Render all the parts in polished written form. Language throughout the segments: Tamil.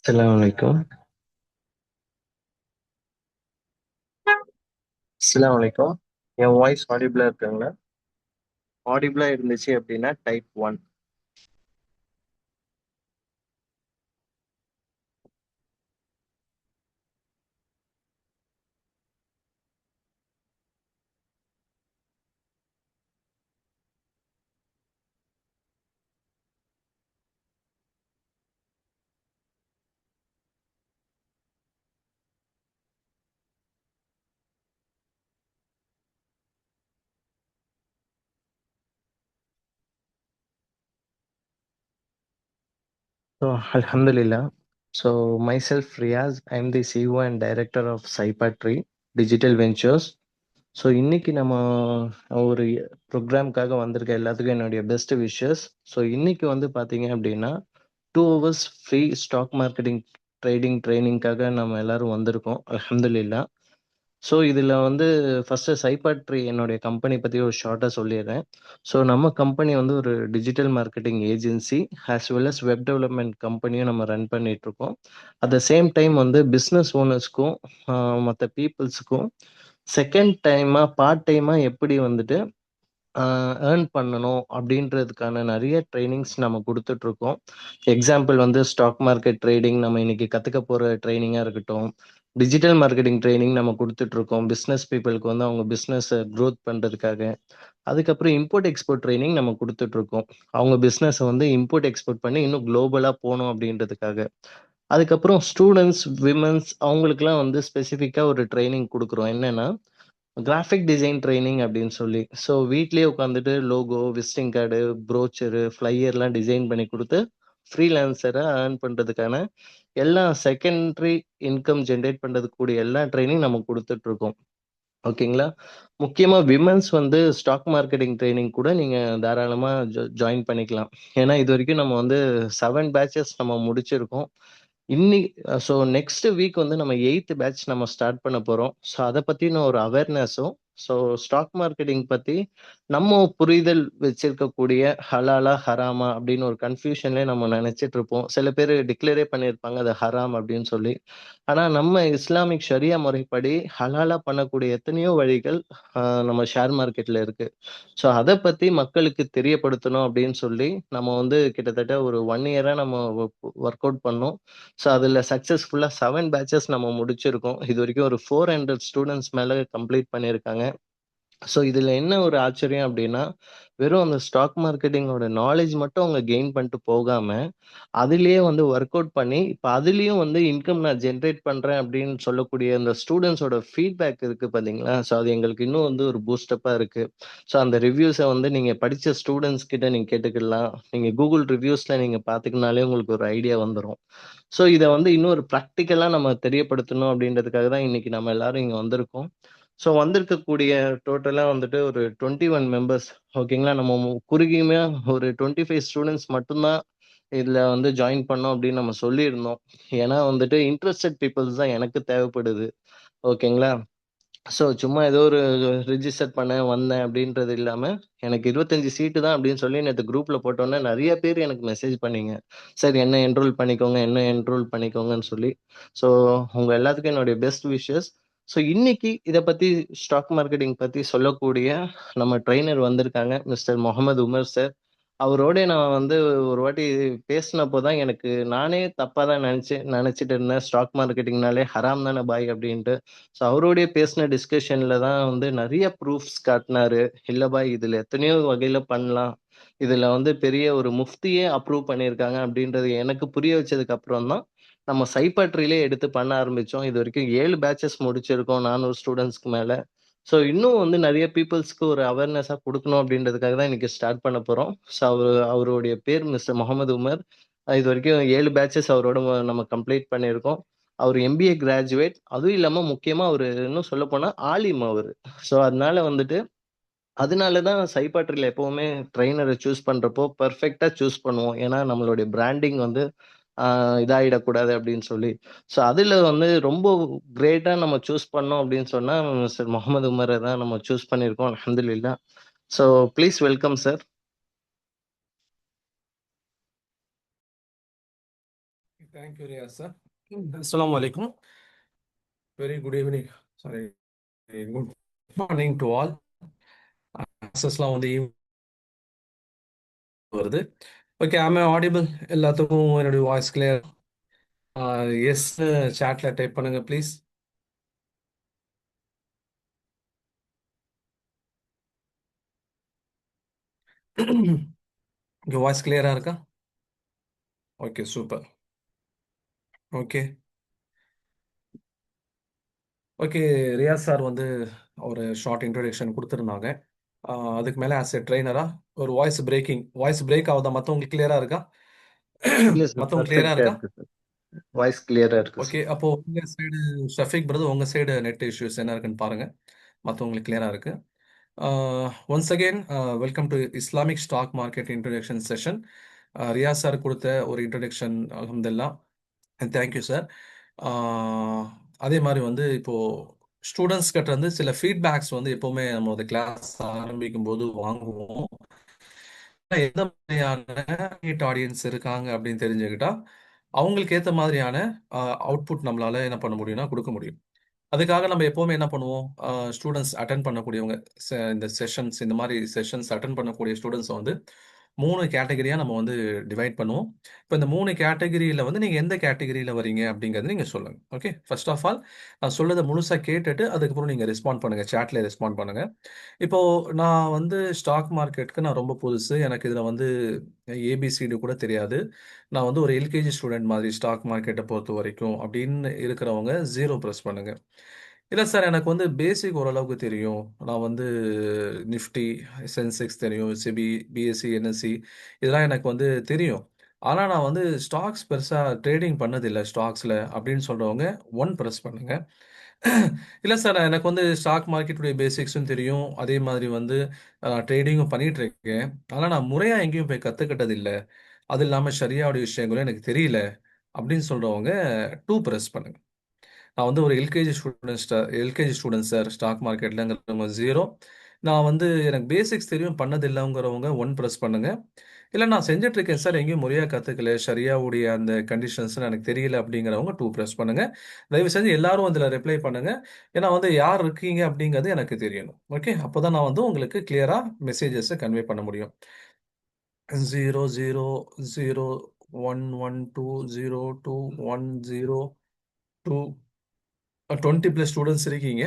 அஸ்ஸலாமு அலைக்கும். அஸ்ஸலாமு அலைக்கும். என் வாய்ஸ் ஆடிபிளா இருக்குங்களா? ஆடிபிளா இருந்துச்சு அப்படின்னா type 1. So, Alhamdulillah. So, myself Riaz, I am the CEO and Director of Cypatry Digital Ventures. So இன்னைக்கு நம்ம ஒரு ப்ரோக்ராம்க்காக வந்திருக்க எல்லாத்துக்கும் என்னுடைய பெஸ்ட் விஷஸ். ஸோ இன்னைக்கு வந்து பார்த்தீங்க அப்படின்னா 2 hours free stock marketing trading ட்ரைனிங்காக நம்ம எல்லாரும் வந்திருக்கோம். அல்ஹம்துலில்லா. ஸோ இதில் வந்து ஃபஸ்ட்டு சைபாட்ரி என்னுடைய கம்பெனி பற்றி ஒரு ஷார்ட்டாக சொல்லிடுறேன். ஸோ நம்ம கம்பெனி வந்து ஒரு digital marketing agency as well as web development கம்பெனியும் நம்ம ரன் பண்ணிகிட்ருக்கோம். அட் த சேம் டைம் வந்து பிஸ்னஸ் ஓனர்ஸ்க்கும் மற்ற பீப்புள்ஸுக்கும் செகண்ட் டைமாக பார்ட் டைமாக எப்படி வந்துட்டு ஏர்ன் பண்ணணும் அப்படின்றதுக்கான நிறைய ட்ரைனிங்ஸ் நம்ம கொடுத்துட்ருக்கோம். எக்ஸாம்பிள் வந்து ஸ்டாக் மார்க்கெட் ட்ரேடிங் நம்ம இன்னைக்கு கற்றுக்க போகிற ட்ரைனிங்காக இருக்கட்டும், டிஜிட்டல் மார்க்கெட்டிங் ட்ரைனிங் நம்ம கொடுத்துட்ருக்கோம் பிஸ்னஸ் பீப்புளுக்கு வந்து அவங்க பிஸ்னஸை க்ரோத் பண்ணுறதுக்காக. அதுக்கப்புறம் இம்போர்ட் எக்ஸ்போர்ட் ட்ரைனிங் நம்ம கொடுத்துட்ருக்கோம் அவங்க பிஸ்னஸை வந்து இம்போர்ட் எக்ஸ்போர்ட் பண்ணி இன்னும் குளோபலாக போகணும் அப்படின்றதுக்காக. அதுக்கப்புறம் ஸ்டூடெண்ட்ஸ் விமன்ஸ் அவங்களுக்குலாம் வந்து ஸ்பெசிஃபிக்காக ஒரு ட்ரைனிங் கொடுக்குறோம். என்னென்னா கிராஃபிக் டிசைன் ட்ரைனிங் அப்படின்னு சொல்லி. ஸோ வீட்லயே உட்காந்துட்டு லோகோ, விசிட்டிங் கார்டு, ப்ரோச்சரு, ஃப்ளையர்லாம் டிசைன் பண்ணி கொடுத்து ஃப்ரீலான்சரை ஏர்ன் பண்ணுறதுக்கான எல்லா செகண்டரி இன்கம் ஜென்ரேட் பண்ணுறதுக்கு கூடிய எல்லா ட்ரைனிங் நம்ம கொடுத்துட்ருக்கோம். ஓகேங்களா? முக்கியமா விமென்ஸ் வந்து ஸ்டாக் மார்க்கெட்டிங் ட்ரெய்னிங் கூட நீங்க தாராளமா ஜாயின் பண்ணிக்கலாம். ஏன்னா, இதுவரைக்கும் நம்ம வந்து 7 பேட்சஸ் நம்ம முடிச்சிருக்கோம். இன்னி ஸோ நெக்ஸ்ட் வீக் வந்து நம்ம 8த் பேட்ச் நம்ம ஸ்டார்ட் பண்ண போறோம். ஸோ அத பத்தின ஒரு அவேர்னஸும், ஸோ ஸ்டாக் மார்க்கெட்டிங் பத்தி நம்ம புரிதல் வச்சிருக்கக்கூடிய ஹலாலா, ஹராமா அப்படின்னு ஒரு கன்ஃப்யூஷன்லயே நம்ம நெனச்சிட்டு இருப்போம். சில பேரு டிக்ளேரே பண்ணியிருப்பாங்க, அது ஹராம் அப்படின்னு சொல்லி. ஆனா, நம்ம இஸ்லாமிக் ஷரியா முறைப்படி ஹலாலா பண்ணக்கூடிய எத்தனையோ வழிகள் நம்ம ஷேர் மார்க்கெட்ல இருக்கு. ஸோ அத பத்தி மக்களுக்கு தெரியப்படுத்தணும் அப்படின்னு சொல்லி, நம்ம வந்து கிட்டத்தட்ட ஒரு 1 இயரா நம்ம ஒர்க் அவுட் பண்ணோம். ஸோ அதுல சக்சஸ்ஃபுல்லா 7 பேட்சஸ் நம்ம முடிச்சிருக்கோம். இதுவரைக்கும் ஒரு 400 ஸ்டூடண்ட்ஸ் மேல கம்ப்ளீட் பண்ணியிருக்காங்க. ஸோ இதுல என்ன ஒரு ஆச்சரியம் அப்படின்னா, வெறும் அந்த ஸ்டாக் மார்க்கெட்டிங்கோட நாலேட்ஜ் மட்டும் அவங்க கெயின் பண்ணிட்டு போகாம, அதிலேயே வந்து ஒர்க் அவுட் பண்ணி, இப்ப அதிலயும் வந்து இன்கம் நான் ஜெனரேட் பண்றேன் அப்படின்னு சொல்லக்கூடிய அந்த ஸ்டூடண்ட்ஸோட ஃபீட்பேக் இருக்கு பார்த்தீங்களா? ஸோ அது எங்களுக்கு இன்னும் வந்து ஒரு பூஸ்டப்பா இருக்கு. ஸோ அந்த ரிவ்யூஸ வந்து நீங்க படிச்ச ஸ்டூடண்ட்ஸ் கிட்ட நீங்க கேட்டுக்கலாம். நீங்க Google ரிவ்யூஸ்ல நீங்க பார்த்தீங்கனாலே உங்களுக்கு ஒரு ஐடியா வந்துரும். ஸோ இத வந்து இன்னும் ஒரு பிராக்டிகலா நம்ம தெரியப்படுத்தணும் அப்படின்றதுக்காக தான் இன்னைக்கு நம்ம எல்லாரும் இங்க வந்திருக்கோம். ஸோ வந்திருக்கக்கூடிய டோட்டலா வந்துட்டு ஒரு 21 மெம்பர்ஸ். ஓகேங்களா? நம்ம குறுகியுமே ஒரு 25 ஸ்டூடண்ட்ஸ் மட்டும் தான் இதுல வந்து ஜாயின் பண்ணோம் அப்படின்னு நம்ம சொல்லியிருந்தோம். ஏன்னா வந்துட்டு இன்ட்ரஸ்டட் பீப்பிள்ஸ் தான் எனக்கு தேவைப்படுது. ஓகேங்களா? ஸோ சும்மா ஏதோ ஒரு ரிஜிஸ்டர் பண்ணேன், வந்தேன் அப்படின்றது இல்லாம, எனக்கு 25 சீட்டு தான் அப்படின்னு சொல்லி நேத்து குரூப்ல போட்டோனே நெறைய பேர் எனக்கு மெசேஜ் பண்ணீங்க. சார் என்ன என்ரோல் பண்ணிக்கோங்க, என்ன என்ரோல் பண்ணிக்கோங்கன்னு சொல்லி. ஸோ உங்க எல்லாத்துக்கும் என்னுடைய பெஸ்ட் விஷஸ். ஸோ இன்னைக்கு இத பத்தி ஸ்டாக் மார்க்கெட்டிங் பத்தி சொல்லக்கூடிய நம்ம ட்ரெய்னர் வந்திருக்காங்க. Mister Mohammed Umar sir. அவரோட நான் வந்து ஒரு வாட்டி பேசினப்போ தான் எனக்கு நானே தப்பா தான் நெனச்சுட்டு இருந்தேன். ஸ்டாக் மார்க்கெட்டிங்னாலே ஹராம் தானே பாய் அப்படின்ட்டு. ஸோ அவரோடயே பேசின டிஸ்கஷன்ல தான் வந்து நெறைய ப்ரூஃப்ஸ் காட்டுனாரு. இல்ல பாய் இதுல எத்தனையோ வகையில பண்ணலாம். இதுல வந்து பெரிய ஒரு முஃப்தியே அப்ரூவ் பண்ணியிருக்காங்க அப்படின்றது எனக்கு புரிய வச்சதுக்கு அப்புறம் தான், நம்ம சைபாட்ரிலே எடுத்து பண்ண ஆரம்பிச்சோம். இதுவரைக்கும் 7 பேட்சஸ் முடிச்சிருக்கோம். 400 ஸ்டூடண்ட்ஸ்க்கு மேல. ஸோ இன்னும் வந்து நெறைய பீப்பிள்ஸ்க்கு ஒரு அவேர்னஸா குடுக்கணும் அப்படின்றதுக்காக தான் இன்னைக்கு ஸ்டார்ட் பண்ண போறோம். ஸோ அவருடைய பேர் மிஸ்டர் முகமது உமர். இதுவரைக்கும் 7 பேட்சஸ் அவரோட நம்ம கம்ப்ளீட் பண்ணியிருக்கோம். அவரு எம்பிஏ கிராஜுவேட். அதுவும் இல்லாம முக்கியமா அவரு இன்னும் சொல்லப்போனா ஆலிம் அவரு. ஸோ அதனால வந்துட்டு அதனால தான் சைபாட்ரில எப்பவுமே ட்ரெய்னர சூஸ் பண்றப்போ பெர்ஃபெக்ட்டா சூஸ் பண்ணுவோம். ஏன்னா நம்மளுடைய பிராண்டிங் வந்து ஆ இதாயிடக்கூடாது அப்படின்னு சொல்லி. ஸோ அதுல வந்து ரொம்ப கிரேட்டா நம்ம சூஸ் பண்ணோம் அப்படின்னு சொன்னா, மிஸ்டர் முகமது உமர தான் நம்ம சூஸ் பண்ணியிருக்கோம். அல்ஹம்துலில்லாஹ். So please welcome sir. Thank you, Riyaz sir. Assalamu alaikum. Very good evening. Sorry, good morning to all. Accessலாம் வந்து ஈவினிங் வருது. Okay, am I audible? எல்லாத்துக்கும் என்னுடைய வாய்ஸ் கிளியர்? எஸ், சாட்ல டைப் பண்ணுங்க ப்ளீஸ். உங்க வாய்ஸ் கிளியரா இருக்கா? Okay, super. Okay okay, Riyaz sir வந்து ஒரு ஷார்ட் இன்ட்ரோடக்ஷன் கொடுத்துருந்தாங்க. அதுக்கு மேலே ஆஸ் எ ட்ரெயினரா ஒரு வாய்ஸ் பிரேக் ஆகுதா? மற்றவங்களுக்கு கிளியரா இருக்கா? இல்ல சார். மற்றவங்க கிளியரா பெர்ஃபெக்ட்டா இருக்கா? இருக்கு சார். வாய்ஸ் கிளியரா இருக்கு ஓகே, சார். அப்போ உங்க சைடு ஷஃபீக் பிரதர், உங்க சைடு நெட் இஷ்யூஸ் என்ன இருக்குன்னு பாருங்க. மற்றவங்களுக்கு கிளியரா இருக்கு. Once again welcome to Islamic stock market introduction session. Riyaz sir கொடுத்த ஒரு இன்ட்ரோடக்ஷன், அல்ஹம்துலில்லாஹ், தேங்க்யூ சார். அதே மாதிரி வந்து இப்போ ஸ்டூடெண்ட்ஸ் கிட்ட இருந்து சில ஃபீட்பேக்ஸ் வந்து எப்பவுமே நம்ம அந்த கிளாஸ் ஆரம்பிக்கும் போது வாங்குவோம். எந்த மாதிரியான ஆடியன்ஸ் இருக்காங்க அப்படின்னு தெரிஞ்சுக்கிட்டா அவங்களுக்கு ஏற்ற மாதிரியான அவுட்புட் நம்மளால என்ன பண்ண முடியும்னா கொடுக்க முடியும். அதுக்காக நம்ம எப்பவுமே என்ன பண்ணுவோம், ஸ்டூடெண்ட்ஸ் அட்டன் பண்ணக்கூடியவங்க, இந்த செஷன்ஸ், இந்த மாதிரி செஷன்ஸ் அட்டன் பண்ணக்கூடிய ஸ்டூடெண்ட்ஸை வந்து 3 கேட்டகரியா நம்ம வந்து டிவைட் பண்ணுவோம். இப்போ இந்த 3 கேட்டகரியில வந்து நீங்க எந்த கேட்டகரியில வரீங்க அப்படிங்கறது நீங்க சொல்லுங்க. ஓகே, ஃபர்ஸ்ட் ஆஃப் ஆல் நான் சொல்றதை முழுசா கேட்டுட்டு அதுக்கப்புறம் நீங்க ரெஸ்பாண்ட் பண்ணுங்க, சாட்ல ரெஸ்பாண்ட் பண்ணுங்க. இப்போ நான் வந்து ஸ்டாக் மார்க்கெட்டுக்கு நான் ரொம்ப புதுசு, எனக்கு இதுல வந்து ஏபிசிடி கூட தெரியாது. நான் வந்து ஒரு எல்கேஜி ஸ்டூடெண்ட் மாதிரி ஸ்டாக் மார்க்கெட்டை பொறுத்த வரைக்கும் அப்படின்னு இருக்கிறவங்க 0 ப்ரெஸ் பண்ணுங்க. இல்லை சார், எனக்கு வந்து பேசிக் ஓரளவுக்கு தெரியும், நான் வந்து நிஃப்டி, சென்செக்ஸ் தெரியும், செபி, பிஎஸ்சி, என்எஸ்சி இதெல்லாம் எனக்கு வந்து தெரியும், ஆனால் நான் வந்து ஸ்டாக்ஸ் பெருசாக ட்ரேடிங் பண்ணதில்லை ஸ்டாக்ஸில் அப்படின்னு சொல்கிறவங்க 1 ப்ரெஸ் பண்ணுங்க. இல்லை சார், எனக்கு வந்து ஸ்டாக் மார்க்கெட்டுடைய பேசிக்ஸும் தெரியும், அதே மாதிரி வந்து ட்ரேடிங்கும் பண்ணிட்டு இருக்கேன், ஆனால் நான் முறையாக எங்கேயும் போய் கற்றுக்கிட்டது இல்லை, அது இல்லாமல் ஷரியாவுடைய விஷயங்களும் எனக்கு தெரியல அப்படின்னு சொல்கிறவங்க 2 ப்ரெஸ் பண்ணுங்க. நான் வந்து ஒரு எல்கேஜி ஸ்டூடெண்ட் சார், ஸ்டாக் மார்க்கெட்லங்கிறவங்க 0. நான் வந்து எனக்கு பேசிக்ஸ் தெரியும், பண்ணதில்லைங்கிறவங்க 1 ப்ரெஸ் பண்ணுங்க. இல்லை நான் செஞ்சுட்டு இருக்கேன் சார், எங்கேயும் முறையாக கற்றுக்கல, ஷரியாவுடைய அந்த கண்டிஷன்ஸ் எனக்கு தெரியல அப்படிங்கிறவங்க 2 ப்ரெஸ் பண்ணுங்க. தயவு செஞ்சு எல்லாரும் அதில் ரிப்ளை பண்ணுங்க. ஏன்னா வந்து யார் இருக்கீங்க அப்படிங்கிறது எனக்கு தெரியணும். ஓகே, அப்போதான் நான் வந்து உங்களுக்கு கிளியரா மெசேஜஸை கன்வே பண்ண முடியும். 0 0 0 1 1 2 0 2 1 0 2 20+ ஸ்டூடெண்ட்ஸ் இருக்கீங்க.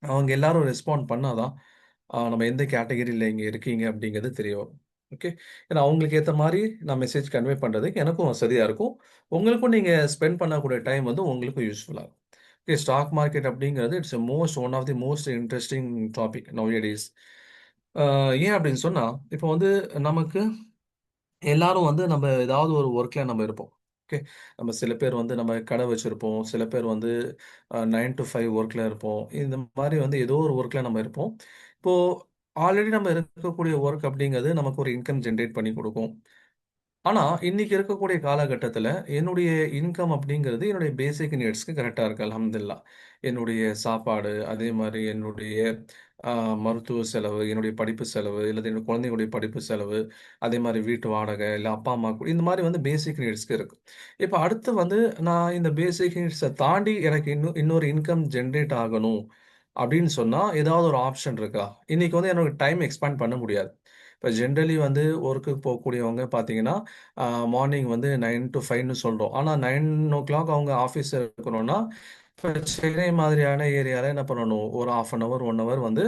அவங்க எல்லாரும் ரெஸ்பாண்ட் பண்ணாதான் நம்ம எந்த கேட்டகரியில் இங்கே இருக்கீங்க அப்படிங்கிறது தெரிய வரும். ஓகே, ஏன்னா அவங்களுக்கு ஏற்ற மாதிரி நான் மெசேஜ் கன்வே பண்ணுறதுக்கு எனக்கும் வசதியாக இருக்கும், உங்களுக்கும் நீங்கள் ஸ்பெண்ட் பண்ணக்கூடிய டைம் வந்து உங்களுக்கும் யூஸ்ஃபுல்லாக இருக்கும். ஓகே, ஸ்டாக் மார்க்கெட் அப்படிங்கிறது it's one of the most interesting topic nowadays. ஏன் அப்படின்னு சொன்னால், இப்போ வந்து நமக்கு எல்லாரும் வந்து நம்ம ஏதாவது ஒரு ஒர்க்ல நம்ம இருப்போம். ஓகே, நம்ம சில பேர் வந்து நம்ம கடை வச்சிருப்போம், சில பேர் வந்து 9 to 5 ஒர்க்ல இருப்போம், இந்த மாதிரி வந்து ஏதோ ஒரு ஒர்க்ல நம்ம இருப்போம். இப்போ ஆல்ரெடி நம்ம இருக்கக்கூடிய ஒர்க் அப்படிங்கிறது நமக்கு ஒரு இன்கம் ஜென்ரேட் பண்ணி கொடுக்கும். ஆனா இன்னைக்கு இருக்கக்கூடிய காலகட்டத்துல என்னுடைய இன்கம் அப்படிங்கிறது என்னுடைய பேசிக் நீட்ஸ்க்கு கரெக்டா இருக்கு, அல்ஹம்துலில்லாஹ். என்னுடைய சாப்பாடு, அதே மாதிரி என்னுடைய மருத்துவ செலவு, என்னுடைய படிப்பு செலவு, இல்லது என்னோட குழந்தைகளுடைய படிப்பு செலவு, அதே மாதிரி வீட்டு வாடகை, இல்லை அப்பா அம்மா இந்த மாதிரி வந்து பேசிக் நீட்ஸ்க்கு இருக்கு. இப்போ அடுத்து வந்து நான் இந்த பேசிக் நீட்ஸை தாண்டி எனக்கு இன்னொரு இன்கம் ஜென்ரேட் ஆகணும் அப்படின்னு சொன்னா ஏதாவது ஒரு ஆப்ஷன் இருக்கா? இன்னைக்கு வந்து என்னோட டைம் எக்ஸ்பேண்ட் பண்ண முடியாது. இப்போ ஜென்ரலி வந்து ஒர்க்குக்கு போகக்கூடியவங்க பார்த்தீங்கன்னா, மார்னிங் வந்து 9 to 5ன்னு சொல்றோம். ஆனா 9:00 அவங்க ஆஃபீஸ்ல இருக்கணும்னா, இப்ப சென்னை மாதிரியான ஏரியால என்ன பண்ணணும்? ஒரு 1/2 அன் ஹவர், 1 ஹவர் வந்து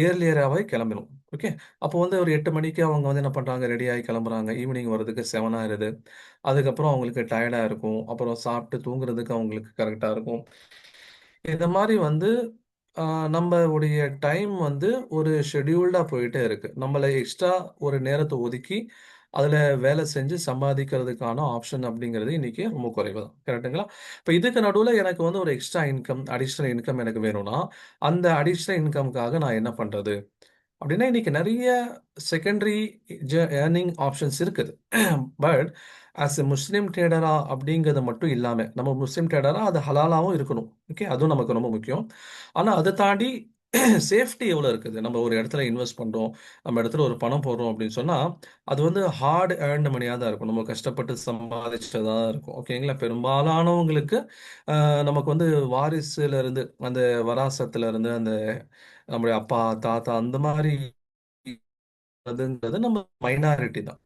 இயர்லியராவே கிளம்பணும். ஓகே. அப்போ வந்து ஒரு 8 மணிக்கு அவங்க வந்து என்ன பண்றாங்க? ரெடி ஆகி கிளம்புறாங்க. ஈவினிங் வரதுக்கு 7 ஆயிருது. அதுக்கப்புறம் அவங்களுக்கு டயர்டா இருக்கும். அப்புறம் சாப்பிட்டு தூங்குறதுக்கு அவங்களுக்கு கரெக்ட்டா இருக்கும். இந்த மாரி வந்து நம்மளுடைய டைம் வந்து ஒரு ஷெட்யூல்டா போயிட்டே இருக்கு. நம்மள எக்ஸ்ட்ரா ஒரு நேரத்த ஒதுக்கி, அதுல வேலை செஞ்சு சம்பாதிக்கிறதுக்கான ஆப்ஷன் அப்படிங்கிறது இன்னைக்கு ரொம்ப குறைவு தான். கரெக்ட்டுங்களா? இப்ப இதுக்கு நடுவுல எனக்கு வந்து ஒரு எக்ஸ்ட்ரா இன்கம், அடிஷனல் இன்கம் எனக்கு வேணும்னா, அந்த அடிஷனல் இன்கம்க்காக நான் என்ன பண்றது? அப்படின்னா இன்னைக்கு நெறைய செகண்டரி ஏர்னிங் ஆப்ஷன்ஸ் இருக்குது. பட் ஆஸ் எ முஸ்லீம் ட்ரேடரா அப்படிங்கிறது மட்டும் இல்லாம, நம்ம முஸ்லீம் ட்ரேடரா அது ஹலாலாவும் இருக்கணும். ஓகே, அதுவும் நமக்கு ரொம்ப முக்கியம். ஆனா அத தாண்டி சேஃப்டி எவ்வளோ இருக்குது? நம்ம ஒரு இடத்துல இன்வெஸ்ட் பண்றோம். நம்ம இடத்துல ஒரு பணம் போடுறோம் அப்படின்னு சொன்னா, அது வந்து ஹார்ட் ஏர்ன்டு மணியா தான் இருக்கும். நம்ம கஷ்டப்பட்டு சம்பாதிச்சதா தான் இருக்கும். ஓகேங்களா? பெரும்பாலானவங்களுக்கு நமக்கு வந்து வாரிசுல இருந்து, அந்த வராசத்துல இருந்து, அந்த நம்முடைய அப்பா, தாத்தா அந்த மாரி அதுங்கிறது நம்ம மைனாரிட்டி தான்.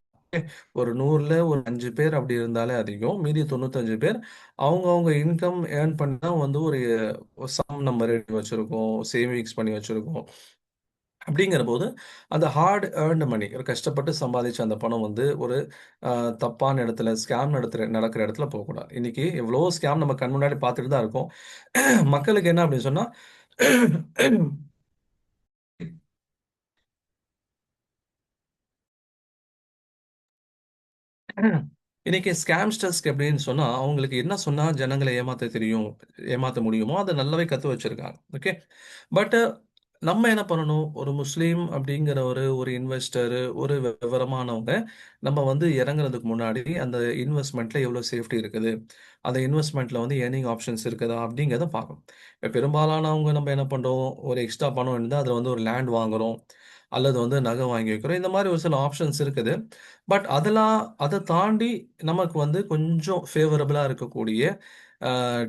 ஒரு 100ல ஒரு 5 பேர் அப்படி இருந்தாலே அதிகம். மீதி 95 பேர் அவங்கவங்க இன்கம் ஏர்ன் பண்ணி தான் வந்து ஒரு சம் நம்பர் எடுத்து வச்சிருக்கோம். சேவிங்ஸ் பண்ணி வச்சிருக்கோம். அப்படிங்கிறபோது, அந்த ஹார்ட் ஏர்ன்டு மனி ஒரு கஷ்டப்பட்டு சம்பாதிச்ச அந்த பணம் வந்து ஒரு அ தப்பான இடத்துல, ஸ்கேம் நடக்கிற இடத்துல போகக்கூடாது. இன்னைக்கு எவ்வளவோ ஸ்கேம் நம்ம கண் முன்னாடி பார்த்துட்டு தான் இருக்கோம். மக்களுக்கு என்ன அப்படின்னு சொன்னா இன்னைக்கு ஸ்கேம்ஸ்டர்ஸ்க்கு எப்படின்னு சொன்னா, அவங்களுக்கு என்ன சொன்னா ஜனங்கள ஏமாத்த தெரியும், ஏமாத்த முடியுமோ, அத நல்லாவே கத்து வச்சிருக்காங்க. ஓகே. பட் நம்ம என்ன பண்ணணும்? ஒரு முஸ்லீம் அப்படிங்கிற ஒரு இன்வெஸ்டர், ஒரு விவரமானவங்க, நம்ம வந்து இறங்குறதுக்கு முன்னாடி அந்த இன்வெஸ்ட்மென்ட்ல எவ்வளோ சேஃப்டி இருக்குது? அந்த இன்வெஸ்ட்மென்ட்ல வந்து ஏர்னிங் ஆப்ஷன்ஸ் இருக்குதா? அப்படிங்கிறத பார்க்கணும். இப்ப பெரும்பாலானவங்க நம்ம என்ன பண்றோம்? ஒரு எக்ஸ்ட்ரா பணம் இருந்தா அதுல வந்து ஒரு லேண்ட் வாங்குறோம். அல்லது வந்து நகை வாங்கி வைக்கிறோம். இந்த மாரி ஒரு சில ஆப்ஷன்ஸ் இருக்குது. பட் அத தாண்டி நமக்கு வந்து கொஞ்சம் ஃபேவரபிளா இருக்கக்கூடிய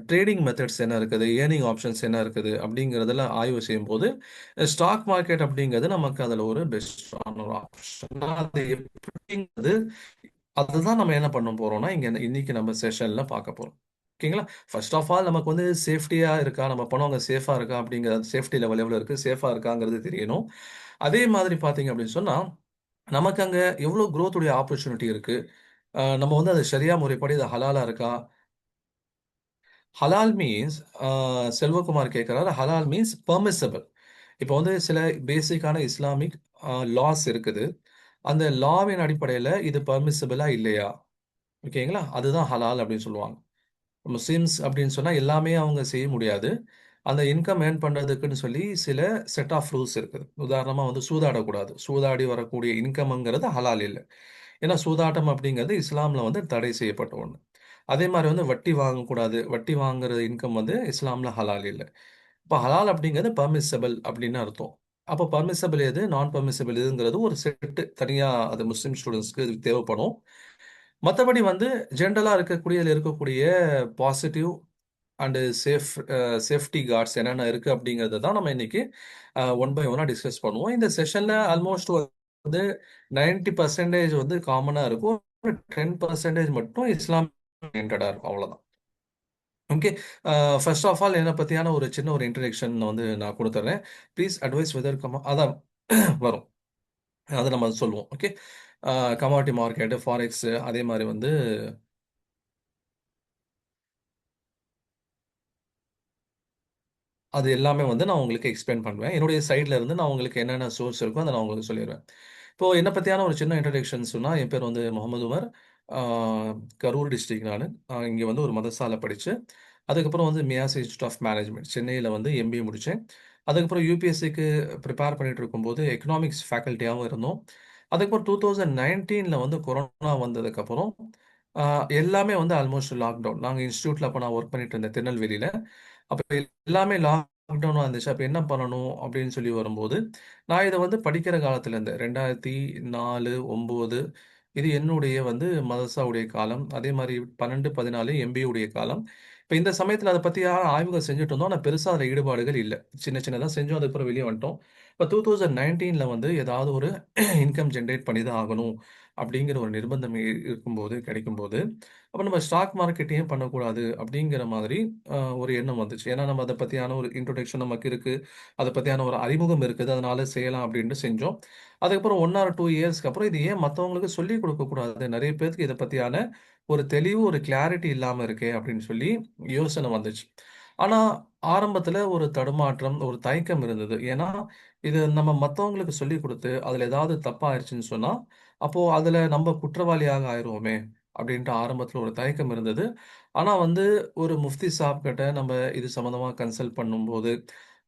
ட்ரேடிங் மெத்தட்ஸ் என்ன இருக்குது? ஏர்னிங் ஆப்ஷன்ஸ் என்ன இருக்குது? அப்படிங்கிறதுல ஆய்வு செய்யும்போது, ஸ்டாக் மார்க்கெட் அப்படிங்கிறது நமக்கு அதுல ஒரு பெஸ்ட்டான ஒரு ஆப்ஷன். அது எப்படிங்கிறது அதுதான் நம்ம என்ன பண்ண போறோம்னா, இன்னைக்கு நம்ம செஷன்ல பார்க்க போறோம். ஓகேங்களா? ஃபர்ஸ்ட் ஆஃப் ஆல் நமக்கு வந்து சேஃப்டியா இருக்கா? நம்ம பணம் அங்க சேஃபா இருக்கா? அப்படிங்கிறது சேஃப்டி லெவல் எவ்வளோ இருக்கு? சேஃபா இருக்காங்கிறது தெரியணும். அதே மாதிரி பார்த்தீங்க அப்படின்னு சொன்னா, நமக்கு அங்க எவ்வளோ குரோத் உடைய ஆப்பர்ச்சுனிட்டி இருக்கு? நம்ம வந்து அது சரியா முறைப்படி அது ஹலாலா இருக்கா? ஹலால் மீன்ஸ் செல்வகுமார் கேட்கிறாரு. ஹலால் மீன்ஸ் பெர்மிசிபிள். இப்போ வந்து சில பேசிக்கான இஸ்லாமிக் லாஸ் இருக்குது. அந்த லாவின் அடிப்படையில இது பெர்மிசிபிளா இல்லையா? ஓகேங்களா? அதுதான் ஹலால் அப்படின்னு சொல்லுவாங்க. முஸ்லிம்ஸ் அப்படின்னு சொன்னா எல்லாமே அவங்க செய்ய முடியாது. அந்த இன்கம் ஏர்ன் பண்றதுக்குன்னு சொல்லி சில செட் ஆஃப் ரூல்ஸ் இருக்குது. உதாரணமா வந்து சூதாடக்கூடாது. சூதாடி வரக்கூடிய இன்கம்ங்கிறது ஹலால் இல்ல. ஏன்னா சூதாட்டம் அப்படிங்கிறது இஸ்லாம்ல வந்து தடை செய்யப்பட்ட ஒண்ணு. அதே மாரி வந்து வட்டி வாங்கக்கூடாது. வட்டி வாங்குற இன்கம் வந்து இஸ்லாம்ல ஹலால் இல்ல. இப்ப ஹலால் அப்படிங்கிறது பெர்மிசிபிள் அப்படின்னு அர்த்தம். அப்போ பெர்மிசிபிள் எது? நான் பெர்மிசிபிள் எதுங்கிறது ஒரு செட்டு தனியா அது முஸ்லிம் ஸ்டூடண்ட்ஸ்க்கு இது தேவைப்படும். மத்தபடி வந்து ஜென்ரலா இருக்கக்கூடிய பாசிட்டிவ் அண்ட் சேஃப்டி கார்ட்ஸ் என்னென்ன இருக்கு அப்படிங்கிறத தான் நம்ம இன்னைக்கு ஒன் பை ஒன்னா டிஸ்கஸ் பண்ணுவோம். இந்த செஷன்ல ஆல்மோஸ்ட் வந்து 90% வந்து காமனா இருக்கும். 10% மட்டும் இஸ்லாம் ஓரியன்டா இருக்கும். அவ்வளவுதான். ஓகே. ஃபர்ஸ்ட் ஆஃப் ஆல் என்ன பத்தியான ஒரு சின்ன ஒரு இன்ட்ரடக்ஷன் வந்து நான் குடுத்துர்றேன். ப்ளீஸ் அட்வைஸ் வெதர் அதான் வரும். அத நம்ம சொல்லுவோம். ஓகே. கமாடிட்டி மார்க்கெட், ஃபாரெக்ஸ் அதே மாரி வந்து அது எல்லாமே வந்து நான் உங்களுக்கு எக்ஸ்பிளைன் பண்ணுவேன். என்னுடைய சைட்ல இருந்து நான் உங்களுக்கு என்னென்ன சோர்ஸ் இருக்கோ, அத நான் உங்களுக்கு சொல்லிருவேன். இப்போ என்ன பத்தியான ஒரு சின்ன இன்ட்ரோடக்ஷன் சொன்னா, என் பேர் வந்து முகமது உமர். ஆ கரூர் டிஸ்ட்ரிக்ட் நானு. இங்க வந்து ஒரு மதரசால படிச்சு, அதுக்கப்புறம் வந்து மியாஸ் இன்ஸ்டிடியூட் ஆஃப் மேனேஜ்மென்ட் சென்னையில வந்து எம்பிஏ முடிச்சேன். அதுக்கப்புறம் யுபிஎஸ்சிக்கு ப்ரிப்பேர் பண்ணிட்டு இருக்கும்போது, எக்கனாமிக்ஸ் ஃபேக்கல்டியாவும் இருந்தோம். அதுக்கப்புறம் 2019ல வந்து கொரோனா வந்ததுக்கப்புறம், ஆ எல்லாமே வந்து ஆல்மோஸ்ட் லாக்டவுன். நாங்க இன்ஸ்டிடியூட்ல அப்ப நான் வொர்க் பண்ணிட்டு இருந்தேன் திருநெல்வேலியில. அப்ப எல்லாமே லாக்டவுனா இருந்துச்சு. அப்ப என்ன பண்ணணும் அப்படின்னு சொல்லி வரும்போது, நான் இத வந்து படிக்கிற காலத்துல இருந்தேன். 2004, 9 இது என்னுடைய வந்து மதரசாவுடைய காலம். அதே மாரி 12, 14 எம்பிஏ உடைய காலம். இப்ப இந்த சமயத்துல அத பத்தி ஆய்வுகள் செஞ்சுட்டு இருந்தோம். ஆனா பெருசா அதுல ஈடுபாடுகள் இல்ல. சின்ன சின்னதா செஞ்சோம். அதுக்கப்புறம் வெளிய வந்துட்டோம். இப்ப 2019ல வந்து ஏதாவது ஒரு இன்கம் ஜெனரேட் பண்ணி தான் ஆகணும். அப்படிங்கிற ஒரு நிர்பந்தம் இருக்கும்போது, கிடைக்கும்போது, அப்ப நம்ம ஸ்டாக் மார்க்கெட் ஏன் பண்ணக்கூடாது? அப்படிங்கிற மாதிரி ஒரு எண்ணம் வந்துச்சு. ஏன்னா, நம்ம அத பத்தியான ஒரு இன்ட்ரோடக்ஷன் நமக்கு இருக்கு. அத பத்தியான ஒரு அறிமுகம் இருக்குது. அதனால செய்யலாம் அப்டின்ட்டு செஞ்சோம். அதுக்கப்புறம் 1 ஆர் 2 இயர்ஸ்க்கு அப்புறம் இது ஏன் மத்தவங்களுக்கு சொல்லிக் குடுக்கக்கூடாது? நெறைய பேத்துக்கு இத பத்தியான ஒரு தெளிவு, ஒரு கிளாரிட்டி இல்லாம இருக்கே அப்டின்னு சொல்லி யோசனை வந்துச்சு. ஆனா, ஆரம்பத்துல ஒரு தடுமாற்றம், ஒரு தயக்கம் இருந்தது. ஏன்னா, இது நம்ம மத்தவங்களுக்கு சொல்லிக் குடுத்து, அதுல ஏதாவது தப்பா ஆயிருச்சுன்னு சொன்னா, அப்போ அதுல நம்ம குற்றவாளியாக ஆயிருவோமே! அப்டின்ட்டு ஆரம்பத்துல ஒரு தயக்கம் இருந்தது. ஆனா வந்து ஒரு முஃப்தி சாப் கிட்ட நம்ம இது சம்மந்தமா கன்சல்ட் பண்ணும்போது,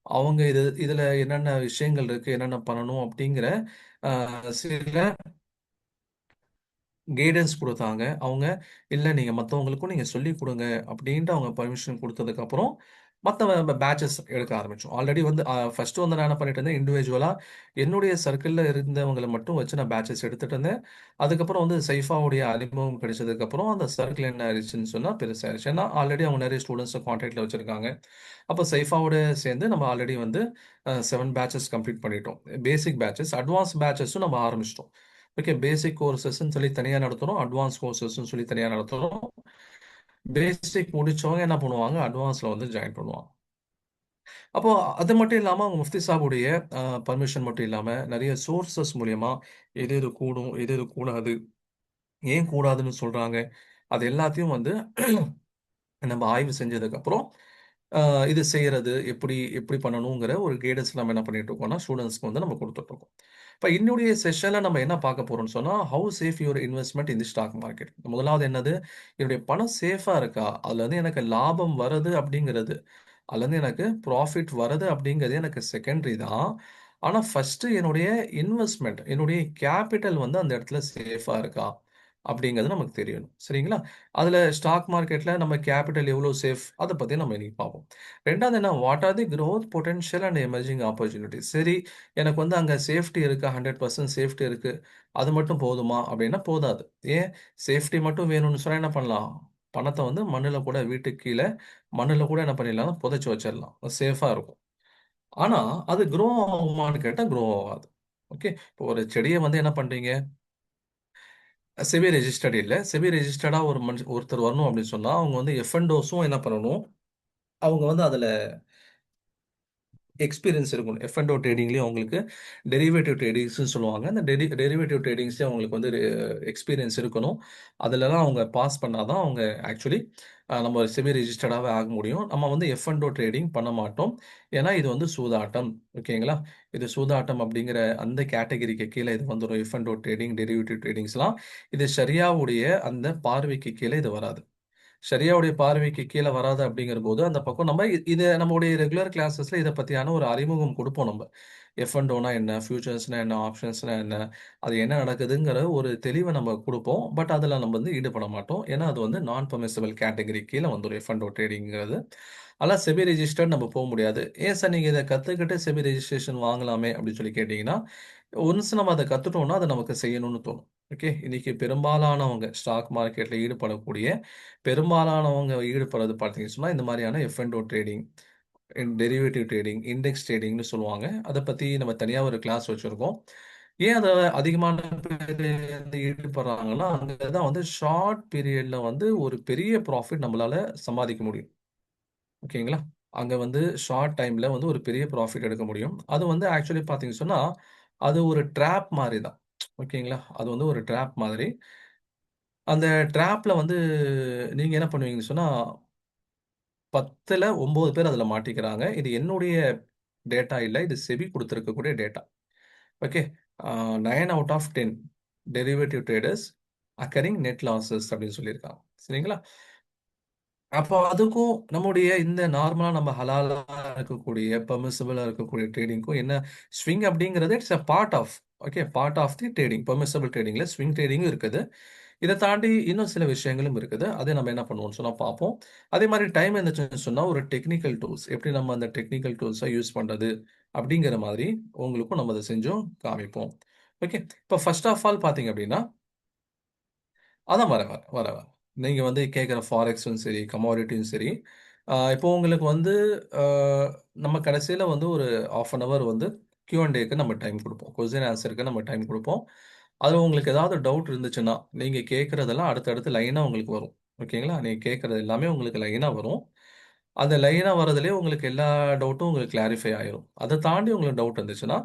அவங்க இதுல என்னென்ன விஷயங்கள் இருக்கு, என்னென்ன பண்ணணும் அப்படிங்கிற சில கைடன்ஸ் குடுத்தாங்க. அவங்க, "இல்ல நீங்க மத்தவங்களுக்கும் நீங்க சொல்லிக் குடுங்க" அப்படின்ட்டு அவங்க பர்மிஷன் குடுத்ததுக்கப்புறம், மற்ற பேட்சஸ் எடுக்க ஆரம்பிச்சோம். ஆல்ரெடி வந்து ஃபர்ஸ்ட் வந்து நான் என்ன பண்ணிட்டு இருந்தேன், இண்டிவிஜுவலா என்னுடைய சர்க்கிள்ல இருந்தவங்களை மட்டும் வச்சு நான் பேட்சஸ் எடுத்துட்டு இருந்தேன். அதுக்கப்புறம் வந்து சைஃபாவுடைய அறிமுகம் கிடைச்சதுக்கப்புறம் அந்த சர்க்கிள் என்ன ஆயிடுச்சுன்னு சொன்னா பெருசாயிருச்சு. ஏன்னா ஆல்ரெடி அவங்க நிறைய ஸ்டூடெண்ட்ஸை கான்டாக்ட்ல வச்சிருக்காங்க. அப்போ சைஃபாவோட சேர்ந்து நம்ம ஆல்ரெடி வந்து 7 பேட்சஸ் கம்ப்ளீட் பண்ணிட்டோம். பேசிக் பேட்சஸ், அட்வான்ஸ் பேட்சஸும் நம்ம ஆரம்பிச்சிட்டோம். ஓகே, பேசிக் கோர்சஸ்ன்னு சொல்லி தனியாக நடத்துகிறோம், அட்வான்ஸ் கோர்சஸ்ன்னு சொல்லி தனியாக நடத்துகிறோம். பேசிக் முடிச்சவங்க என்ன பண்ணுவாங்க, அட்வான்ஸில் வந்து ஜாயின் பண்ணுவாங்க. அப்போ அது மட்டும் இல்லாமல் அவங்க முஃப்தி சாபுடைய பர்மிஷன் மட்டும் இல்லாமல் நிறைய சோர்சஸ் மூலியமா எது எது கூடும், எது எது கூடாது, ஏன் கூடாதுன்னு சொல்றாங்க, அது எல்லாத்தையும் வந்து நம்ம ஆய்வு செஞ்சதுக்கப்புறம் இது செய்யறது எப்படி எப்படி பண்ணணுங்கிற ஒரு கைடன்ஸ் நம்ம என்ன பண்ணிட்டு இருக்கோம்னா ஸ்டூடெண்ட்ஸ்க்கு வந்து நம்ம கொடுத்துட்டு இருக்கோம். இப்போ என்னுடைய செஷன்ல நம்ம என்ன பார்க்க போறோம்னு சொன்னா, how safe your investment in the stock market. முதலாவது என்னது, என்னுடைய பணம் சேஃபா இருக்கா, அதுல இருந்து எனக்கு லாபம் வருது அப்படிங்கிறது, அதுல இருந்து எனக்கு ப்ராஃபிட் வருது அப்படிங்கிறது எனக்கு செகண்டரி தான். ஆனா ஃபர்ஸ்ட் என்னுடைய இன்வெஸ்ட்மெண்ட், என்னுடைய கேபிட்டல் வந்து அந்த இடத்துல சேஃபா இருக்கா அப்படிங்கிறது நமக்கு தெரியணும். சரிங்களா? அதுல ஸ்டாக் மார்க்கெட்ல நம்ம கேபிட்டல் எவ்வளவு சேஃப், அதை பத்தி நம்ம இன்னைக்கு பார்ப்போம். ரெண்டாவது என்ன, what are the growth potential and emerging opportunities. சரி, எனக்கு வந்து அங்க சேஃப்டி இருக்கு, 100% சேஃப்டி இருக்கு, அது மட்டும் போதுமா அப்படின்னா போதாது. ஏன், சேஃப்டி மட்டும் வேணும்னு சொன்னா என்ன பண்ணலாம், பணத்தை வந்து மண்ணுல கூட, வீட்டுக்கு கீழே மண்ணுல கூட என்ன பண்ணிடலாம், புதைச்சு வச்சிடலாம், சேஃபா இருக்கும். ஆனா அது க்ரோ ஆகுமான்னு கேட்டா க்ரோ ஆகாது. ஓகே, இப்போ ஒரு செடியை வந்து என்ன பண்றீங்க, செபி ரெஜிஸ்டர்ட் இல்லை, செபி ரெஜிஸ்டர்டா ஒரு ஒருத்தர் வரணும் அப்படின்னு சொன்னா அவங்க வந்து எஃப்என்டோஸும் என்ன பண்ணணும், அவங்க வந்து அதுல எக்ஸ்பீரியன்ஸ் இருக்கணும். எஃப்என்டோ ட்ரேடிங்லேயும் அவங்களுக்கு டெரிவேட்டிவ் ட்ரேடிங்ஸ்னு சொல்லுவாங்க. அந்த டெரிவேட்டிவ் ட்ரேடிங்ஸ்லேயும் அவங்களுக்கு வந்து எக்ஸ்பீரியன்ஸ் இருக்கணும். அதிலலாம் அவங்க பாஸ் பண்ணாதான் அவங்க ஆக்சுவலி நம்ம செபி ரெஜிஸ்டர்டாகவே ஆக முடியும். நம்ம வந்து எஃப்என்டோ ட்ரேடிங் பண்ண மாட்டோம். ஏன்னா இது வந்து சூதாட்டம். ஓகேங்களா? இது சூதாட்டம் அப்படிங்கிற அந்த கேட்டகரிக்கு கீழே இது வந்துடும். எஃப்என்டோ ட்ரேடிங், டெரிவேட்டிவ் ட்ரேடிங்ஸ்லாம் இது ஷரியாவுடைய அந்த பார்வைக்கு கீழே இது வராது. ஷரியாவுடைய பார்வைக்கு கீழே வராது அப்படிங்கிற போது அந்த பக்கம் நம்ம இது நம்மளுடைய ரெகுலர் கிளாஸஸ்ல இதை பத்தியான ஒரு அறிமுகம் கொடுப்போம். நம்ம எஃப்என்டோனா என்ன, ஃபியூச்சர்ஸ்னா என்ன, ஆப்ஷன்ஸ்னா என்ன, அது என்ன நடக்குதுங்கிற ஒரு தெளிவை நம்ம கொடுப்போம். பட் அதில் நம்ம வந்து ஈடுபட மாட்டோம். ஏன்னா அது வந்து நான் பெர்மிசிபிள் கேட்டகரி கீழே வந்துடும் எஃப்என்டோ ட்ரேடிங்கிறது. அதெல்லாம் செபி ரெஜிஸ்டர்ட் நம்ம போக முடியாது. ஏன் சார் நீங்கள் இதை கற்றுக்கிட்டு செபி ரெஜிஸ்ட்ரேஷன் வாங்கலாமே அப்படின்னு சொல்லி கேட்டிங்கன்னா, ஒன்ஸ் நம்ம அதை கற்றுட்டோம்னா அதை நமக்கு செய்யணும்னு தோணும். ஓகே, இன்னைக்கு பெரும்பாலானவங்க ஸ்டாக் மார்க்கெட்டில் ஈடுபடக்கூடிய பெரும்பாலானவங்க ஈடுபடுறது பார்த்தீங்கன்னு சொன்னா, இந்த மாதிரியான எஃப்என்டோ ட்ரேடிங், டெரிவேட்டிவ் ட்ரேடிங், இண்டெக்ஸ் ட்ரேடிங்னு சொல்லுவாங்க. அதை பத்தி நம்ம தனியா ஒரு கிளாஸ் வச்சிருக்கோம். ஏன் அதை அதிகமான பேர் வந்து ஈடுபடுறாங்கன்னா, அங்கதான் வந்து ஷார்ட் பீரியட்ல வந்து ஒரு பெரிய ப்ராஃபிட் நம்மளால சம்பாதிக்க முடியும். ஓகேங்களா? அங்க வந்து ஷார்ட் டைம்ல வந்து ஒரு பெரிய ப்ராஃபிட் எடுக்க முடியும். அது வந்து ஆக்சுவலி பார்த்தீங்கன்னு சொன்னா, அது ஒரு ட்ராப் மாதிரி தான். ஓகேங்களா? அது வந்து ஒரு ட்ராப் மாதிரி. அந்த ட்ராப்ல வந்து நீங்க என்ன பண்ணுவீங்கன்னு சொன்னா, 10ல 9 பேர் அதுல மாட்டிக்கிறாங்க. இது என்னுடைய டேட்டா இல்ல. இது செபி குடுத்திருக்கக்கூடிய data. Okay. 9 out of 10 derivative traders incurring net losses அப்படின்னு சொல்லியிருக்காங்க. சரிங்களா? அப்போ அதுக்கும் நம்முடைய இந்த நார்மலா நம்ம ஹலாலா இருக்கக்கூடிய, பெர்மிசிபிளா இருக்கக்கூடிய ட்ரேடிங்க்கும் என்ன ஸ்விங் அப்படிங்கிறது it's a part of, okay, part of the trading. Permissible ட்ரேடிங்ல ஸ்விங் ட்ரேடிங்கும் இருக்குது. இதை தாண்டி இன்னும் சில விஷயங்களும் இருக்குது. அதை நம்ம என்ன பண்ணுவோம்னு சொன்னா பார்ப்போம். அதே மாதிரி டைம் இருந்துச்சுன்னு சொன்னா ஒரு டெக்னிக்கல் டூல்ஸ், எப்படி நம்ம அந்த டெக்னிக்கல் டூல்ஸை யூஸ் பண்றது அப்படிங்கிற மாதிரி உங்களுக்கும் நம்ம அதை செஞ்சும் காமிப்போம். ஓகே, இப்போ ஃபர்ஸ்ட் ஆஃப் ஆல் பார்த்தீங்க அப்படின்னா, அதான் வரேன் வரேன் வரேன் வரேன். நீங்க வந்து கேட்குற ஃபாரெக்ஸும் சரி, கமாடிட்டியும் சரி, இப்போ உங்களுக்கு வந்து நம்ம கடைசியில வந்து ஒரு 1/2 அன் ஹவர் வந்து Q&Aக்கு நம்ம டைம் குடுப்போம். கொஸ்டின் ஆன்சருக்கு நம்ம டைம் குடுப்போம். அதுல உங்களுக்கு ஏதாவது டவுட் இருந்துச்சுன்னா, நீங்க கேட்கறதெல்லாம் அடுத்தடுத்து லைனா உங்களுக்கு வரும். ஓகேங்களா? நீங்க கேட்கறது எல்லாமே உங்களுக்கு லைனா வரும். அந்த லைனா வரதுலயே உங்களுக்கு எல்லா டவுட்டும் உங்களுக்கு கிளாரிஃபை ஆயிரும். அத தாண்டி உங்களுக்கு டவுட் இருந்துச்சுன்னா,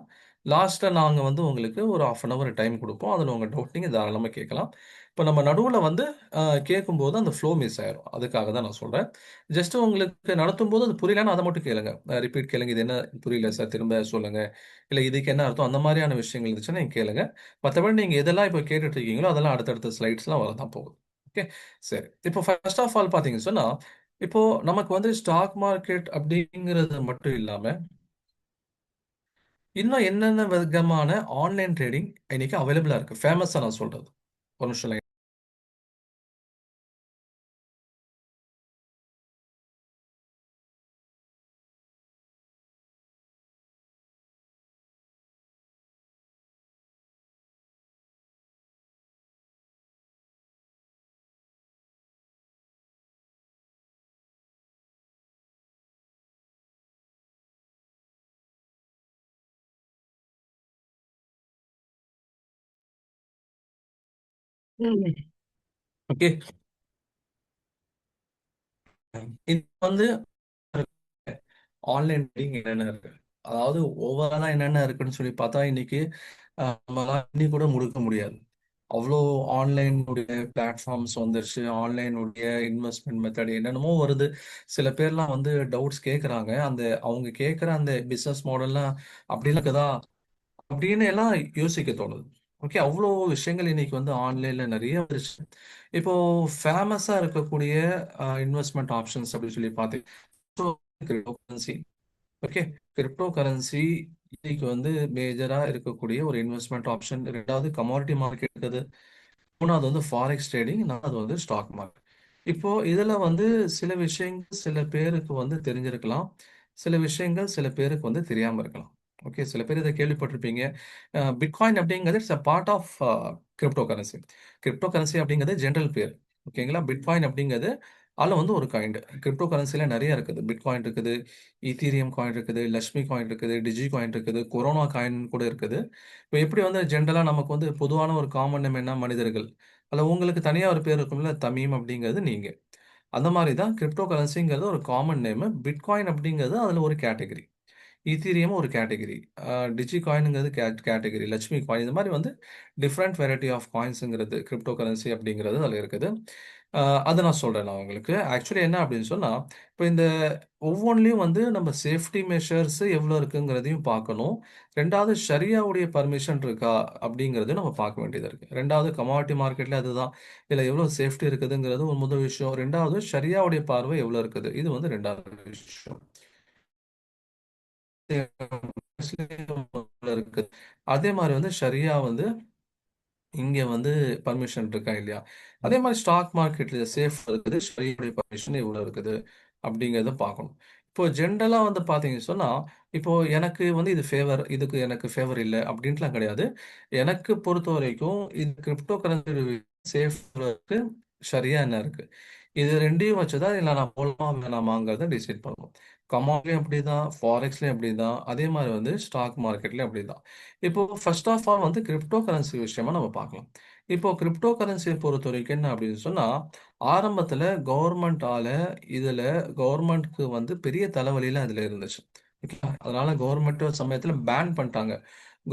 லாஸ்ட்டா நாங்க வந்து உங்களுக்கு ஒரு 1/2 அன் ஹவர் டைம் குடுப்போம். அதுல உங்க டவுட் நீங்க தாராளமா கேட்கலாம். இப்ப நம்ம நடுவுல வந்து கேட்கும்போது அந்த ஃப்ளோ மிஸ் ஆயிரும். அதுக்காக தான் நான் சொல்றேன். ஜஸ்ட் உங்களுக்கு நடத்தும்போது அது புரியலன்னா அத மட்டும் கேளுங்க. ரிப்பீட் கேளுங்க. இது என்ன புரியல சார், திரும்ப சொல்லுங்க. இல்ல இதுக்கு என்ன அர்த்தம்? அந்த மாரியான விஷயங்கள் இருந்துச்சுன்னா நீங்க கேளுங்க. மத்தபடி நீங்க எதெல்லாம் இப்ப கேட்டுட்டு இருக்கீங்களோ, அதெல்லாம் அடுத்தடுத்த ஸ்லைட்ஸ்லாம் வரதான் போகுது. ஓகே. சரி. இப்போ ஃபர்ஸ்ட் ஆஃப் ஆல் பார்த்தீங்கன்னு சொன்னா, இப்போ நமக்கு வந்து ஸ்டாக் மார்க்கெட் அப்படிங்கிறது மட்டும் இல்லாம, இன்னும் என்னென்ன விதமான ஆன்லைன் ட்ரேடிங் இன்னைக்கு அவைலபிளா இருக்கு. ஃபேமஸா நான் சொல்றது. ஒரு நிமிஷம் லைன் ஓகே. இது வந்து ஆன்லைன் ட்ரேடிங் என்னென்ன இருக்கு, அதாவது ஓவராலா என்னென்ன இருக்குன்னு சொல்லி பார்த்தா இன்னைக்கு நம்மளால எண்ணி கூட முடுக்க முடியாது. அவ்வளோ ஆன்லைன் உடைய பிளாட்ஃபார்ம்ஸ் வந்துருச்சு. ஆன்லைன் உடைய இன்வெஸ்ட்மெண்ட் மெத்தட் என்னென்னமோ வருது. சில பேர்லாம் வந்து டவுட்ஸ் கேட்குறாங்க. அந்த அவங்க கேட்குற அந்த பிஸ்னஸ் மாடல்லாம் அப்படிலாம் இருக்குதா அப்படின்னு எல்லாம் யோசிக்க தோணுது. ஓகே, அவ்வளோ விஷயங்கள் இன்னைக்கு வந்து ஆன்லைன்ல நிறைய வந்துருச்சு. இப்போ ஃபேமஸா இருக்கக்கூடிய இன்வெஸ்ட்மெண்ட் ஆப்ஷன்ஸ் அப்படின்னு சொல்லி பார்த்தீங்கன்னா crypto currency. Okay, crypto currency இன்னைக்கு வந்து மேஜரா இருக்கக்கூடிய ஒரு இன்வெஸ்ட்மெண்ட் ஆப்ஷன். ரெண்டாவது கமாடிட்டி மார்க்கெட் இருக்குது. மூணாவது வந்து ஃபாரெக்ஸ் ட்ரேடிங். நாலாவது வந்து ஸ்டாக் மார்க்கெட். இப்போ இதுல வந்து சில விஷயங்கள் சில பேருக்கு வந்து தெரிஞ்சிருக்கலாம். சில விஷயங்கள் சில பேருக்கு வந்து தெரியாம இருக்கலாம். ஓகே, சில பேர் இதை கேள்விப்பட்டிருப்பீங்க. பிட்காயின் அப்படிங்கிறது it's a part of crypto currency. Crypto currency அப்படிங்கிறது ஜென்ரல் பேர். ஓகேங்களா. பிட்காயின் அப்படிங்கிறது அதுல வந்து ஒரு காயின். கிரிப்டோ கரன்சில நிறைய இருக்குது. பிட்காயின் இருக்குது, ஈத்தீரியம் காயின் இருக்குது, லக்ஷ்மி காயின் இருக்குது, டிஜி காயின் இருக்குது, கொரோனா காயின் கூட இருக்குது. இப்போ எப்படி வந்து ஜென்ரலா நமக்கு வந்து பொதுவான ஒரு காமன் நேம் என்ன, மனிதர்கள். அதுல உங்களுக்கு தனியா ஒரு பேர் இருக்கும்ல, தமீம் அப்படிங்கிறது நீங்க. அந்த மாதிரி தான் கிரிப்டோ கரன்சிங்கிறது ஒரு காமன் நேம். பிட்காயின் அப்படிங்கிறது அதுல ஒரு கேட்டகரி. ஈத்தீரியம் ஒரு கேட்டகரி. டிஜி காயினுங்கிறது கேட்டகரி. லட்சுமி காயின். இந்த மாதிரி வந்து டிஃப்ரெண்ட் வெரைட்டி ஆஃப் காயின்ஸுங்கிறது கிரிப்டோ கரன்சி அப்படிங்கிறது அதில் இருக்குது. அதை நான் சொல்கிறேன் நான் உங்களுக்கு. ஆக்சுவலி என்ன அப்படின்னு சொன்னால், இப்போ இந்த ஒவ்வொன்றிலையும் வந்து நம்ம சேஃப்டி மெஷர்ஸ் எவ்வளோ இருக்குங்கிறதையும் பார்க்கணும். ரெண்டாவது ஷரியாவுடைய பர்மிஷன் இருக்கா அப்படிங்கிறதையும் நம்ம பார்க்க வேண்டியது இருக்குது. ரெண்டாவது கமாடிட்டி மார்க்கெட்டில் அதுதான். இதில் எவ்வளோ சேஃப்டி இருக்குதுங்கிறது ஒரு முதல் விஷயம். ரெண்டாவது ஷரியாவுடைய பார்வை எவ்வளோ இருக்குது, இது வந்து ரெண்டாவது விஷயம் இருக்குது. அதே மாதிரி வந்து ஷரியா வந்து இங்க வந்து பர்மிஷன் இருக்கா இல்லையா. அதே மாதிரி ஸ்டாக் மார்க்கெட்ல சேஃப் இருக்குது, ஷரியாவுடைய பர்மிஷன் எவ்வளவு இருக்குது அப்படிங்கறத பார்க்கணும். இப்போ ஜென்ரலா வந்து பாத்தீங்கன்னு சொன்னா, இப்போ எனக்கு வந்து இது ஃபேவர், இதுக்கு எனக்கு ஃபேவர் இல்லை அப்படின்ட்டுலாம் கிடையாது. எனக்கு பொறுத்த வரைக்கும் இது கிரிப்டோ கரன்சி சேஃப் இருக்கு, ஷரியா என்ன இருக்கு, இது ரெண்டையும் வச்சுதான் இல்லை நான் போலாமா வேணாமாங்கிறத டிசைட் பண்ணணும். கமாட்லயும் அப்படிதான், ஃபாரெக்ஸ்லயும் அப்படிதான், அதே மாதிரி வந்து ஸ்டாக் மார்க்கெட்லயும் அப்படிதான். இப்போ ஃபர்ஸ்ட் ஆஃப் ஆல் வந்து கிரிப்டோ கரன்சி விஷயமா நம்ம பார்க்கலாம். இப்போ கிரிப்டோ கரன்சியை பொறுத்த வரைக்கும் என்ன அப்படின்னு சொன்னா, ஆரம்பத்துல கவர்மெண்டால இதுல கவர்மெண்ட்க்கு வந்து பெரிய தலைவலியில அதுல இருந்துச்சு. ஓகேங்களா? அதனால கவர்மெண்ட் சமயத்துல பேன் பண்ணிட்டாங்க.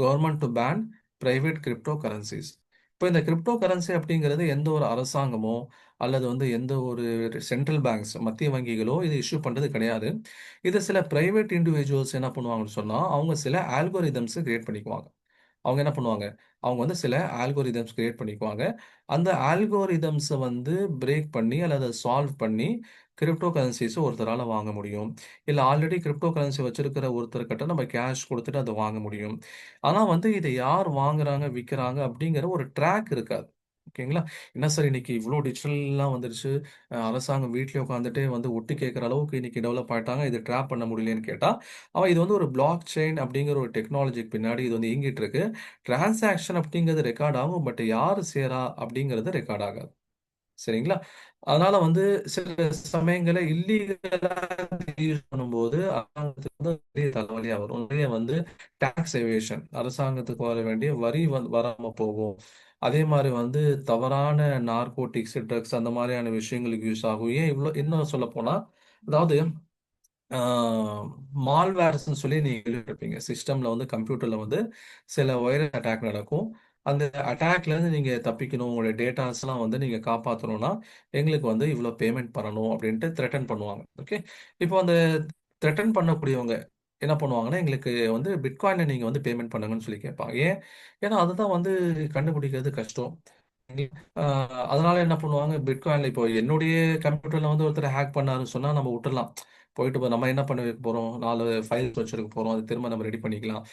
Government to ban private crypto currencies. இப்போ இந்த கிரிப்டோ கரன்சி அப்படிங்கிறது எந்த ஒரு அரசாங்கமோ அல்லது வந்து எந்த ஒரு சென்ட்ரல் பேங்க்ஸ் மத்திய வங்கிகளோ இது இஷ்யூ பண்றது கிடையாது. இது சில பிரைவேட் இண்டிவிஜுவல்ஸ் என்ன பண்ணுவாங்கன்னு சொன்னா, அவங்க சில ஆல்கோரிதம்ஸ் கிரியேட் பண்ணிக்குவாங்க. அவங்க என்ன பண்ணுவாங்க, அவங்க வந்து சில ஆல்கோரிதம்ஸ் கிரியேட் பண்ணிக்குவாங்க. அந்த ஆல்கோரிதம்ஸை வந்து பிரேக் பண்ணி அல்லது சால்வ் பண்ணி கிரிப்டோ கரன்சிஸை ஒருத்தரால வாங்க முடியும். இல்லை ஆல்ரெடி கிரிப்டோ கரன்சி வச்சிருக்கிற ஒருத்தர்கிட்ட நம்ம கேஷ் கொடுத்துட்டு அதை வாங்க முடியும். ஆனால் வந்து இதை யார் வாங்குறாங்க விற்கிறாங்க அப்படிங்கிற ஒரு ட்ராக் இருக்காது. ஓகேங்களா. என்ன சார் இன்னைக்கு இவ்வளோ டிஜிட்டல்லாம் வந்துருச்சு, அரசாங்கம் வீட்லயே உட்காந்துட்டே வந்து ஒட்டு கேட்குற அளவுக்கு இன்னைக்கு டெவலப் ஆயிட்டாங்க, இது ட்ராப் பண்ண முடியலன்னு கேட்டா, அவன் இது வந்து ஒரு பிளாக் செயின் அப்படிங்கிற ஒரு டெக்னாலஜிக்கு பின்னாடி இது வந்து இயங்கிட்டு இருக்கு. டிரான்சாக்ஷன் அப்படிங்கிறது ரெக்கார்ட் ஆகும், பட் யார் சேரா அப்படிங்கிறது ரெக்கார்ட் ஆகாது. சரிங்களா. அதனால வந்து சில சமயங்கள இல்லீகலா யூஸ் பண்ணும்போது அரசாங்கத்துக்கு வந்து பெரிய தலைவலியா வரும். நிறைய வந்து டாக்ஸ் எவேஷன், அரசாங்கத்துக்கு வர வேண்டிய வரி வந்து வராம போகும். அதே மாதிரி வந்து தவறான நார்கோட்டிக்ஸ், ட்ரக்ஸ் அந்த மாதிரியான விஷயங்களுக்கு யூஸ் ஆகும். ஏன் இவ்வளோ இன்னும் சொல்ல போனா, அதாவது மால்வேர்ஸ்ன்னு சொல்லி நீங்க கேள்விப்பட்டிருப்பீங்க. சிஸ்டம்ல வந்து கம்ப்யூட்டர்ல வந்து சில வைரஸ் அட்டாக் நடக்கும். அந்த அட்டாக்ல இருந்து நீங்க தப்பிக்கணும், உங்களுடைய டேட்டாஸ்லாம் வந்து நீங்க காப்பாத்தணும்னா எங்களுக்கு வந்து இவ்வளோ பேமெண்ட் பண்ணணும் அப்படின்ட்டு த்ரெட்டன் பண்ணுவாங்க. ஓகே. இப்போ அந்த த்ரெட்டன் பண்ணக்கூடியவங்க என்ன பண்ணுவாங்கன்னா, எங்களுக்கு வந்து பிட்காயின்ல நீங்க வந்து பேமெண்ட் பண்ணுங்கன்னு சொல்லி கேட்பாங்க. ஏன்? ஏன்னா அதுதான் வந்து கண்டுபிடிக்கிறது கஷ்டம். அதனால என்ன பண்ணுவாங்க, பிட்காயின்ல இப்போ என்னுடைய கம்ப்யூட்டர்ல வந்து ஒருத்தர் ஹேக் பண்ணாருன்னு சொன்னா நம்ம விட்டுறலாம். போயிட்டு நம்ம என்ன பண்ண போறோம், 4 ஃபைல்ஸ் வச்சிருக்க போறோம், அது திரும்ப நம்ம ரெடி பண்ணிக்கலாம்.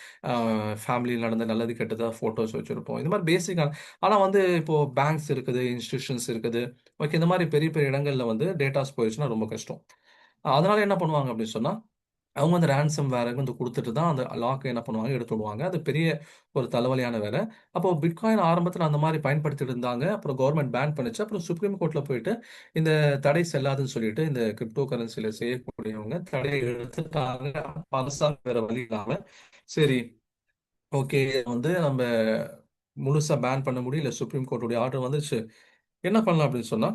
ஃபேமிலியில் நடந்த நல்லது கெட்டதா ஃபோட்டோஸ் வச்சிருப்போம். இந்த மாதிரி பேசிக்கான. ஆனா வந்து இப்போ பேங்க்ஸ் இருக்குது, இன்ஸ்டிடியூஷன்ஸ் இருக்குது. ஓகே, இந்த மாதிரி பெரிய பெரிய இடங்கள்ல வந்து டேட்டாஸ் போயிடுச்சுன்னா ரொம்ப கஷ்டம். அதனால என்ன பண்ணுவாங்க அப்படின்னு சொன்னா, அவங்க அந்த ரேன்சம் வேற வந்து குடுத்துட்டு தான் அந்த லாக்க என்ன பண்ணுவாங்க, எடுத்து விடுவாங்க. அது பெரிய ஒரு தலைவலியான வேலை. அப்போ பிட்காயின் ஆரம்பத்தில அந்த மாரி பயன்படுத்திட்டு இருந்தாங்க. அப்புறம் கவர்ன்மெண்ட் பேன் பண்ணுச்சு. அப்புறம் சுப்ரீம் கோர்ட்ல போயிட்டு இந்த தடை செல்லாதுன்னு சொல்லிட்டு இந்த கிரிப்டோ கரன்சில செய்யக்கூடியவங்க தடையை எடுத்துட்டாங்க. அப்ப அரசாங்கம் வேற வழி இல்லாம, சரி, ஓகே, வந்து நம்ம முழுசா பேன் பண்ண முடியும். இல்ல சுப்ரீம் கோர்ட்டுடைய ஆர்டர் வந்துருச்சு. என்ன பண்ணலாம் அப்படின்னு சொன்னா,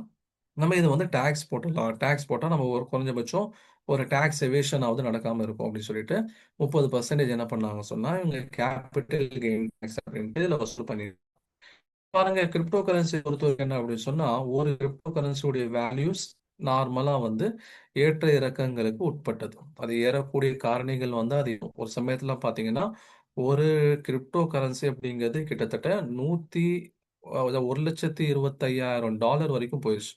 நம்ம இத வந்து டாக்ஸ் போட்டுடலாம். டாக்ஸ் போட்டா நம்ம ஒரு குறைஞ்சபட்சம் ஒரு டாக்ஸ் எவேஷன் ஆவது நடக்காம இருக்கும் அப்படின்னு சொல்லிட்டு 30% என்ன பண்ணாங்க சொன்னா, இவங்க கேபிட்டல் கெயின் டாக்ஸ் அப்படின்ட்டு இதுல வசூல் பண்ணி பாருங்க. கிரிப்டோ கரன்சி பொறுத்தவரைக்கும் என்ன அப்படின்னு சொன்னா, ஒரு கிரிப்டோ கரன்சியுடைய வேல்யூஸ் நார்மலா வந்து ஏற்ற இறக்கங்களுக்கு உட்பட்டது. அது ஏறக்கூடிய காரணிகள் வந்து அது ஒரு சமயத்துல பாத்தீங்கன்னா, ஒரு கிரிப்டோ கரன்சி அப்படிங்கிறது கிட்டத்தட்ட 1,25,000 வரைக்கும் போயிருச்சு.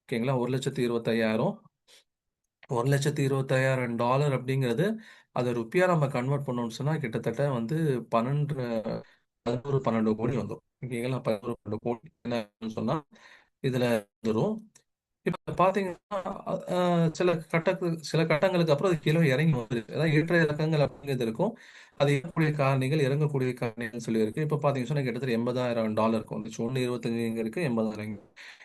ஓகேங்களா? 1,25,000 $1,25,000 அப்படிங்கிறது அதை ருப்பியா நம்ம கன்வெர்ட் பண்ணோம்னு சொன்னா கிட்டத்தட்ட வந்து 12 கோடி வந்துடும். ஓகேங்களா? 11 கோடி என்ன சொன்னா இதுல வந்துரும். இப்ப பாத்தீங்கன்னா சில கட்டங்களுக்கு அப்புறம் அது கீழே இறங்கி வந்துருக்கு. அதாவது ஏற்ற இறக்கங்கள் அப்படிங்கிறது இருக்கும். அது ஏறக்கூடிய காரணிகள் இறங்கக்கூடிய காரணிகள் சொல்லி இருக்கு. இப்ப பாத்தீங்கன்னா சொன்னா கிட்டத்தட்ட $80,000 வந்துச்சு. 1,25 இங்க இருக்கு, 80,000 இங்க.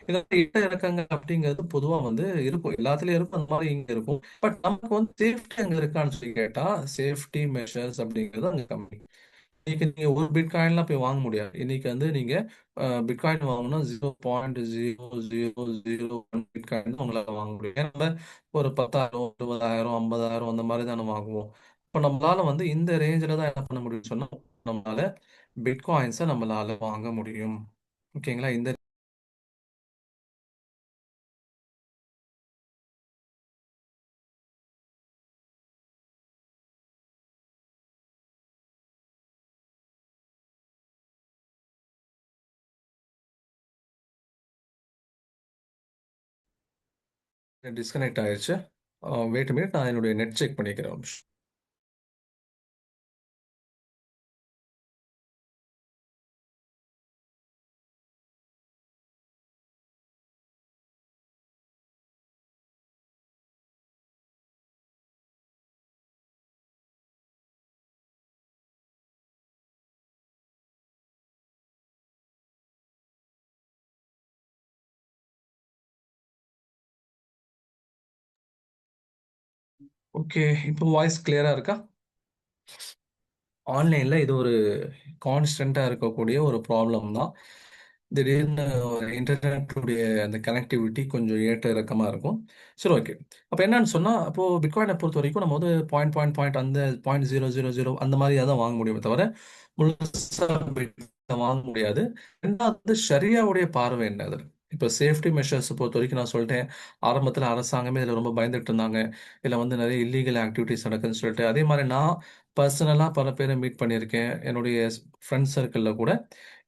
இந்த ஏற்ற இறக்கங்கள் அப்படிங்கிறது பொதுவா வந்து இருக்கும். எல்லாத்துலயும் இருக்கும். அந்த மாதிரி இங்க இருக்கும். பட் நமக்கு வந்து சேஃப்டி அங்க இருக்கான்னு சொல்லி கேட்டா, சேஃப்டி மெஷர்ஸ் அப்படிங்கிறது அங்க கம்மி. இன்னைக்கு நீங்க ஒரு பிட்காயின்லாம் போய் வாங்க முடியாது. இன்னைக்கு வந்து நீங்க பிட்காயின் வாங்கணும்னா 0.0001 பிட்காயின் தான் உங்களால வாங்க முடியும். ஏன்னா நம்ம ஒரு 10,000, 20,000, 50,000 அந்த மாதிரி தானே வாங்குவோம். இப்போ நம்மளால வந்து இந்த ரேஞ்சில் தான் என்ன பண்ண முடியும் சொன்னா, நம்மளால பிட்காயின்ஸை நம்மளால வாங்க முடியும். ஓகேங்களா? இந்த டிஸ்கனெக்ட் ஆயிடுச்சு. வெயிட் மினிட், நான் என்னுடைய நெட் செக் பண்ணிக்கிறேன் ஒரு நிமிஷம். ஓகே, இப்போ வாய்ஸ் கிளியரா இருக்கா? ஆன்லைன்ல இது ஒரு கான்ஸ்டன்டா இருக்கக்கூடிய ஒரு ப்ராப்ளம் தான். திடீர்னு ஒரு இன்டர்நெட்டுடைய அந்த கனெக்டிவிட்டி கொஞ்சம் ஏற்ற இறக்கமா இருக்கும். சரி, ஓகே. அப்போ என்னன்னு சொன்னா, அப்போ பிட்காயினை பொறுத்த வரைக்கும் நம்ம வந்து பாயிண்ட் அந்த 0.000 அந்த மாதிரியா தான் வாங்க முடியுமே தவிர முழுசா வாங்க முடியாது. ரெண்டாவது ஷரியாவுடைய பார்வை என்ன அது? இப்போ சேஃப்டி மெஷர்ஸ் பொறுத்த வரைக்கும் நான் சொல்லிட்டேன். ஆரம்பத்தில் அரசாங்கமே இதில் ரொம்ப பயந்துட்டு இருந்தாங்க. இதில் வந்து நிறைய இல்லீகல் ஆக்டிவிட்டிஸ் நடக்குதுன்னு சொல்லிட்டு. அதே மாதிரி நான் பர்சனலாக பல பேரை மீட் பண்ணியிருக்கேன். என்னுடைய ஃப்ரெண்ட்ஸ் சர்க்கிளில் கூட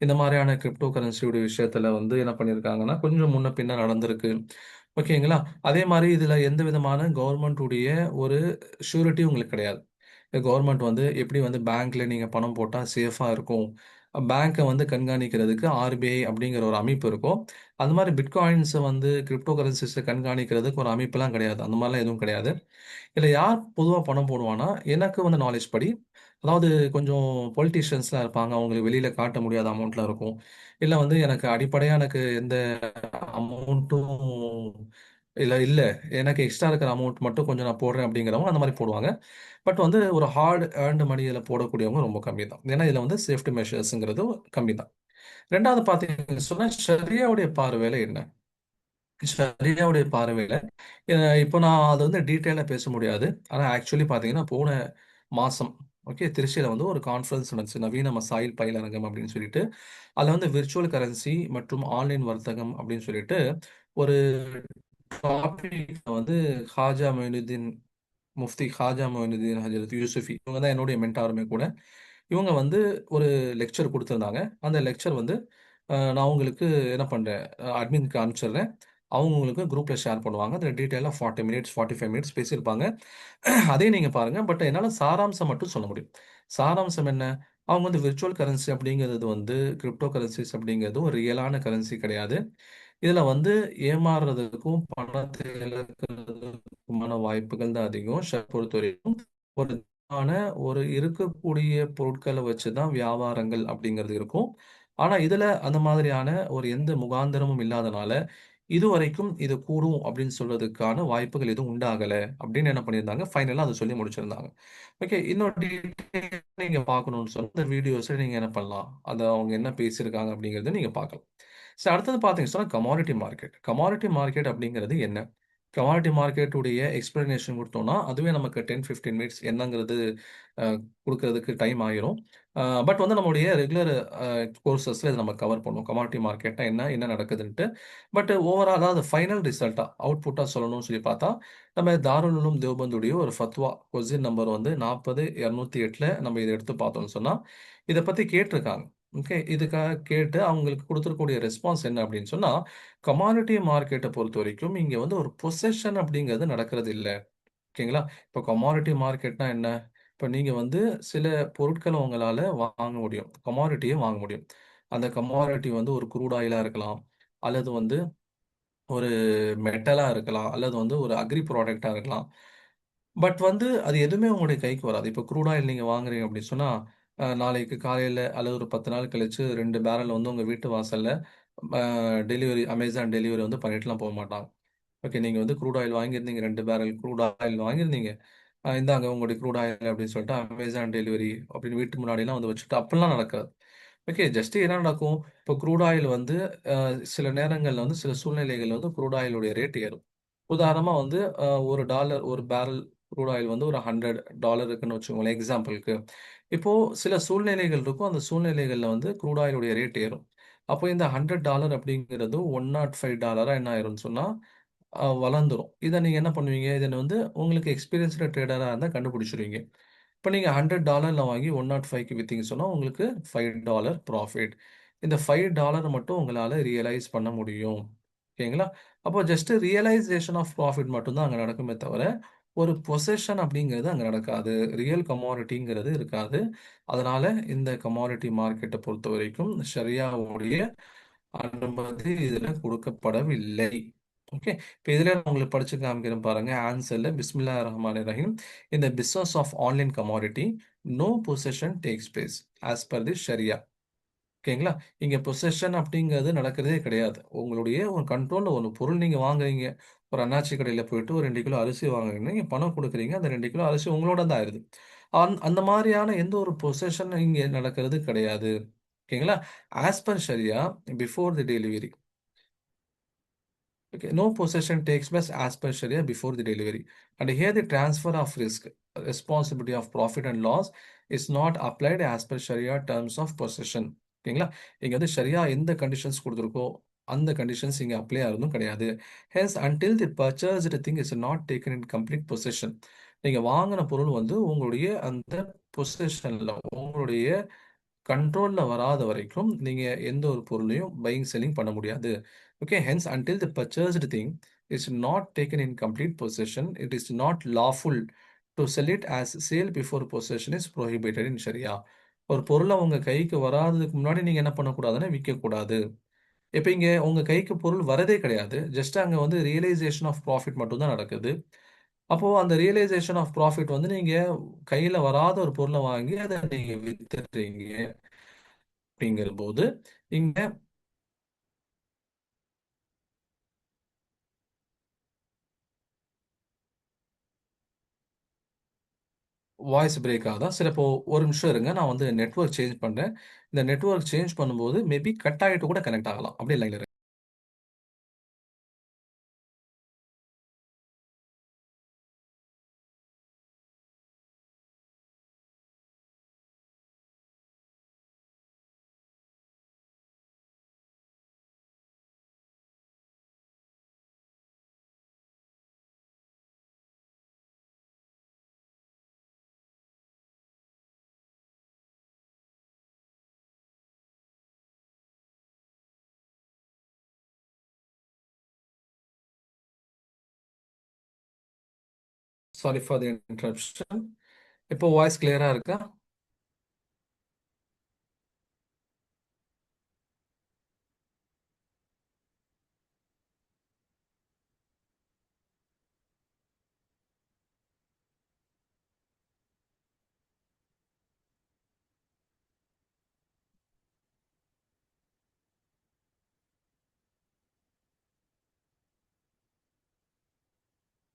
இந்த மாதிரியான கிரிப்டோ கரன்சியோட விஷயத்துல வந்து என்ன பண்ணியிருக்காங்கன்னா கொஞ்சம் முன்ன பின்ன நடந்திருக்கு. ஓகேங்களா? அதே மாதிரி இதுல எந்த விதமான கவர்மெண்ட்டுடைய ஒரு ஷூரிட்டி உங்களுக்கு கிடையாது. கவர்மெண்ட் வந்து எப்படி வந்து பேங்க்ல நீங்க பணம் போட்டா சேஃபா இருக்கும். பேங்க்கை வந்து கண்காணிக்கிறதுக்கு ஆர்பிஐ அப்படிங்கிற ஒரு அமைப்பு இருக்கும். அந்த மாதிரி பிட்காயின்ஸை வந்து கிரிப்டோ கரன்சிஸை கண்காணிக்கிறதுக்கு ஒரு அமைப்பெல்லாம் கிடையாது. அந்த மாதிரிலாம் எதுவும் கிடையாது. இதுல யார் பொதுவா பணம் போடுவான்னா, எனக்கு வந்து நாலேட்ஜ் படி, அதாவது கொஞ்சம் பொலிட்டீஷியன்ஸ்லாம் இருப்பாங்க. அவங்களுக்கு வெளியில காட்ட முடியாத அமௌண்ட்லாம் இருக்கும். இல்ல வந்து எனக்கு எந்த அமௌண்ட்டும் இல்ல. எனக்கு எக்ஸ்ட்ரா இருக்கிற அமௌண்ட் மட்டும் கொஞ்சம் நான் போடுறேன் அப்படிங்கிறவங்க அந்த மாதிரி போடுவாங்க. பட் வந்து ஒரு ஹார்ட் ஏர்ன்டு மணி இதில் போடக்கூடியவங்க ரொம்ப கம்மி தான். ஏன்னா இதில் வந்து சேஃப்டி மெஷர்ஸுங்கிறது கம்மி தான். ரெண்டாவது பார்த்தீங்கன்னு சொன்னா ஷரியாவுடைய பார்வையில என்ன? ஷரியாவுடைய பார்வையில இப்போ நான் அதை வந்து டீட்டெயிலாக பேச முடியாது. ஆனால் ஆக்சுவலி பார்த்தீங்கன்னா போன மாசம் ஓகே திருச்சியில் வந்து ஒரு கான்ஃபரன்ஸ் நடந்துச்சு, நவீன மசாயில் பயிலரங்கம் அப்படின்னு சொல்லிட்டு. அதில் வந்து விர்ச்சுவல் கரன்சி மற்றும் ஆன்லைன் வர்த்தகம் அப்படின்னு சொல்லிட்டு ஒரு டாபிக் வந்து ஹாஜா மொயினுதீன் முஃப்தி ஹாஜா மொயினுதீன் ஹஜரத் யூசுஃபி இவங்க தான் என்னுடைய மென்டாருமே கூட. இவங்க வந்து ஒரு லெக்சர் கொடுத்துருந்தாங்க. அந்த லெக்சர் வந்து நான் உங்களுக்கு என்ன பண்ணுறேன், அட்மின்க்கு அனுப்பிச்சிடுறேன். அவங்க உங்களுக்கு குரூப்பில் ஷேர் பண்ணுவாங்க. அதில் டீட்டெயிலாக 40 மினிட்ஸ் 45 மினிட்ஸ் பேசியிருப்பாங்க. அதையும் நீங்கள் பாருங்கள். பட் என்னால் சாராம்சம் மட்டும் சொல்ல முடியும். சாராம்சம் என்ன? அவங்க வந்து விர்ச்சுவல் கரன்சி அப்படிங்கிறது வந்து கிரிப்டோ கரன்சிஸ் அப்படிங்கிறது ஒரு ரியலான கரன்சி கிடையாது. இதில் வந்து ஏமாறுறதுக்கும் பணத்தை இழக்கிறதுக்குமான வாய்ப்புகள் தான் அதிகம். பொறுத்த வரைக்கும் ஒரு ஒரு இருக்கக்கூடிய பொருட்களை வச்சு தான் வியாபாரங்கள் அப்படிங்கிறது இருக்கும். ஆனா இதுல அந்த மாதிரியான ஒரு எந்த முகாந்திரமும் இல்லாதனால இதுவரைக்கும் இது கூடும் அப்படின்னு சொல்றதுக்கான வாய்ப்புகள் எதுவும் உண்டாகல அப்படின்னு என்ன பண்ணியிருந்தாங்க, ஃபைனலா அதை சொல்லி முடிச்சிருந்தாங்க. ஓகே, இன்னொரு டீட்டெயில் நீங்க பார்க்கணும்னு சொன்னா இந்த வீடியோஸை நீங்க என்ன பண்ணலாம், அதை அவங்க என்ன பேசியிருக்காங்க அப்படிங்கறத நீங்க பார்க்கலாம். சரி, அடுத்தது பார்த்தீங்கன்னு சொன்னா கமாடிட்டி மார்க்கெட். கமாடிட்டி மார்க்கெட் அப்படிங்கிறது என்ன? கமாடிட்டி மார்க்கெட் உடைய எக்ஸ்பிளனேஷன் கொடுத்தோம்னா அதுவே நமக்கு 10-15 மினிட்ஸ் என்னங்கிறது கொடுக்கறதுக்கு டைம் ஆயிரும். பட் வந்து நம்மளுடைய ரெகுலர் கோர்சஸ்ல இதை நம்ம கவர் பண்ணுவோம், கமாடிட்டி மார்க்கெட்னா என்ன, என்ன நடக்குதுன்ட்டு. பட் ஓவரால் அதாவது ஃபைனல் ரிசல்ட்டா அவுட்புட்டா சொல்லணும்னு சொல்லி பார்த்தா, நம்ம தாருல் உலூம் தேவபந்துடைய ஒரு ஃபத்வா கொஸ்டின் நம்பர் வந்து 40-208ல நம்ம இதை எடுத்து பார்த்தோம்னு சொன்னா இதை பத்தி கேட்டிருக்காங்க. ஓகே, இதுக்காக கேட்டு அவங்களுக்கு கொடுத்துருக்கக்கூடிய ரெஸ்பான்ஸ் என்ன அப்படின்னு சொன்னா, கமாடிட்டி மார்க்கெட்டை பொறுத்த வரைக்கும் இங்க வந்து ஒரு பொசஷன் அப்படிங்கிறது நடக்கிறது இல்லை. ஓகேங்களா? இப்போ கமாடிட்டி மார்க்கெட்னா என்ன? இப்போ நீங்க வந்து சில பொருட்களை உங்களால வாங்க முடியும், கமாடிட்டியை வாங்க முடியும். அந்த கமாடிட்டி வந்து ஒரு க்ரூட் ஆயிலா இருக்கலாம், அல்லது வந்து ஒரு மெட்டலா இருக்கலாம், அல்லது வந்து ஒரு அக்ரி ப்ராடக்ட்டா இருக்கலாம். பட் வந்து அது எதுவுமே உங்களுடைய கைக்கு வராது. இப்போ க்ரூட் ஆயில் நீங்க வாங்குறீங்க அப்படின்னு சொன்னா, நாளைக்கு காலையில அல்லது ஒரு 10 நாள் கழிச்சு 2 பேரல் வந்து உங்க வீட்டு வாசல்ல டெலிவரி அமேசான் டெலிவரி வந்து பண்ணிட்டுலாம் போமாட்டாங்க. ஓகே, நீங்க வந்து க்ரூட் ஆயில் வாங்கியிருந்தீங்க, 2 பேரல் க்ரூட் ஆயில் வாங்கியிருந்தீங்க. இந்தாங்க உங்களுடைய க்ரூட் ஆயில் அப்படின்னு சொல்லிட்டு அமேசான் டெலிவரி அப்படின்னு வீட்டு முன்னாடிலாம் வந்து வச்சுட்டு அப்படிலாம் நடக்காது. ஓகே, ஜஸ்ட் என்ன நடக்கும், இப்போ க்ரூட் ஆயில் வந்து சில நேரங்கள்ல வந்து சில சூழ்நிலைகள்ல வந்து க்ரூட் ஆயிலுடைய ரேட் ஏறும். உதாரணமா வந்து $1 ஒரு பேரல் க்ரூட் ஆயில் வந்து ஒரு $100 இருக்குன்னு வச்சுக்கோங்களேன் எக்ஸாம்பிளுக்கு. இப்போ சில சூழ்நிலைகள் இருக்கும், அந்த சூழ்நிலைகள்ல வந்து க்ரூட் ஆயிலுடைய ரேட் ஏறும். அப்போ இந்த $100 அப்படிங்கிறது $105 என்ன ஆயிரும்னு சொன்னா வளர்ந்துரும். இதை நீங்க என்ன பண்ணுவீங்க, இதை வந்து உங்களுக்கு எக்ஸ்பீரியன்ஸ்டு ட்ரேடரா இருந்தா கண்டுபிடிச்சிருவீங்க. இப்போ நீங்க $100ல வாங்கி 105க்கு வித்தீங்க சொன்னா உங்களுக்கு $5 ப்ராஃபிட். இந்த $5 மட்டும் உங்களால ரியலைஸ் பண்ண முடியும். ஓகேங்களா? அப்போ ஜஸ்ட் ரியலைசேஷன் ஆஃப் ப்ராஃபிட் மட்டும் தான் அங்க நடக்குமே தவிர, ஒரு பொசஷன் அப்படிங்கிறது அங்க நடக்காது. ரியல் கமாடிட்டிங்கிறது இருக்காது. அதனால இந்த கமாடிட்டி மார்க்கெட்டை பொறுத்தவரைக்கும் ஷரியாவுடைய அனுமதி இதுல கொடுக்கப்படவில்லை. ஓகே, இப்போ இதுல நான் உங்களுக்கு படிச்சு காமிக்கிறேன் பாருங்க. ஆன்சர்ல பிஸ்மில்லாஹிர் ரஹ்மானிர் ரஹீம். இந்த business of online commodity no possession takes place as per the sharia. ஓகேங்களா? இங்க பொசஷன் அப்படிங்கிறது நடக்கிறதே கிடையாது. உங்களுடைய ஒரு கண்ட்ரோல்ல ஒரு பொருள் நீங்க வாங்குறீங்க. ஒரு அண்ணாச்சி கடையில போயிட்டு ஒரு 2 கிலோ அரிசி வாங்குறீங்க. நீங்க பணம் கொடுக்குறீங்க. அந்த 2 கிலோ அரிசி உங்களோட தான் ஆயிருது. அந்த மாதிரியான எந்த ஒரு பொசஷன் இங்க நடக்கிறது கிடையாது. ஓகேங்களா? As per sharia before the delivery. Okay, no possession takes place as per Sharia before the delivery. And here the transfer of risk, responsibility of profit and loss is not applied as per Sharia terms of possession. ஓகேங்களா? இங்க வந்து ஷரியா எந்த கண்டிஷன்ஸ் கொடுத்துருக்கோ அந்த கண்டிஷன்ஸ் இங்க அப்ளை ஆகிறதும் கிடையாது. Hence until the purchased thing is not taken in complete possession. நீங்க வாங்கின பொருள் வந்து உங்களுடைய அந்த பொசஷன்ல உங்களுடைய கண்ட்ரோல்ல வராத வரைக்கும் நீங்க எந்த ஒரு பொருளையும் பையிங் செல்லிங் பண்ண முடியாது. Okay, hence until the purchased thing is not taken in complete possession, it is not lawful to sell it as sale before possession is prohibited in Sharia. ஒரு பொருளை உங்க கைக்கு வராததுக்கு முன்னாடி நீங்க என்ன பண்ணக்கூடாதுன்னா விற்கக்கூடாது. இப்போ இங்க உங்க கைக்கு பொருள் வரதே கிடையாது, ஜஸ்ட் அங்க வந்து ரியலைசேஷன் ஆஃப் ப்ராஃபிட் மட்டும் தான் நடக்குது. அப்போ அந்த ரியலைசேஷன் ஆஃப் ப்ராஃபிட் வந்து நீங்க கையில வராத ஒரு பொருளை வாங்கி அதை நீங்க வித்துடுறீங்க அப்படிங்கிற போது இங்க வாய்ஸ் பிரேக் ஆகுதா? சரி, அப்போ ஒரு நிமிஷம் இருங்க, நான் வந்து நெட்வொர்க் சேஞ்ச் பண்றேன். இந்த நெட்வொர்க் சேஞ்ச் பண்ணும்போது மேபி கட் ஆகிட்டு கூட கனெக்ட் ஆகலாம். அப்படியே லைன்ல இருங்க. Sorry for the interruption. இப்போ வாய்ஸ் கிளியரா இருக்கா?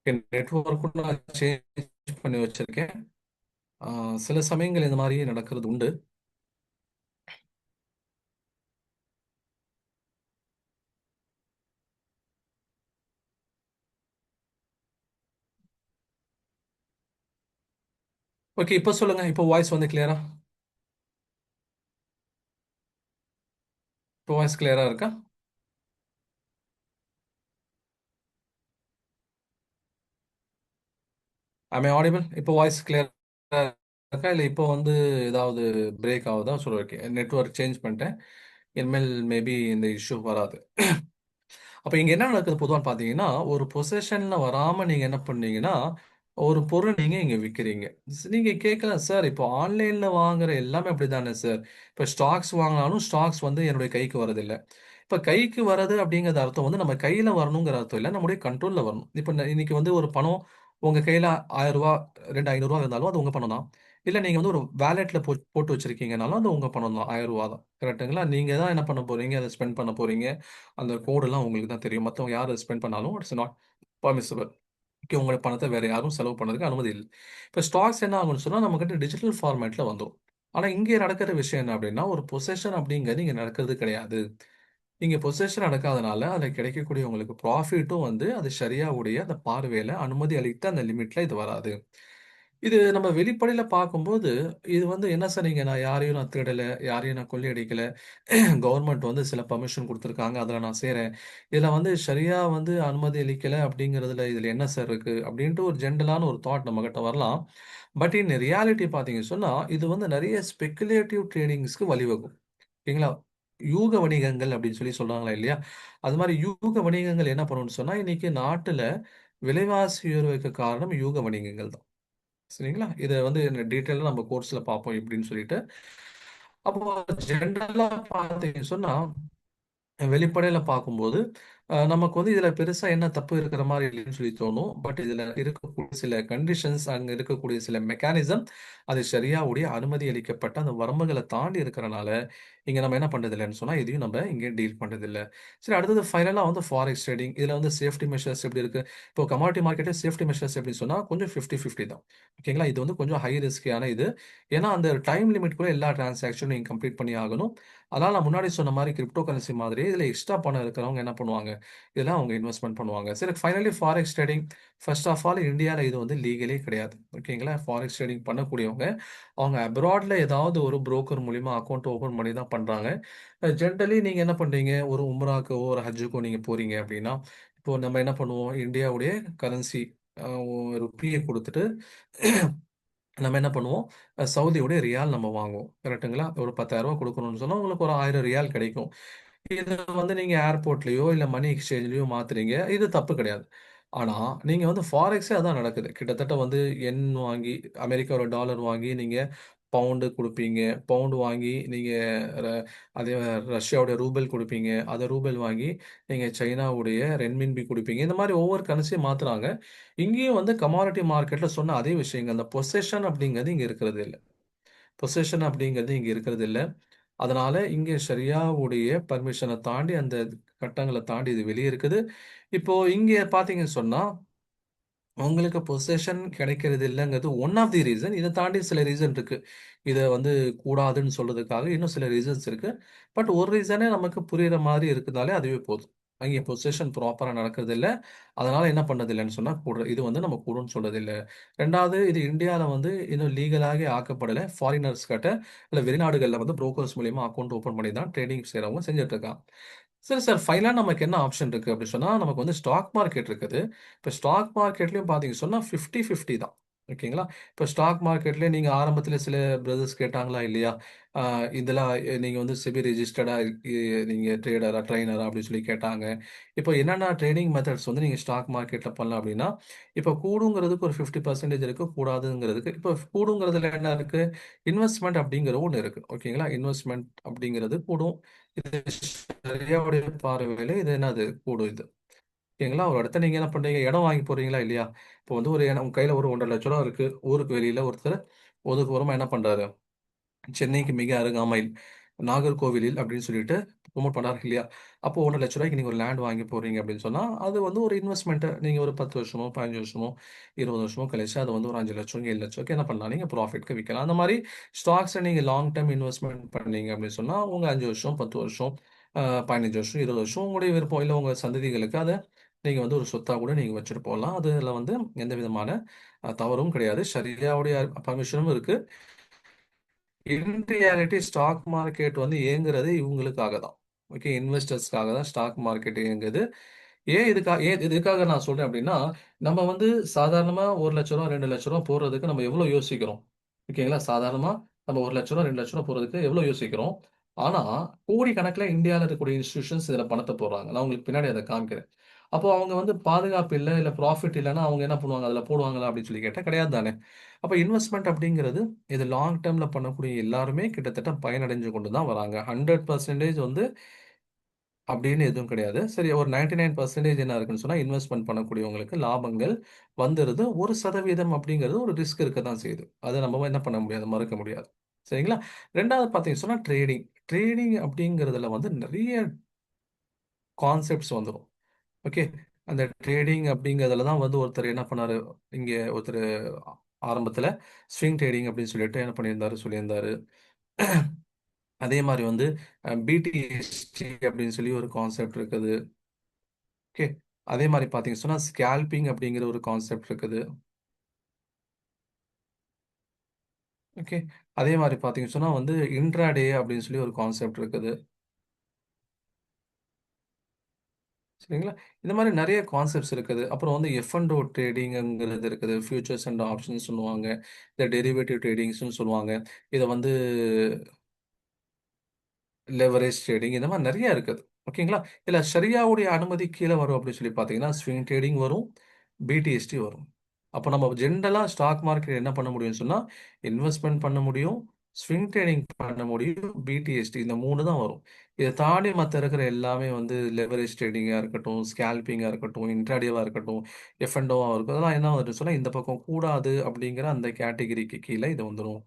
நெட்வொர்க்கும் நான் சேஞ்ச் பண்ணி வச்சிருக்கேன். சில சமயங்கள் இந்த மாதிரி நடக்கிறது உண்டு. ஓகே, இப்போ சொல்லுங்க. இப்போ வாய்ஸ் வந்து கிளியரா? இப்போ வாய்ஸ் கிளியரா இருக்கா? ஐ ஆடிபிள்? இப்போ வாய்ஸ் கிளியரா இருக்கா, இல்லை இப்போ வந்து ஏதாவது பிரேக் ஆகுதா? சொல்ல ஓகே, நெட்வொர்க் சேஞ்ச் பண்ணிட்டேன். இனிமேல் மேபி இந்த இஷ்யூ வராது. அப்ப இங்க என்ன நடக்குது பொதுவான்னு பார்த்தீங்கன்னா, ஒரு பொசஷன்ல வராம நீங்க என்ன பண்ணீங்கன்னா, ஒரு பொருள் நீங்க இங்க விக்கிறீங்க. நீங்க கேட்கலாம், "சார் இப்போ ஆன்லைன்ல வாங்குற எல்லாமே அப்படிதானே சார்? இப்ப ஸ்டாக்ஸ் வாங்குனாலும் ஸ்டாக்ஸ் வந்து என்னுடைய கைக்கு வரதில்ல." இப்ப கைக்கு வரது அப்படிங்கிறது அர்த்தம் வந்து நம்ம கையில வரணுங்கிற அர்த்தம் இல்ல. நம்முடைய கண்ட்ரோல்ல வரணும். இப்ப இன்னைக்கு வந்து ஒரு பணம் உங்க கையில ரூ. 1000 2 ரூ. 500 இருந்தாலும் அது உங்க பணம் தான். இல்ல நீங்க வந்து ஒரு வாலெட்ல போட்டு வச்சிருக்கீங்கனாலும் அது உங்க பணம் தான். ரூ. 1000 தான். கரெக்ட்டுங்களா? நீங்க தான் என்ன பண்ண போறீங்க? அத ஸ்பெண்ட் பண்ண போறீங்க. அந்த கோடெல்லாம் உங்களுக்கு தான் தெரியும். மத்தவங்க யார் அத ஸ்பெண்ட் பண்ணாலும் இட்ஸ் நாட் பெர்மிசிபிள். ஓகே, உங்களுடைய பணத்த வேற யாரும் செலவு பண்ணதுக்கு அனுமதி இல்ல. இப்ப ஸ்டாக்ஸ் என்ன ஆகும்னு சொன்னா, நம்மகிட்ட டிஜிட்டல் ஃபார்மேட்ல வந்துரும். ஆனா இங்க நடக்கிற விஷயம் என்ன அப்படின்னா, ஒரு பொசஷன் அப்படிங்கிறது இங்க நடக்கிறது கிடையாது. இங்க பொசஷன் நடக்காதனால, அதுல கிடைக்கக்கூடிய உங்களுக்கு ப்ராஃபிட்டும் வந்து அது ஷரியாவுடைய அந்த பார்வையில அனுமதி அளித்த அந்த லிமிட்ல இது வராது. இது நம்ம வெளிப்படையில பார்க்கும்போது, இது வந்து என்ன சொன்னீங்க, நான் யாரையும் திருடல, யாரையும் நான் கொள்ளையடிக்கல. கவர்ன்மெண்ட் வந்து சில பெர்மிஷன் குடுத்துருக்காங்க. அதுல நான் செய்றேன். இதுல வந்து ஷரியா வந்து அனுமதி அளிக்கல அப்படிங்கிறதுல இதுல என்ன சார் இருக்கு? அப்படின்ட்டு ஒரு ஜென்ரலான ஒரு தாட் நம்மகிட்ட வரலாம். பட் இன் ரியாலிட்டி பார்த்தீங்கன்னு சொன்னா, இது வந்து நெறைய ஸ்பெகுலேட்டிவ் ட்ரேடிங்ஸ்க்கு வழிவகுக்கும். ஓகேங்களா? யூக வணிகங்கள் அப்படின்னு சொல்லி சொல்றாங்களா இல்லையா? அது மாரி யூக வணிகங்கள் என்ன பண்ணும்னு சொன்னா, இன்னைக்கு நாட்டுல விலைவாசி உயர்வுக்கு காரணம் யூக வணிகங்கள் தான். சரிங்களா? இத வந்து டீட்டெயிலா நம்ம கோர்ஸ்ல பார்ப்போம் எப்படின்னு சொல்லிட்டு. அப்போ ஜெனரலா பார்த்தீங்கன்னு சொன்னா, வெளிப்படையில பார்க்கும்போது, நமக்கு வந்து இதுல பெருசா என்ன தப்பு இருக்கிற மாரி இல்லைன்னு சொல்லி தோணும். பட் இதுல இருக்கக்கூடிய சில கண்டிஷன்ஸ், அங்க இருக்கக்கூடிய சில மெக்கானிசம், அது ஷரியாவுடைய அனுமதி அளிக்கப்பட்ட அந்த வரம்புகள தாண்டி இருக்கிறனால, இங்க நம்ம என்ன பண்றதில்லன்னு சொன்னா, இதையும் நம்ம இங்க டீல் பண்றதில்ல. சரி, அடுத்தது ஃபைனலா வந்து ஃபாரெக்ஸ் ட்ரேடிங். இதுல வந்து சேஃப்டி மெஷர்ஸ் எப்படி இருக்கு? இப்போ கமாடிட்டி மார்க்கெட்ல சேஃப்டி மெஷர்ஸ் எப்படின்னு சொன்னா, கொஞ்சம் 50, 50 தான். ஓகேங்களா? இது வந்து கொஞ்சம் ஹை ரிஸ்கியான இது. ஏன்னா, அந்த டைம் லிமிட்குள்ள எல்லா டிரான்சாக்ஷனும் நீங்க கம்ப்ளீட் பண்ணி ஆகணும். அதனால நான் முன்னாடி சொன்ன மாரி கிரிப்டோ கரன்சி மாதிரியே இதுல எக்ஸ்ட்ரா பணம் இருக்கிறவங்க என்ன பண்ணுவாங்க? இதுல அவங்க இன்வெஸ்ட்மென்ட் பண்ணுவாங்க. சரி, finally forex trading. First of all இந்தியால இது வந்து லீகலே கிடையாது. ஓகேங்களா? ஃபாரெக்ஸ் ட்ரேடிங் பண்ணக்கூடியவங்க, அவங்க அப்ராட்ல ஏதாவது ஒரு புரோக்கர் மூலியமா அக்கவுண்ட் ஓப்பன் பண்ணி தான் பண்றாங்க. ஜென்ரலி நீங்க என்ன பண்றீங்க? ஒரு உம்ராக்கோ, ஒரு ஹஜ்ஜுக்கோ நீங்க போறீங்க அப்படின்னா, இப்போ நம்ம என்ன பண்ணுவோம்? இந்தியாவுடைய கரன்சி அ ருப்பிய குடுத்துட்டு நம்ம என்ன பண்ணுவோம்? சவுதியுடைய ரியால் நம்ம வாங்குவோம். கரெக்ட்டுங்களா? ஒரு ரூ. 10,000 குடுக்கணும்னு சொன்னா, உங்களுக்கு ஒரு 1000 ரியால் கிடைக்கும். இத வந்து நீங்க ஏர்போர்ட்லயோ, இல்ல மணி எக்ஸ்சேஞ்ச்லயோ மாத்துறீங்க. இது தப்பு கிடையாது. ஆனா, நீங்க வந்து ஃபாரெக்ஸே அதான் நடக்குது. கிட்டத்தட்ட வந்து யென் வாங்கி, அமெரிக்காவோட டாலர் வாங்கி நீங்க பவுண்டு குடுப்பீங்க. பவுண்ட் வாங்கி நீங்க ர அதே ரஷ்யாவோட ரூபல் குடுப்பீங்க. அத ரூபல் வாங்கி நீங்க சைனாவுடைய ரென்மின்பி குடுப்பீங்க. இந்த மாரி ஒவ்வொரு கரன்சியும் மாத்துறாங்க. இங்கேயும் வந்து கமாடிட்டி மார்க்கெட்ல சொன்ன அதே விஷயங்கள். அந்த பொசஷன் அப்படிங்கிறது இங்க இருக்கிறது இல்ல. பொசஷன் அப்படிங்கிறது இங்க இருக்கிறது இல்ல. அதனால இங்க ஷரியாவுடைய பர்மிஷன தாண்டி அந்த கட்டங்கள தாண்டி இது வெளிய இருக்குது. இப்போ இங்க பார்த்தீங்கன்னு சொன்னா, உங்களுக்கு பொசஷன் கிடைக்கிறது இல்லங்கிறது ஒன் ஆஃப் தி ரீசன். இத தாண்டி சில ரீசன் இருக்கு. இத வந்து கூடாதுன்னு சொல்றதுக்காக இன்னும் சில ரீசன்ஸ் இருக்கு. பட் ஒரு ரீசனே நமக்கு புரியிற மாரி இருக்குனாலே அதுவே போதும். அங்கே பொசஷன் ப்ராப்பரா நடக்கிறதில்ல. அதனால என்ன பண்ணதில்லன்னு சொன்னா, இது வந்து நம்ம கூடும்ன்னு சொல்றதில்ல. 2வது, இது இந்தியால வந்து இன்னும் லீகலாவே ஆக்கப்படல. ஃபாரினர்ஸ் கிட்ட இல்ல வெளிநாடுகள்ல வந்து புரோக்கர்ஸ் மூலியமா அக்கவுண்ட் ஓப்பன் பண்ணி தான் ட்ரேடிங் செய்றவங்க செஞ்சுட்டு இருக்காங்க. சரி சார், ஃபைனலா நமக்கு என்ன ஆப்ஷன் இருக்கு அப்டி சொன்னா, நமக்கு வந்து ஸ்டாக் மார்க்கெட் இருக்குது. இப்ப ஸ்டாக் மார்க்கெட்லயும் பார்த்தீங்க சொன்னா 50, 50 தான். ஓகேங்களா? இப்ப ஸ்டாக் மார்க்கெட்ல நீங்க ஆரம்பத்தில சில பிரதர்ஸ் கேட்டாங்களா இல்லையா? ஆ இதெல்லாம் நீங்க வந்து செபி ரெஜிஸ்டர்டா நீங்க ட்ரேடரா, ட்ரெய்னரா அப்டின்னு சொல்லி கேட்டாங்க. இப்போ என்னென்ன ட்ரேடிங் மெத்தட்ஸ் வந்து நீங்க ஸ்டாக் மார்க்கெட்ல பண்ணலாம் அப்டின்னா, இப்போ கூடுங்கிறதுக்கு ஒரு 50% இருக்கு. கூடாதுங்கிறதுக்கு இப்போ கூடுங்கிறதுல என்ன இருக்கு? இன்வெஸ்ட்மென்ட் அப்டிங்கிற ஒண்ணு இருக்கு. ஓகேங்களா? இன்வெஸ்ட்மென்ட் அப்டிங்கிறது கூடும். இது ஷரியாவுடைய பார்வையில இது என்னது? கூடும் இது. ஓகேங்களா? ஒரு இடத்த நீங்க என்ன பண்றீங்க? இடம் வாங்கி போடுறீங்களா? இல்லையா? இப்போ வந்து ஒரு இடம் உங்க கையில ஒரு ரூ. 1,50,000 இருக்கு. ஊருக்கு வெளியில ஒருத்தர் ஒதுக்குப்புறமா என்ன பண்றாரு? சென்னைக்கு மிக அருகாமையில் நாகர்கோவிலில் அப்படின்னு சொல்லிட்டு ப்ரொமோட் பண்ணாரு இல்லையா? அப்போ 1,00,000 நீங்க ஒரு லேண்ட் வாங்கி போடுறீங்க அப்படின்னு சொன்னா, அது வந்து ஒரு இன்வெஸ்ட்மென்ட். நீங்க ஒரு 10 வருஷமோ, 15 வருஷமோ, 20 வருஷமோ கழிச்சு அது வந்து ஒரு 5,00,000 7,00,000 என்ன பண்ணலாம்? நீங்க ப்ராஃபிட்க்கு விக்கலாம். அந்த மாரி ஸ்டாக்ஸ நீங்க லாங் டர்ம் இன்வெஸ்ட்மென்ட் பண்ணீங்க அப்படின்னு சொன்னா, உங்க 5 வருஷம், 10 வருஷம், 15 வருஷம், 20 வருஷம் உங்களுடைய விருப்பம். இல்ல உங்க சந்ததிகளுக்கு அத நீங்க வந்து ஒரு சொத்தா கூட நீங்க வச்சுட்டு போலாம். அதுல வந்து எந்த விதமான தவறும் கிடையாது. ஷரியாவுடைய பர்மிஷனும் இருக்கு. இன் ரியாலிட்டி ஸ்டாக் மார்க்கெட் வந்து இயங்குறது இவங்களுக்காக தான். ஓகே, இன்வெஸ்டர்ஸ்க்காக தான் ஸ்டாக் மார்க்கெட் இயங்குது. ஏன் இதுக்காக நான் சொல்றேன் அப்படின்னா, நம்ம வந்து சாதாரணமா ரூ. 1,00,000 2,00,000 போடுறதுக்கு நம்ம எவ்வளவு யோசிக்கிறோம்? ஓகேங்களா? சாதாரணமா நம்ம ரூ. 1,00,000 2,00,000 போடுறதுக்கு எவ்வளவு யோசிக்கிறோம்? ஆனா, கோடிக்கணக்குல இந்தியால இருக்கக்கூடிய இன்ஸ்டிடியூஷன்ஸ் இதுல பணத்த போடுறாங்க. நான் உங்களுக்கு பின்னாடி அத காமிக்கிறேன். அப்போ அவங்க வந்து பாதுகாப்பு இல்ல ப்ராஃபிட் இல்லன்னா அவங்க என்ன பண்ணுவாங்க? அதுல போடுவாங்களா? அப்படின்னு சொல்லி கேட்டா கிடையாது தானே. அப்ப இன்வெஸ்ட்மென்ட் அப்படிங்கிறது இது லாங் டர்ம்ல பண்ணக்கூடிய எல்லாருமே கிட்டத்தட்ட பயனடைஞ்சு கொண்டு தான் வராங்க. 100% வந்து அப்படின்னு எதுவும் கிடையாது. சரி, ஒரு 99% என்ன இருக்குன்னு சொன்னா, இன்வெஸ்ட்மென்ட் பண்ணக்கூடியவங்களுக்கு லாபங்கள் வந்துருது. 1% அப்படிங்கிறது ஒரு ரிஸ்க் இருக்க தான் செய்யுது. அத நம்ம என்ன பண்ண முடியாது, மறுக்க முடியாது. சரிங்களா? 2வது பார்த்தீங்கன்னு சொன்னா ட்ரேடிங். ட்ரேடிங் அப்படிங்கிறதுல வந்து நெறைய கான்செப்ட்ஸ் வந்துரும். ஓகே. அந்த ட்ரேடிங் அப்படிங்கிறதுல தான் வந்து ஒருத்தர் என்ன பண்ணாரு, இங்க ஒருத்தரு ஆரம்பத்துல ஸ்விங் ட்ரேடிங் அப்படின்னு சொல்லிட்டு என்ன பண்ணியிருந்தாரு, சொல்லியிருந்தாரு. அதே மாரி வந்து பிடிஎஸ்டி அப்படின்னு சொல்லி ஒரு கான்செப்ட் இருக்குது. ஓகே. அதே மாரி பார்த்தீங்கன்னு சொன்னா, ஸ்கேல்பிங் அப்படிங்கிற ஒரு கான்செப்ட் இருக்குது. ஓகே. அதே மாரி பார்த்தீங்கன்னு சொன்னா வந்து இன்ட்ராடே அப்படின்னு சொல்லி ஒரு கான்செப்ட் இருக்குது. சரிங்களா? இந்த மாரி நெறைய கான்செப்ட்ஸ் இருக்குது. அப்புறம் வந்து எஃப் அண்ட் ஓ ட்ரேடிங்ங்கிறது இருக்குது. ஃபியூச்சர்ஸ் அண்ட் ஆப்ஷன்ஸ் சொல்லுவாங்க. இந்த டெரிவேட்டிவ் ட்ரேடிங்ஸ்ன்னு சொல்லுவாங்க. இத வந்து லெவரேஜ் ட்ரேடிங் இந்த மாரி நெறைய இருக்குது. ஓகேங்களா? இதுல ஷரியாவுடைய அனுமதி கீழ வரும் அப்படின்னு சொல்லி பார்த்தீங்கன்னா, ஸ்விங் ட்ரேடிங் வரும். பிடிஎஸ்டி வரும். அப்ப நம்ம ஜென்ரலா ஸ்டாக் மார்க்கெட் என்ன பண்ண முடியும்னு சொன்னா, இன்வெஸ்ட்மென்ட் பண்ண முடியும், ஸ்விங் ட்ரேடிங் பண்ண முடியும், பிடிஎஸ்டி இந்த 3 தான் வரும். இத தாண்டி மத்த இருக்கிற எல்லாமே வந்து லெவரேஜ் ட்ரேடிங்கா இருக்கட்டும், ஸ்கேல்பிங்கா இருக்கட்டும், இன்ட்ராடேவா இருக்கட்டும், எஃப் அண்ட் ஓவா இருக்கும். அதெல்லாம் என்ன வந்துட்டு சொன்னா, இந்த பக்கம் கூடாது அப்படிங்கிற அந்த கேட்டகரிக்கு கீழ இது வந்துரும்.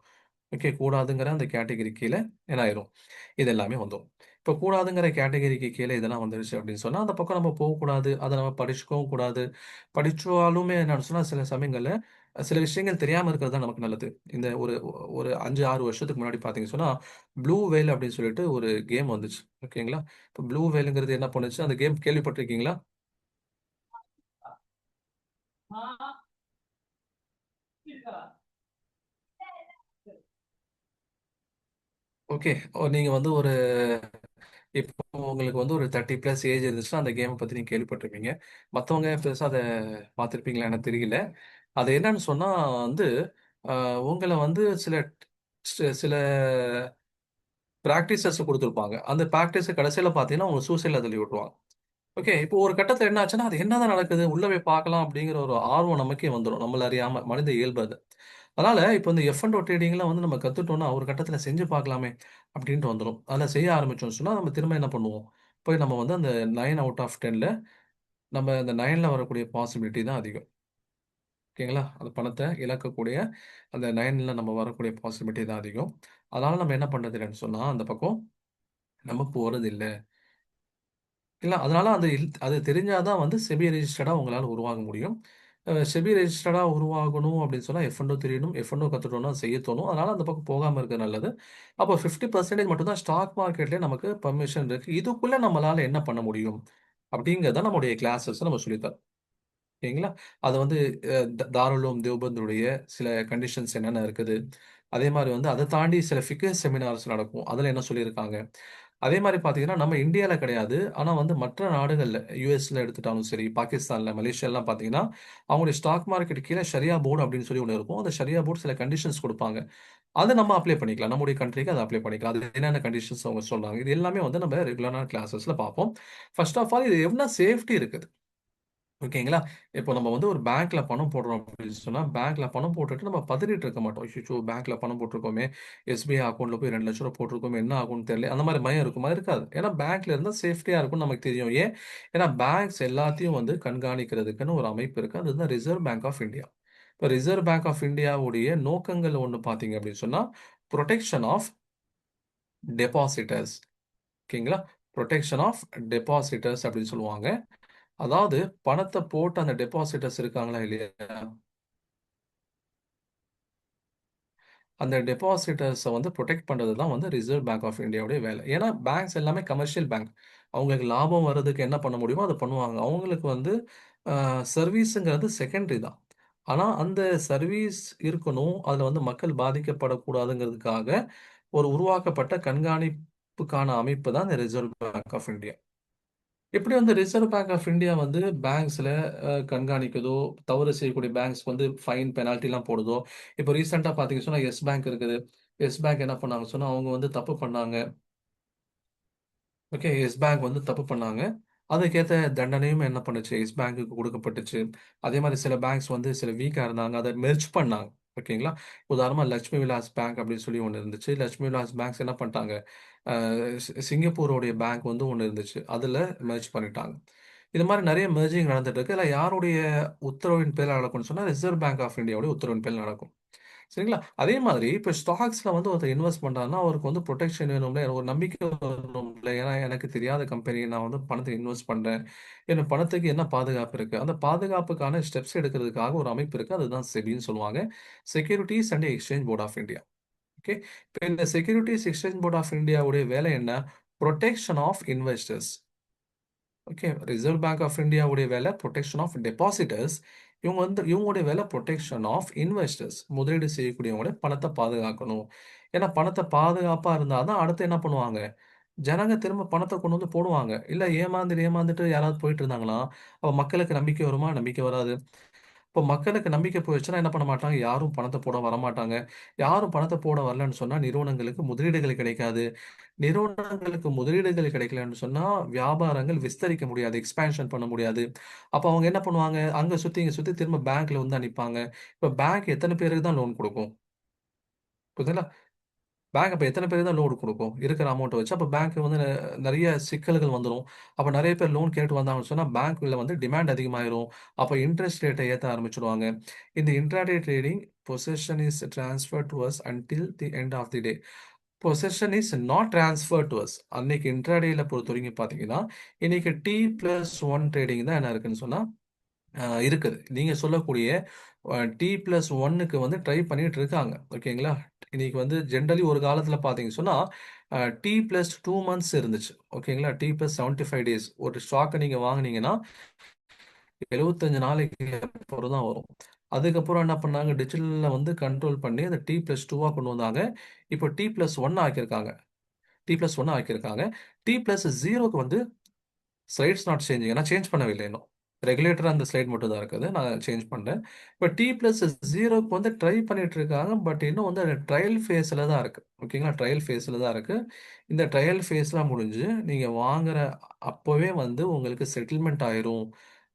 ஓகே. கூடாதுங்கிற அந்த கேட்டகரி கீழ என்ன ஆயிரும்? இது எல்லாமே வந்துரும். இப்ப கூடாதுங்கிற கேட்டகரிக்கு கீழ இதெல்லாம் வந்துருச்சு அப்படின்னு சொன்னா, அந்த பக்கம் நம்ம போகக்கூடாது. அத நம்ம படிச்சுக்கவும் கூடாது. படிச்சாலுமே என்னன்னு சொன்னா, சில சமயங்கள்ல சில விஷயங்கள் தெரியாம இருக்கிறது தான் நமக்கு நல்லது. இந்த ஒரு ஒரு 5, 6 வருஷத்துக்கு முன்னாடி பார்த்தீங்கன்னு சொன்னா, ப்ளூ வேல் அப்படின்னு சொல்லிட்டு ஒரு கேம் வந்துச்சு. ஓகேங்களா? இப்ப ப்ளூ வேல்ங்கிறது என்ன பண்ணுச்சு? அந்த கேம் கேள்விப்பட்டிருக்கீங்களா? ஓகே. நீங்க வந்து ஒரு இப்போ உங்களுக்கு வந்து ஒரு 30 பிளஸ் ஏஜ் இருந்துச்சுன்னா, அந்த கேம பத்தி நீங்க கேள்விப்பட்டிருப்பீங்க. மத்தவங்க பெருசா அத பார்த்திருப்பீங்களா எனக்கு தெரியல. அது என்னன்னு சொன்னா வந்து, அ உங்கள வந்து சில பிராக்டிசஸ் குடுத்திருப்பாங்க. அந்த பிராக்டிஸ் கடைசியில பார்த்தீங்கன்னா, உங்கள சூசைட்ல தள்ளி விட்டுருவாங்க. ஓகே. இப்போ ஒரு கட்டத்தில என்ன ஆச்சுன்னா, அது என்னதான் நடக்குது? உள்ள போய் பார்க்கலாம் அப்படிங்கிற ஒரு ஆர்வம் நமக்கே வந்துரும். நம்மள அறியாம. மனித இயல்பு அது. அதனால இப்ப இந்த எஃப் அண்ட் ஓ ட்ரேடிங்லாம் வந்து நம்ம கத்துட்டோம்னா, ஒரு கட்டத்தில செஞ்சு பார்க்கலாமே அப்படின்ட்டு வந்துரும். அதில செய்ய ஆரம்பிச்சோம்னு சொன்னா, நம்ம திரும்ப என்ன பண்ணுவோம்? போய் நம்ம வந்து அந்த 9 அவுட் ஆஃப் 10ல நம்ம அந்த 9ல வரக்கூடிய பாசிபிலிட்டி தான் அதிகம். ஓகேங்களா? அந்த பணத்த இழக்கக்கூடிய அந்த 9ல நம்ம வரக்கூடிய பாசிபிலிட்டி தான் அதிகம். அதனால நம்ம என்ன பண்றது இல்லன்னு சொன்னா, அந்த பக்கம் நம்ம போறதில்ல. இல்ல அதனால அது தெரிஞ்சா தான் வந்து செபி ரெஜிஸ்டர்டா உங்களால உருவாக முடியும். செபி ரெஜிஸ்டர்டா உருவாகணும் அப்படின்னு சொன்னா எஃப்&ஓ தெரியணும். எஃப்&ஓ கத்துட்டோம்னா செய்ய தோணும். அதனால அந்த பக்கம் போகாம இருக்கிறது நல்லது. அப்போ 50% மட்டும் தான் ஸ்டாக் மார்க்கெட்லயே நமக்கு பெர்மிஷன் இருக்கு. இதுக்குள்ள நம்மளால என்ன பண்ண முடியும்? அப்படிங்கிறத நம்முடைய கிளாஸஸ்ல நம்ம சொல்லி தரோம். ஓகேங்களா? அது வந்து தாருல் உலூம் தேவ்பந்துடைய சில கண்டிஷன்ஸ் என்னென்ன இருக்குது. அதே மாரி வந்து அத தாண்டி சில ஃபிக்ஹ் செமினார்ஸ் நடக்கும். அதுல என்ன சொல்லியிருக்காங்க. அதே மாரி பார்த்தீங்கன்னா, நம்ம இந்தியால கிடையாது. ஆனா வந்து மற்ற நாடுகள்ல யுஎஸ்ல எடுத்துட்டாலும் சரி, பாகிஸ்தான்ல, மலேசியாலாம் பார்த்தீங்கன்னா, அவங்களுடைய ஸ்டாக் மார்க்கெட் கீழ ஷரியா போர்ட் அப்படின்னு சொல்லி ஒண்ணு இருக்கும். அந்த ஷரியா போர்ட் சில கண்டிஷன்ஸ் குடுப்பாங்க. அத நம்ம அப்ளை பண்ணிக்கலாம். நம்முடைய கண்ட்ரிக்கு அத அப்ளை பண்ணிக்கலாம். அது என்னென்ன கண்டிஷன்ஸ் அவங்க சொல்றாங்க. இது எல்லாமே வந்து நம்ம ரெகுலரான கிளாஸஸ்ல பார்ப்போம். ஃபர்ஸ்ட் ஆஃப் ஆல் இது என்ன சேஃப்டி இருக்குது. ஓகேங்களா? இப்போ நம்ம வந்து ஒரு பேங்க்ல பணம் போடுறோம் அப்படின்னு சொன்னா, பேங்க்ல பணம் போட்டுட்டு நம்ம பதறிட்டு இருக்க மாட்டோம். அச்சச்சோ! பேங்க்ல பணம் போட்டுருக்கோமே, எஸ்பிஐ அக்கவுண்ட்ல போய் ரூ. 2,00,000 போட்டுருக்கோமே, என்ன ஆகும்னு தெரியல. அந்த மாரி பயம் இருக்குமா? இருக்காது. ஏன்னா பேங்க்ல இருந்தா சேஃப்டியா இருக்கும்னு நமக்கு தெரியும். ஏன்? ஏன்னா பேங்க்ஸ் எல்லாத்தையும் வந்து கண்காணிக்கிறதுக்குன்னு ஒரு அமைப்பு இருக்கு. அதுதான் ரிசர்வ் பேங்க் ஆஃப் இந்தியா. இப்ப ரிசர்வ் பேங்க் ஆஃப் இந்தியாவுடைய நோக்கங்கள் ஒண்ணு பார்த்தீங்க அப்படின்னு சொன்னா, புரொடெக்ஷன் ஆஃப் டெபாசிட்டர்ஸ். ஓகேங்களா? ப்ரொடெக்ஷன் ஆஃப் டெபாசிட்டர்ஸ் அப்படின்னு சொல்லுவாங்க. அதாவது பணத்தை போட்டு அந்த டெபாசிட்டர்ஸ் இருக்காங்களா இல்லையா, அந்த டெபாசிட்டர்ஸை வந்து ப்ரொடெக்ட் பண்ணுறது தான் வந்து ரிசர்வ் பேங்க் ஆஃப் இந்தியாவுடைய வேலை. ஏன்னா பேங்க்ஸ் எல்லாமே கமர்ஷியல் பேங்க். அவங்களுக்கு லாபம் வர்றதுக்கு என்ன பண்ண முடியுமோ அதை பண்ணுவாங்க. அவங்களுக்கு வந்து சர்வீஸுங்கிறது செகண்டரி தான். ஆனால் அந்த சர்வீஸ் இருக்கணும், அதில் வந்து மக்கள் பாதிக்கப்படக்கூடாதுங்கிறதுக்காக ஒரு உருவாக்கப்பட்ட கண்காணிப்புக்கான அமைப்பு தான் இந்த ரிசர்வ் பேங்க் ஆஃப் இந்தியா. எப்படி வந்து ரிசர்வ் பேங்க் ஆஃப் இந்தியா வந்து பேங்க்ஸில் கண்காணிக்குதோ, தவறு செய்யக்கூடிய பேங்க்ஸ் வந்து ஃபைன் பெனால்ட்டிலாம் போடுதோ. இப்போ ரீசெண்டாக பார்த்தீங்க சொன்னால் எஸ் பேங்க் இருக்குது. எஸ் பேங்க் என்ன பண்ணாங்க சொன்னால், அவங்க வந்து தப்பு பண்ணாங்க. ஓகே, எஸ் பேங்க் வந்து தப்பு பண்ணாங்க. அதுக்கேற்ற தண்டனையும் என்ன பண்ணுச்சு, எஸ் பேங்க்குக்கு கொடுக்கப்பட்டுச்சு. அதே மாதிரி சில பேங்க்ஸ் வந்து சில வீக்காக இருந்தாங்க, அதை மெர்ஜ் பண்ணாங்க. ஓகேங்களா. உதாரணமாக லட்சுமி விலாஸ் பேங்க் அப்படின்னு சொல்லி ஒன்று இருந்துச்சு. லட்சுமி விலாஸ் பேங்க்ஸ் என்ன பண்ணிட்டாங்க, சிங்கப்பூருடைய பேங்க் வந்து ஒன்று இருந்துச்சு, அதில் மெர்ஜ் பண்ணிட்டாங்க. இது மாதிரி நிறைய மெர்ஜிங் நடந்துட்டு இருக்கு. இல்லை யாருடைய உத்தரவின் பேரில் நடக்கும்னு சொன்னால் ரிசர்வ் பேங்க் ஆஃப் இந்தியாவுடைய உத்தரவின் பேரில் நடக்கும். சரிங்களா. அதே மாதிரி இப்போ ஸ்டாக்ஸ்ல வந்து ஒருத்தர் இன்வெஸ்ட் பண்றாருன்னா அவருக்கு வந்து ப்ரொடெக்ஷன் வேணும்ல, எனக்கு ஒரு நம்பிக்கை வரணும்ல. ஏன்னா எனக்கு தெரியாத கம்பெனி, நான் வந்து பணத்தை இன்வெஸ்ட் பண்றேன், என் பணத்துக்கு என்ன பாதுகாப்பு இருக்கு, அந்த பாதுகாப்புக்கான ஸ்டெப்ஸ் எடுக்கிறதுக்காக ஒரு அமைப்பு இருக்கு. அதுதான் செபின்னு சொல்லுவாங்க, securities and exchange board of India. Okay. இப்போ இந்த செக்யூரிட்டிஸ் எக்ஸ்சேஞ்ச் போர்ட் ஆஃப் இந்தியாவுடைய வேலை என்ன, protection of investors. Okay. Reserve bank of இந்தியாவுடைய வேலை ப்ரொடெக்ஷன் ஆஃப் டெபாசிட்டர்ஸ். இவங்களுடைய வேலை ப்ரொடெக்ஷன் ஆஃப் இன்வெஸ்டர்ஸ். முதலீடு செய்யக்கூடியவங்களுடைய பணத்தை பாதுகாக்கணும். ஏன்னா பணத்தை பாதுகாப்பாக இருந்தால் தான் அடுத்து என்ன பண்ணுவாங்க, ஜனங்க திரும்ப பணத்தை கொண்டு வந்து போடுவாங்க. இல்லை ஏமாந்துட்டு யாராவது போயிட்டு இருந்தாங்கன்னா அப்போ மக்களுக்கு நம்பிக்கை வருமா, நம்பிக்கை வராது. இப்போ மக்களுக்கு நம்பிக்கை போயிடுச்சுன்னா என்ன பண்ண மாட்டாங்க, யாரும் பணத்தை போட வரமாட்டாங்க. யாரும் பணத்தை போட வரலன்னு சொன்னால் நிறுவனங்களுக்கு முதலீடுகள் கிடைக்காது. நிறுவனங்களுக்கு முதலீடுகள் கிடைக்கலன்னு சொன்னா வியாபாரங்கள் விஸ்தரிக்க முடியாது, எக்ஸ்பேன்ஷன் பண்ண முடியாது. அப்ப அவங்க என்ன பண்ணுவாங்க, அங்க சுத்தி இங்க சுத்தி திரும்ப பேங்க்ல வந்து நிப்பாங்க. இப்ப பேங்க் எத்தனை பேருக்கு தான் லோன் கொடுக்கும், புரியுதுங்களா. பேங்க் அப்ப எத்தனை பேருக்கு தான் லோன் கொடுக்கும் இருக்கிற அமௌண்ட்டை வச்சு. அப்ப பேங்க் வந்து நிறைய சிக்கல்கள் வந்துடும். அப்ப நிறைய பேர் லோன் கேட்டு வந்தாங்கன்னு சொன்னா பேங்க்ல வந்து டிமாண்ட் அதிகமாயிரும். அப்ப இன்ட்ரெஸ்ட் ரேட்டை ஏத்த ஆரம்பிச்சிடுவாங்க. இந்த intraday trading position is transfer to us until the end of the day. Position is not transfer to us. அன்னைக்கு இன்ட்ராடேல பொறுத்த வரைக்கும் பார்த்தீங்கன்னா இன்னைக்கு T+1 ட்ரேடிங் தான் என்ன இருக்குன்னு சொன்னா இருக்குது. நீங்க சொல்லக்கூடிய T+1க்கு வந்து ட்ரை பண்ணிட்டு இருக்காங்க. ஓகேங்களா. இன்னைக்கு வந்து ஜென்ரலி ஒரு காலத்துல பார்த்தீங்க சொன்னா T+2 மந்த்ஸ் இருந்துச்சு. ஓகேங்களா. T+75 days. ஒரு ஸ்டாக்கை நீங்க வாங்குனீங்கன்னா 75 நாளைக்கு அப்புறம் தான் வரும். அதுக்கப்புறம் என்ன பண்ணாங்க, டிஜிட்டலில் வந்து கண்ட்ரோல் பண்ணி அதை T+2 கொண்டு வந்தாங்க. இப்போ T+1 ஆக்கியிருக்காங்க. T+1 ஆக்கியிருக்காங்க. T+0க்கு வந்து ஸ்லைட்ஸ் நாட் சேஞ்சிங். நான் சேஞ்ச் பண்ணவில்லை இன்னும். ரெகுலேட்டர் அந்த ஸ்லைட் மட்டும் தான் இருக்குது, நான் சேஞ்ச் பண்ணேன். இப்போ T+0க்கு வந்து ட்ரை பண்ணிட்டு இருக்காங்க. பட் இன்னும் வந்து ட்ரையல் ஃபேஸில் தான் இருக்கு. ஓகேங்களா. ட்ரையல் ஃபேஸில் தான் இருக்கு. இந்த ட்ரையல் ஃபேஸ்லாம் முடிஞ்சு நீங்கள் வாங்குற அப்போவே வந்து உங்களுக்கு செட்டில்மெண்ட் ஆயிரும்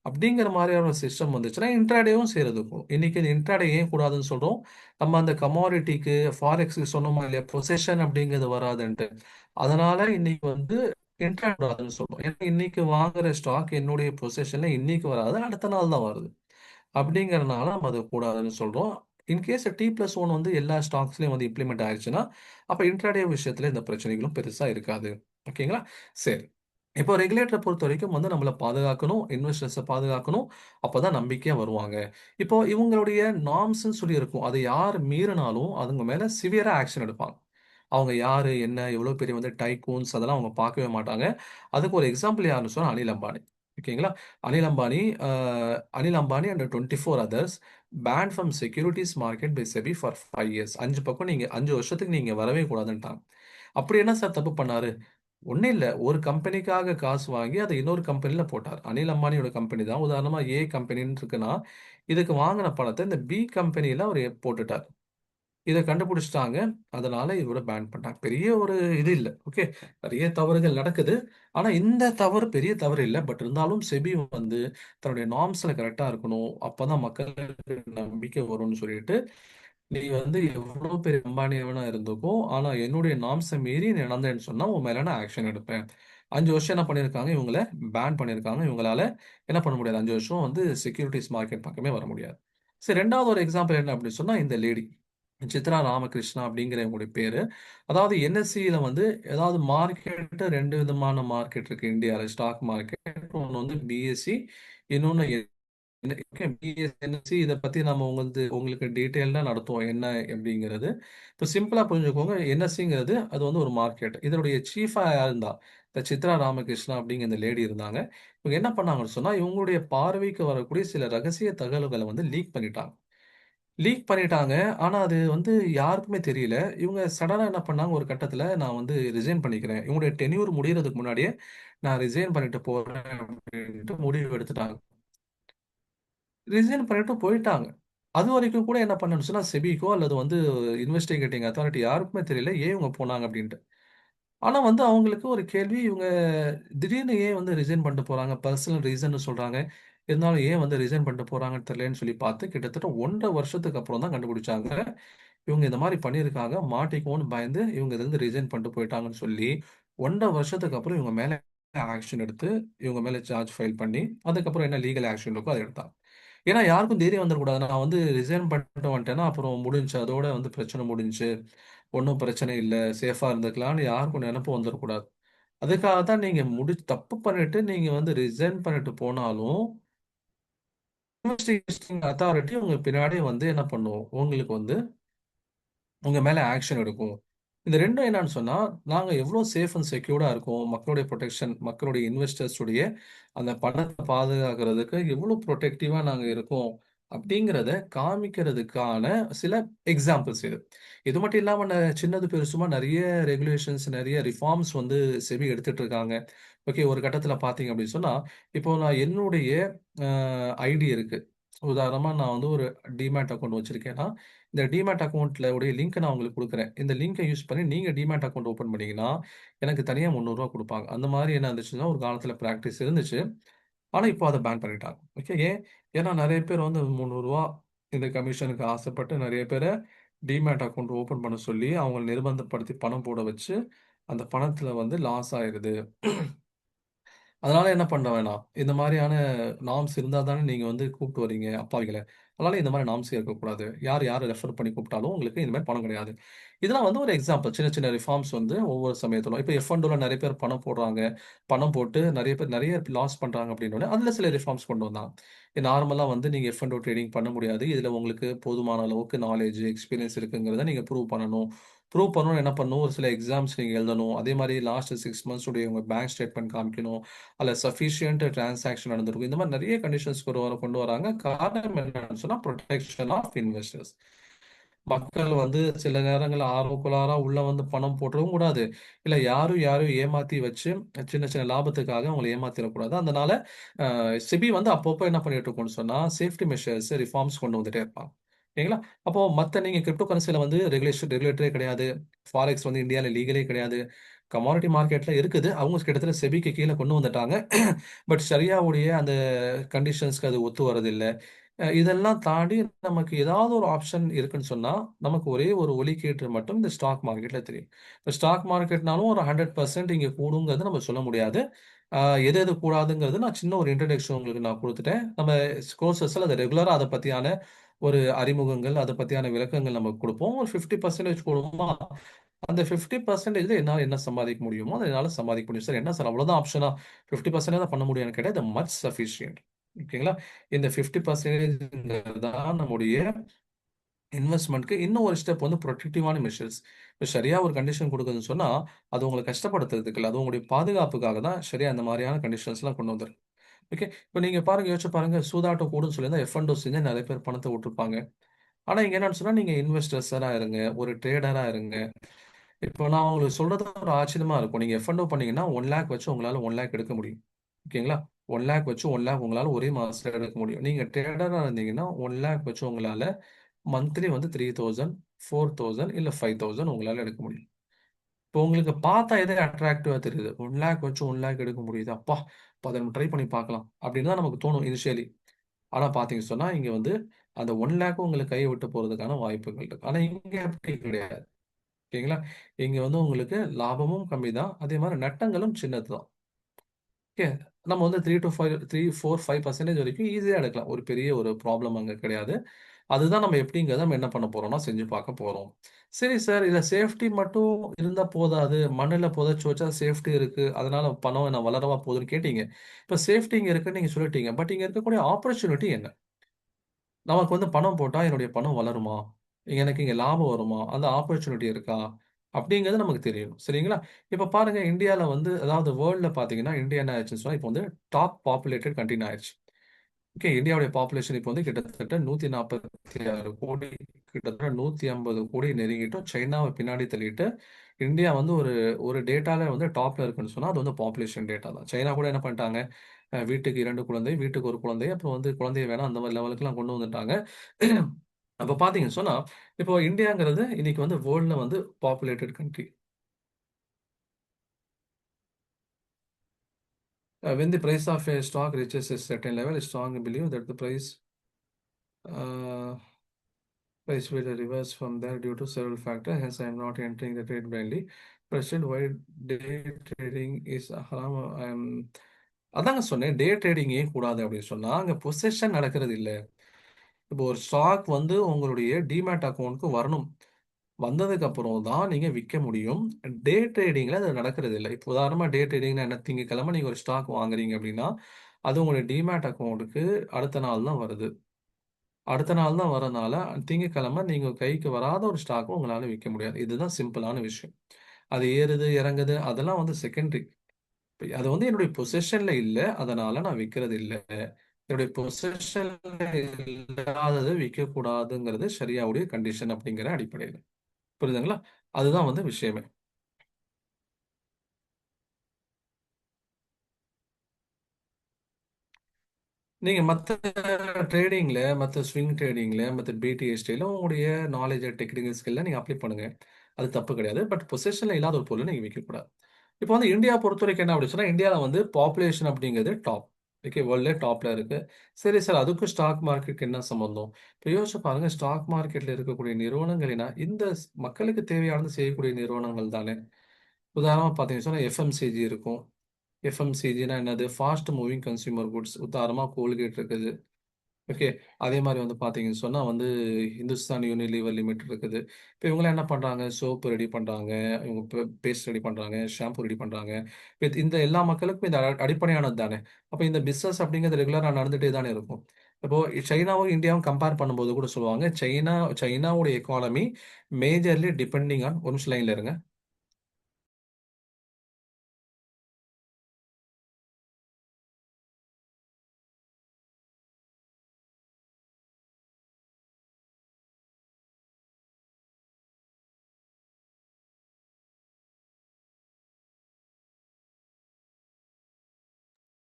அப்படிங்கிற மாதிரியான ஒரு சிஸ்டம் வந்துச்சுன்னா இன்ட்ராடேவும் செய்யறதுக்கும். இன்னைக்கு இந்த இன்ட்ராடே ஏன் கூடாதுன்னு சொல்றோம், நம்ம அந்த கமாடிட்டிக்கு ஃபாரெக்ஸுக்கு சொன்னோமா இல்லையா, பொசிஷன் அப்படிங்கிறது வராதுன்ட்டு. அதனால இன்னைக்கு வந்து இன்ட்ராடே கூடாதுன்னு சொல்றோம். ஏன்னா இன்னைக்கு வாங்குற ஸ்டாக் என்னுடைய பொசிஷன்ல இன்னைக்கு வராது, அடுத்த நாள் தான் வருது. அப்படிங்கறதுனால நம்ம அது கூடாதுன்னு சொல்றோம். இன்கேஸ் T+1 வந்து எல்லா ஸ்டாக்ஸ்லயும் வந்து இம்ப்ளிமெண்ட் ஆயிடுச்சுன்னா அப்ப இன்ட்ராடே விஷயத்துல இந்த பிரச்சனைகளும் பெருசா இருக்காது. ஓகேங்களா. சரி. இப்போ ரெகுலேட்டரை பொறுத்த வரைக்கும் வந்து நம்மளை பாதுகாக்கணும், இன்வெஸ்டர்ஸை பாதுகாக்கணும். அப்பதான் நம்பிக்கையா வருவாங்க. இப்போ இவங்களுடைய நார்ம்ஸ்ன்னு சொல்லி இருக்கும், அதை யார் மீறினாலும் அவங்க மேல சிவியரா ஆக்ஷன் எடுப்பாங்க. அவங்க யாரு என்ன எவ்வளவு பெரிய வந்து டைக்கூன்ஸ் அதெல்லாம் அவங்க பார்க்கவே மாட்டாங்க. அதுக்கு ஒரு எக்ஸாம்பிள் யாருன்னு சொன்னா அனில் அம்பானி. ஓகேங்களா. Anil Ambani Anil Ambani and 24 others ban from securities market by SEBI for 5 years. 5 பக்கம் நீங்க 5 வருஷத்துக்கு நீங்க வரவே கூடாதுன்ட்டாங்க. அப்படி என்ன சார் தப்பு பண்ணாரு, ஒன்றும் இல்லை. ஒரு கம்பெனிக்காக காசு வாங்கி அதை இன்னொரு கம்பெனியில் போட்டார். அனில் அம்பானியோட கம்பெனி தான். உதாரணமாக ஏ கம்பெனின்னு இருக்குன்னா இதுக்கு வாங்கின பணத்தை இந்த பி கம்பெனியில் அவர் போட்டுட்டார். இதை கண்டுபிடிச்சிட்டாங்க. அதனால இவரை பேன் பண்ணிட்டாங்க. பெரிய ஒரு இது இல்லை. ஓகே. நிறைய தவறுகள் நடக்குது. ஆனால் இந்த தவறு பெரிய தவறு இல்லை. பட் இருந்தாலும் செபி வந்து தன்னுடைய நார்ம்ஸில் கரெக்டாக இருக்கணும். அப்போதான் மக்களுக்கு நம்பிக்கை வரும்னு சொல்லிட்டு, நீ வந்து எவ்வளவு பெரிய அம்பானியவனா இருந்துக்கும், ஆனா என்னுடைய நார்ம்ஸை மீறி நீ நடந்தேன்னு சொன்னா உன் மேல நான் ஆக்ஷன் எடுப்பேன். 5 வருஷம் என்ன பண்ணியிருக்காங்க, இவங்கள பேன் பண்ணியிருக்காங்க. இவங்களால என்ன பண்ண முடியாது, 5 வருஷம் வந்து செக்யூரிட்டிஸ் மார்க்கெட் பக்கமே வர முடியாது. சரி, ரெண்டாவது ஒரு எக்ஸாம்பிள் என்ன அப்படின்னு சொன்னா இந்த லேடி. சித்ரா ராமகிருஷ்ணா அப்படிங்கிற இவங்களுடைய பேரு. அதாவது என்எஸ்சியில வந்து ஏதாவது மார்க்கெட் 2 விதமான மார்க்கெட் இருக்கு இந்தியால. Stock market. ஒண்ணு வந்து பிஎஸ்சி, இன்னொன்னு பிஎஸ்என்எஸ்சி. இதை பத்தி நம்ம உங்களுக்கு டீட்டெயில்டா நடத்துவோம் என்ன எப்படிங்கிறது. இப்போ சிம்பிளா புரிஞ்சுக்கோங்க. என்எஸ்சிங்கிறது அது வந்து ஒரு மார்க்கெட். இதனுடைய சீஃபா யார் இருந்தா, இந்த சித்ரா ராமகிருஷ்ணா அப்படிங்கிற இந்த லேடி இருந்தாங்க. இவங்க என்ன பண்ணாங்கன்னு சொன்னா, இவங்களுடைய பார்வைக்கு வரக்கூடிய சில ரகசிய தகவல்களை வந்து லீக் பண்ணிட்டாங்க. ஆனா அது வந்து யாருக்குமே தெரியல. இவங்க சடனா என்ன பண்ணாங்க, ஒரு கட்டத்துல நான் வந்து ரிசைன் பண்ணிக்கிறேன், இவங்களுடைய டென்யூர் முடியறதுக்கு முன்னாடியே நான் ரிசைன் பண்ணிட்டு போறேன் அப்படின்ட்டு முடிவு எடுத்துட்டாங்க. ரிசைன் பண்ணிட்டு போயிட்டாங்க. அது வரைக்கும் கூட என்ன பண்ணணும்னு சொன்னா, செபிக்கோ அல்லது வந்து இன்வெஸ்டிகேட்டிங் அத்தாரிட்டி யாருக்குமே தெரியல ஏன் இவங்க போனாங்க அப்படின்ட்டு. ஆனா வந்து அவங்களுக்கு ஒரு கேள்வி, இவங்க திடீர்னு ஏன் வந்து ரிசைன் பண்ணிட்டு போறாங்க? பர்சனல் ரீசன்னு சொல்றாங்க. இருந்தாலும் ஏன் வந்து ரிசைன் பண்ணிட்டு போறாங்கன்னு தெரியலன்னு சொல்லி பார்த்து கிட்டத்தட்ட 1½ வருஷத்துக்கு அப்புறம் தான் கண்டுபிடிச்சாங்க. இவங்க இந்த மாரி பண்ணியிருக்காங்க. மாட்டிக்குவோம்னு பயந்து இவங்க இதுலருந்து ரிசைன் பண்ணிட்டு போயிட்டாங்கன்னு சொல்லி 1½ வருஷத்துக்கு அப்புறம் இவங்க மேல ஆக்ஷன் எடுத்து, இவங்க மேல சார்ஜ் ஃபைல் பண்ணி, அதுக்கப்புறம் என்ன லீகல் ஆக்ஷன் இருக்கோ அத எடுத்தாங்க. ஏன்னா யாருக்கும் தைரியம் வந்துரக்கூடாது. நான் வந்து ரிசைன் பண்ணிட்டு வந்துட்டேன்னா, அப்புறம் முடிஞ்சுச்சு. அதோட வந்து பிரச்சனை முடிஞ்சுச்சு. ஒண்ணும் பிரச்சனை இல்ல. சேஃபா இருந்துக்கலாம்னு யாருக்கும் நெனப்பு வந்துரக்கூடாது. அதுக்காக தான் நீங்க தப்பு பண்ணிட்டு நீங்க வந்து ரிசைன் பண்ணிட்டு போனாலும், இன்வெஸ்டிகேஷன் அத்தாரிட்டி உங்க பின்னாடியே வந்து என்ன பண்ணும்? உங்களுக்கு வந்து உங்க மேல ஆக்ஷன் எடுக்கும். இந்த 2ம் என்னன்னு சொன்னா, நாங்க எவ்ளோ சேஃப் அண்ட் செக்யூர்டா இருக்கோம். மக்களுடைய புரொடெக்ஷன், மக்களுடைய இன்வெஸ்டர்ஸ் உடைய அந்த பணத்த பாதுகாக்கிறதுக்கு எவ்ளோ புரொடெக்டிவா நாங்க இருக்கோம். அப்படிங்கிறத காமிக்கிறதுக்கான சில எக்ஸாம்பிள்ஸ் இது. இது மட்டும் இல்லாம சின்னது பெருசுமா நெறைய ரெகுலேஷன்ஸ், நெறைய ரிஃபார்ம்ஸ் வந்து செபி எடுத்துட்டு இருக்காங்க. ஓகே. ஒரு கட்டத்தில பார்த்தீங்க அப்படின்னு சொன்னா, இப்போ நான் என்னுடைய அ ஐடி இருக்கு. உதாரணமா நான் வந்து ஒரு டிமேட் அக்கவுண்ட் வச்சிருக்கேன்னா, இந்த டிமேட் அக்கவுண்ட்ல உடைய லிங்க்க நான் உங்களுக்கு குடுக்குறேன். இந்த லிங்க்க யூஸ் பண்ணி நீங்க டிமேட் அக்கவுண்ட் ஓப்பன் பண்ணீங்கன்னா, எனக்கு தனியா ரூ. 300 குடுப்பாங்க. அந்த மாரி என்ன இருந்துச்சுன்னா, ஒரு காலத்தில பிராக்டிஸ் இருந்துச்சு. ஆனா, இப்போ அத பேன் பண்ணிட்டாங்க. ஓகே. ஏன்? ஏன்னா நெறைய பேர் வந்து ரூ. 300 இந்த கமிஷனுக்கு ஆசைப்பட்டு நெறைய பேர டிமேட் அக்கவுண்ட் ஓப்பன் பண்ண சொல்லி, அவங்கள நிர்பந்தப்படுத்தி பணம் போட வச்சு, அந்த பணத்தில வந்து லாஸ் ஆயிருது. அதனால என்ன பண்ண வேணாம். இந்த மாரியான நார்ம்ஸ் இருந்தா தானே நீங்க வந்து கூப்ட்டு வரீங்க அப்பாவிகள. அதனால இந்த மாரி நார்ம்ஸே இருக்கக்கூடாது. யார ரெஃபர் பண்ணி கூப்பிட்டாலும் உங்களுக்கு இந்த மாரி பணம் கிடையாது. இதெல்லாம் வந்து ஒரு எக்ஸாம்பிள். சின்ன சின்ன ரிஃபார்ம்ஸ் வந்து ஒவ்வொரு சமயத்திலும். இப்ப F&Oல நெறைய பேர் பணம் போடுறாங்க. பணம் போட்டு நெறைய பேர் நெறைய லாஸ் பண்றாங்க அப்டின்னோனே, அதுல சில ரிஃபார்ம்ஸ் கொண்டு வந்தாங்க. நார்மலா வந்து நீங்க F&O ட்ரேடிங் பண்ண முடியாது. இதுல உங்களுக்கு போதுமான அளவுக்கு நாலேட்ஜ், எக்ஸ்பீரியன்ஸ் இருக்குங்கிறத நீங்க ப்ரூவ் பண்ணணும். ப்ரூவ் பண்ணணும்னா என்ன பண்ணணும்? ஒரு சில எக்ஸாம்ஸ் நீங்க எழுதணும். அதே மாரி லாஸ்ட் 6 மந்த்ஸ் உடைய உங்க பேங்க் ஸ்டேட்மெண்ட் காமிக்கணும். அதுல சஃபிஷியன்ட் டிரான்சாக்ஷன் நடந்திருக்கும். இந்த மாரி நெறைய கண்டிஷன்ஸ் கொண்டு வராங்க. காரணம் என்னன்னு சொன்னா, புரொடெக்ஷன் ஆஃப் இன்வெஸ்டர்ஸ். மக்கள் வந்து சில நேரங்கள்ல ஆர்வக்கோளாறா உள்ள வந்து பணம் போட்டுறவும் கூடாது. இல்ல யாரையும் ஏமாத்தி வச்சு சின்ன சின்ன லாபத்துக்காக அவங்கள ஏமாத்திறக்கூடாது. அதனால செபி வந்து அப்பப்போ என்ன பண்ணிட்டு இருக்கும்னு சொன்னா, சேஃப்டி மெஷர்ஸ், ரிஃபார்ம்ஸ் கொண்டு வந்துட்டே இருப்பாங்க. ஓகேங்களா? அப்போ நீங்க கிரிப்டோ கரன்சில வந்து ரெகுலேட்டரே கிடையாது. ஃபாரெக்ஸ் வந்து இந்தியால லீகலே கிடையாது. கமாடிட்டி மார்க்கெட்ல இருக்குது. அவங்க கிட்டத்தட்ட செபிக்கு கீழ கொண்டு வந்துட்டாங்க. பட் ஷரியாவுடைய அந்த கண்டிஷன்ஸ்க்கு அது ஒத்து வரதில்ல. இதெல்லாம் தாண்டி நமக்கு ஏதாவது ஒரு ஆப்ஷன் இருக்குன்னு சொன்னா, நமக்கு ஒரே ஒரு ஒலிக்கீற்று மட்டும் இந்த ஸ்டாக் மார்க்கெட்ல தெரியும். இப்ப ஸ்டாக் மார்க்கெட்னாலும் ஒரு 100% இங்க கூடுங்கிறது நம்ம சொல்ல முடியாது. அ எது எது கூடாதுங்கிறது நான் சின்ன ஒரு இன்ட்ரோடக்ஷன் உங்களுக்கு நான் குடுத்துட்டேன். நம்ம கோர்சஸ்ல அத ரெகுலரா அத பத்தியான ஒரு அறிமுகங்கள், அத பத்தியான விளக்கங்கள் நம்ம குடுப்போம். ஒரு 50% கூடுமா? அந்த 50%ல என்னால என்ன சம்பாதிக்க முடியுமோ, அத என்னால சம்பாதிக்க முடியும். சார் என்ன சார் அவ்வளோதான் ஆப்ஷனா? 50% தான் பண்ண முடியும்னு கேட்டா, இது மச் சஃபிஷியன்ட். ஓகேங்களா? இந்த 50% தான் நம்முடைய இன்வெஸ்ட்மென்ட்க்கு இன்னும் ஒரு ஸ்டெப் வந்து புரொடக்டிவான மெஷர்ஸ். இப்ப ஷரியா ஒரு கண்டிஷன் குடுக்குதுன்னு சொன்னா, அது உங்கள கஷ்டப்படுத்துறதுக்கு இல்ல. அது உங்களுடைய பாதுகாப்புக்காக தான் ஷரியா இந்த மாரியான கண்டிஷன்ஸ்லாம் கொண்டு வந்திருக்கு. ஓகே. இப்ப நீங்க பாருங்க, யோசிச்சு பாருங்க. சூதாட்டம் கூடுன்னு சொல்லியிருந்தா F&O செஞ்சு நெறைய பேர் பணத்த விட்டுருப்பாங்க. ஆனா இங்க என்னன்னு சொன்னா, நீங்க இன்வெஸ்டர்ஸரா இருங்க. ஒரு ட்ரேடரா இருங்க. இப்போ நான் உங்களுக்கு சொல்றது ஒரு ஆச்சரியமா இருக்கும். நீங்க F&O பண்ணீங்கன்னா, 1,00,000 வச்சு உங்களால 1,00,000 எடுக்க முடியும். ஓகேங்களா? 1,00,000 வச்சு 1,00,000 உங்களால ஒரே மாசத்துல எடுக்க முடியும். நீங்க ட்ரேடரா இருந்தீங்கன்னா, 1,00,000 வச்சு உங்களால மந்த்லி வந்து 3,000, 4,000 இல்ல 5,000 உங்களால எடுக்க முடியும். இப்போ உங்களுக்கு பார்த்தா எது அட்ராக்டிவா தெரியுது? 1,00,000 வச்சு 1,00,000 எடுக்க முடியுது. அப்பா! அப்ப அத நம்ம ட்ரை பண்ணி பார்க்கலாம். அப்படின்னு தான் நமக்கு தோணும் இனிஷியலி. ஆனா பார்த்தீங்கன்னு சொன்னா, இங்க வந்து அந்த 1,00,000 உங்களுக்கு கைய விட்டு போறதுக்கான வாய்ப்புகள் இருக்கு. ஆனா இங்க அப்படி கிடையாது. ஓகேங்களா? இங்க வந்து உங்களுக்கு லாபமும் கம்மி தான். அதே மாரி நட்டங்களும் சின்னது தான். ஓகே. நம்ம வந்து 3 டூ 5 3, 4, 5% வரைக்கும் ஈஸியா எடுக்கலாம். ஒரு பெரிய ஒரு ப்ராப்ளம் அங்க கிடையாது. அதுதான் நம்ம எப்படிங்கிறத நம்ம என்ன பண்ண போறோம்னா செஞ்சு பார்க்க போறோம். சரி சார், இதில் சேஃப்டி மட்டும் இருந்தால் போதாது, மண்ணில் புதைச்சி வச்சா சேஃப்டி இருக்கு, அதனால பணம் என்ன வளரவா போகுதுன்னு கேட்டீங்க. இப்போ சேஃப்டி இங்கே இருக்குன்னு நீங்கள் சொல்லிட்டீங்க, பட் இங்கே இருக்கக்கூடிய ஆப்பர்ச்சுனிட்டி என்ன? நமக்கு வந்து பணம் போட்டா என்னுடைய பணம் வளருமா? எனக்கு இங்க லாபம் வருமா? அந்த ஆப்பர்ச்சுனிட்டி இருக்கா? அப்படிங்கிறது நமக்கு தெரியணும். சரிங்களா? இப்ப பாருங்க, இந்தியால வந்து அதாவது வேர்ல்ட்ல பார்த்தீங்கன்னா, இந்தியா என்ன ஆயிடுச்சுன்னு சொன்னா, இப்போ வந்து டாப் பாப்புலேட்டட் கண்ட்ரின்னு ஆயிடுச்சு. ஓகே. இந்தியாவுடைய பாப்புலேஷன் இப்போ வந்து கிட்டத்தட்ட 146 கோடி, கிட்டத்தட்ட 150 கோடி நெருங்கிட்டோம். சைனாவ பின்னாடி தள்ளிட்டு, இந்தியா வந்து ஒரு ஒரு டேட்டால வந்து டாப்ல இருக்குன்னு சொன்னா, அது வந்து பாப்புலேஷன் டேட்டா தான். சைனா கூட என்ன பண்ணிட்டாங்க, வீட்டுக்கு 2 குழந்தை, வீட்டுக்கு 1 குழந்தை, அப்புறம் வந்து குழந்தைய வேணாம் அந்த மாரி லெவலுக்குலாம் கொண்டு வந்துட்டாங்க. அப்ப பார்த்தீங்கன்னு சொன்னா, இப்போ இந்தியாங்கிறது இன்னைக்கு வந்து வேர்ல்ட்ல வந்து populated country. When the price of a stock reaches a certain level, I strongly believe that the uh, price will reverse from there due to several factors. Hence, I am not entering the trade blindly. President, why day trading is haram? அதாங்க சொன்னேன். டே ட்ரேடிங் ஏன் கூடாது அப்படின்னு சொன்னா, அங்க பொசெஷன் நடக்கிறது இல்ல. இப்போ ஒரு ஸ்டாக் வந்து உங்களுடைய டிமேட் அக்கவுண்ட்க்கு வரணும். வந்ததுக்கு அப்புறம் தான் நீங்க விற்க முடியும். டே ட்ரேடிங்ல அது நடக்கிறது இல்ல. இப்போ உதாரணமா டே ட்ரேடிங்னா என்ன? திங்கட்கிழமை நீங்க ஒரு ஸ்டாக் வாங்குறீங்க அப்படின்னா, அது உங்களுடைய டிமேட் அக்கவுண்ட்க்கு அடுத்த நாள் தான் வருது. அடுத்த நாள் தான் வரனால, திங்கட்கிழமை நீங்க கைக்கு வராத ஒரு ஸ்டாக்க உங்களால விக்க முடியாது. இதுதான் சிம்பிளான விஷயம். அது ஏறுது, இறங்குது அதெல்லாம் வந்து செகண்டரி. அது வந்து என்னுடைய பொசெஷன்ல இல்ல. அதனால நான் விக்கிறது இல்ல. என்னுடைய பொசெஷன்ல இல்லாதத விக்கக்கூடாதுங்கிறது ஷரியாவுடைய கண்டிஷன் அப்படிங்கிற அடிப்படையில. புரியுதுங்களா? அதுதான் வந்து விஷயமே. நீங்க மத்த ட்ரேடிங்ல, மத்த ஸ்விங் ட்ரேடிங்ல, மத்த பிடிஎஸ்டில உங்களுடைய நாலேட்ஜ், டெக்னிக்கல் ஸ்கில்ல நீங்க அப்ளை பண்ணுங்க. அது தப்பு கிடையாது. பட் பொசெஷன்ல இல்லாத ஒரு பொருள நீங்க விக்கக்கூடாது. இப்போ வந்து இந்தியா பொறுத்தவரைக்கும் என்ன அப்படி சொன்னா, இந்தியால வந்து பாப்புலேஷன் அப்படிங்கிறது டாப். ஓகே. வேர்ல்ட்லே டாப்ல இருக்கு. சரி சார், அதுக்கும் ஸ்டாக் மார்க்கெட்க்கு என்ன சம்மந்தம்? இப்போ யோசிச்சு பாருங்க, ஸ்டாக் மார்க்கெட்ல இருக்கக்கூடிய நிறுவனங்கள் இந்த மக்களுக்கு தேவையானது செய்யக்கூடிய நிறுவனங்கள் தானே. உதாரணமா பார்த்தீங்கன்னு சொன்னா எஃப்எம்சிஜி இருக்கும். எஃப்எம்சிஜினா என்னது? Fast moving consumer goods. உதாரணமா கோல்கேட் இருக்குது. ஓகே. அதே மாரி வந்து பார்த்தீங்கன்னு சொன்னா வந்து ஹிந்துஸ்தான் யூனிலீவர் லிமிடெட் இருக்குது. இப்ப இவங்கலாம் என்ன பண்றாங்க? சோப்பு ரெடி பண்றாங்க. இவங்க பேஸ்ட் ரெடி பண்றாங்க. ஷாம்பு ரெடி பண்றாங்க. இந்த எல்லா மக்களுக்கும் இது அடிப்படையானது தானே. அப்ப இந்த பிசினஸ் அப்படிங்கிறது ரெகுலரா நடந்துட்டே தானே இருக்கும். இப்போ சைனாவும், இந்தியாவும் கம்பேர் பண்ணும்போது கூட சொல்லுவாங்க, சைனாவுடைய எக்கானமி மேஜர்லி டிபெண்டிங் ஆன் ஒரு நிமிஷம் லைன்ல இருங்க.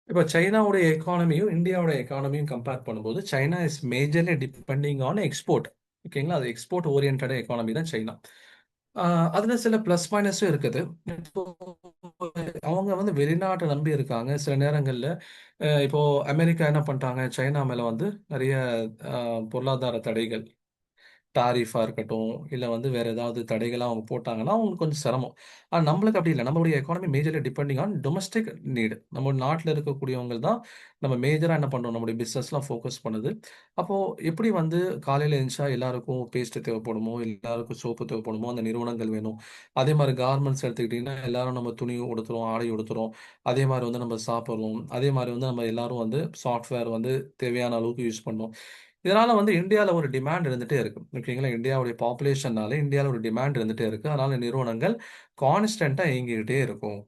இப்போ சைனாவுடைய எக்கானமியும் இந்தியாவோட எக்கானமியும் கம்பேர் பண்ணும்போது China is majorly depending on export. ஓகேங்களா? அது எக்ஸ்போர்ட் ஓரியன்ட் எக்கானமி தான் சைனா. அதுல சில ப்ளஸ் மைனஸும் இருக்குது. இப்போ அவங்க வந்து வெளிநாட்டை நம்பி இருக்காங்க. சில நேரங்கள்ல இப்போ அமெரிக்கா என்ன பண்றாங்க? சைனா மேல வந்து நிறைய பொருளாதார தடைகள், டாரிஃபா இருக்கட்டும், இல்ல வந்து வேற ஏதாவது தடைகளா அவங்க போட்டாங்கன்னா, அவங்களுக்கு கொஞ்சம் சிரமம். ஆனா நம்மளுக்கு அப்படி இல்ல. நம்மளுடைய economy majorly depending on domestic need. நம்ம நாட்டுல இருக்கக்கூடியவங்க தான் நம்ம மேஜரா என்ன பண்றோம்? நம்முடைய பிசினஸ்லாம் ஃபோக்கஸ் பண்ணுது. அப்போ எப்படி வந்து காலையில எந்திரிச்சா எல்லாருக்கும் பேஸ்ட் தேவைப்படுமோ, எல்லாருக்கும் சோப்பு தேவைப்படுமோ, அந்த நிறுவனங்கள் வேணும். அதே மாரி கார்மெண்ட்ஸ் எடுத்துக்கிட்டீங்கன்னா, எல்லாரும் நம்ம துணி உடுத்துறோம், ஆடை உடுத்துறோம். அதே மாரி வந்து நம்ம சாப்பிடுறோம். அதே மாரி வந்து நம்ம எல்லாரும் வந்து சாஃப்ட்வேர் வந்து தேவையான அளவுக்கு யூஸ் பண்ணோம். இதனால வந்து இந்தியால ஒரு டிமாண்ட் இருந்துட்டே இருக்கு. ஓகேங்களா? இந்தியாவுடைய பாப்புலேஷன்னால இந்தியால ஒரு டிமாண்ட் இருந்துட்டே இருக்கு. அதனால நிறுவனங்கள் கான்ஸ்டன்ட்டா இயங்கிக்கிட்டே இருக்கும்.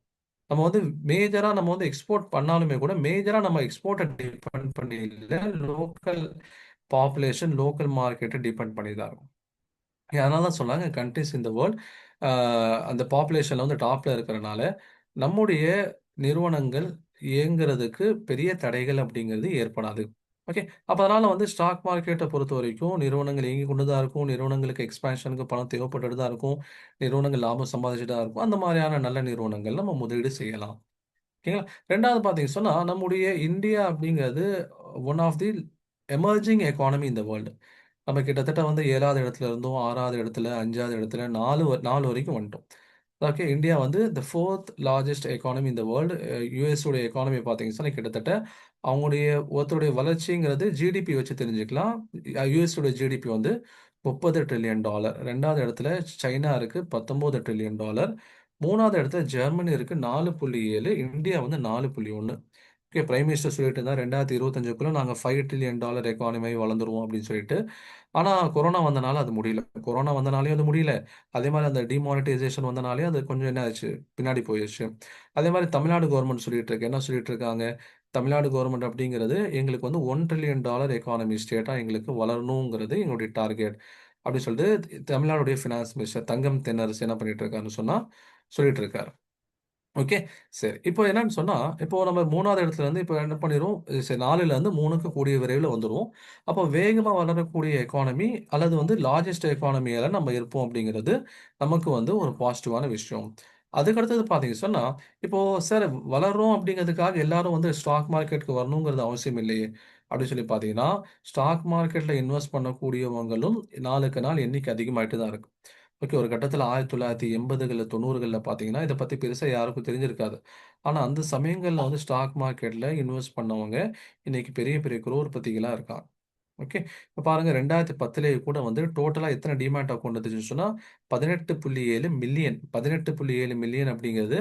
நம்ம வந்து மேஜரா நம்ம வந்து எக்ஸ்போர்ட் பண்ணாலுமே கூட, மேஜரா நம்ம எக்ஸ்போர்ட்ட டிபெண்ட் பண்ணி இல்ல. லோக்கல் பாப்புலேஷன், லோக்கல் மார்க்கெட்ட டிபெண்ட் பண்ணி தான் இருக்கும். அதனால தான் சொன்னாங்க கண்ட்ரீஸ் இன் த வேர்ல்ட் அந்த பாப்புலேஷன்ல வந்து டாப்ல இருக்கிறனால, நம்முடைய நிறுவனங்கள் இயங்குறதுக்கு பெரிய தடைகள் அப்படிங்கிறது ஏற்படாது. ஓகே. அப்ப அதனால வந்து ஸ்டாக் மார்க்கெட்ட பொறுத்தவரைக்கும் நிறுவனங்கள் இயங்கிக் கொண்டு தான் இருக்கும். நிறுவனங்களுக்கு எக்ஸ்பான்ஷனுக்கு பணம் தேவைப்பட்டுட்டு தான் இருக்கும். நிறுவனங்கள் லாபம் சம்பாதிச்சுட்டு தான் இருக்கும். அந்த மாதிரியான நல்ல நிறுவனங்கள் நம்ம முதலீடு செய்யலாம். ஓகேங்களா? 2வது பார்த்தீங்கன்னு சொன்னா, நம்முடைய இந்தியா அப்படிங்கிறது one of the emerging economy in the world. நம்ம கிட்டத்தட்ட வந்து 7வது இடத்துல இருந்தோம், 6வது இடத்துல, 5வது இடத்துல 4 வரைக்கும் வந்துட்டோம். ஓகே, இந்தியா வந்து த ஃபோர்த் லார்ஜஸ்ட் எக்கானமி இந்த வேர்ல்டு. யூஎஸ் உடைய எக்கானமி பார்த்தீங்கன்னு சொன்னா கிட்டத்தட்ட அவங்களுடைய ஒருத்தருடைய வளர்ச்சிங்கிறது ஜிடிபி வச்சு தெரிஞ்சுக்கலாம். யூஎஸ் உடைய ஜிடிபி வந்து $30 ட்ரில்லியன். ரெண்டாவது இடத்துல சைனா இருக்கு $19 ட்ரில்லியன். மூணாவது இடத்துல ஜெர்மனி இருக்கு 4.7, இந்தியா வந்து 4.1. ஓகே, பிரைம் மினிஸ்டர் சொல்லிட்டு இருந்தா 2025க்குள்ள நாங்கள் $5 ட்ரில்லியன் எக்கானமி வளர்ந்துருவோம் அப்படின்னு சொல்லிட்டு. ஆனால் கொரோனா வந்தனால அது முடியல. கொரோனா வந்தனாலையும் அது முடியல. அதே மாதிரி அந்த டிமானிட்டைசேஷன் வந்தனாலே அது கொஞ்சம் என்ன ஆச்சு, பின்னாடி போயிடுச்சு. அதே மாதிரி தமிழ்நாடு கவர்மெண்ட் சொல்லிட்டு இருக்கு, என்ன சொல்லிட்டு இருக்காங்க, தமிழ்நாடு கவர்மெண்ட் அப்படிங்கிறது எங்களுக்கு வந்து $1 ட்ரில்லியன் எக்கானமி ஸ்டேட்டாக எங்களுக்கு வளரணுங்கிறது எங்களுடைய டார்கெட் அப்படின்னு சொல்லிட்டு தமிழ்நாடுடைய ஃபினான்ஸ் மினிஸ்டர் தங்கம் தென்னரசு என்ன பண்ணிட்டு இருக்காருன்னு சொன்னா சொல்லிட்டு இருக்காரு. ஓகே, சரி. இப்போ என்னன்னு சொன்னா, இப்போ நம்ம 3வது இடத்துல இருந்து இப்போ என்ன பண்ணிருவோம், சரி 4ல இருந்து 3க்கு கூடிய விரைவில வந்துருவோம். அப்போ வேகமா வளரக்கூடிய எக்கானமி அல்லது வந்து லார்ஜஸ்ட் எக்கானமியால நம்ம இருப்போம் அப்படிங்கிறது நமக்கு வந்து ஒரு பாசிட்டிவான விஷயம். அதுக்கு அடுத்தது பார்த்தீங்கன்னு சொன்னா, இப்போ சார் வளர்றோம் அப்படிங்கிறதுக்காக எல்லாரும் வந்து ஸ்டாக் மார்க்கெட்டுக்கு வரணுங்கிறது அவசியம் இல்லையே! அப்படின்னு சொல்லி பார்த்தீங்கன்னா, ஸ்டாக் மார்க்கெட்ல இன்வெஸ்ட் பண்ணக்கூடியவங்களும் நாளுக்கு நாள் எண்ணிக்கை அதிகமாயிட்டு தான் இருக்கு. ஓகே. ஒரு கட்டத்தில 1980கள்ல 90கள்ல பார்த்தீங்கன்னா, இத பத்தி பெருசா யாருக்கும் தெரிஞ்சிருக்காது. ஆனா, அந்த சமயங்கள்ல வந்து ஸ்டாக் மார்க்கெட்ல இன்வெஸ்ட் பண்ணவங்க, இன்னைக்கு பெரிய பெரிய குரோர்பதிகளா இருக்காங்க. ஓகே. இப்ப பாருங்க 2010லயே கூட வந்து டோட்டலா எத்தன டிமேட் அக்கவுண்ட் இருந்துச்சுன்னு சொன்னா, 18.7 மில்லியன். 18.7 மில்லியன் அப்படிங்கிறது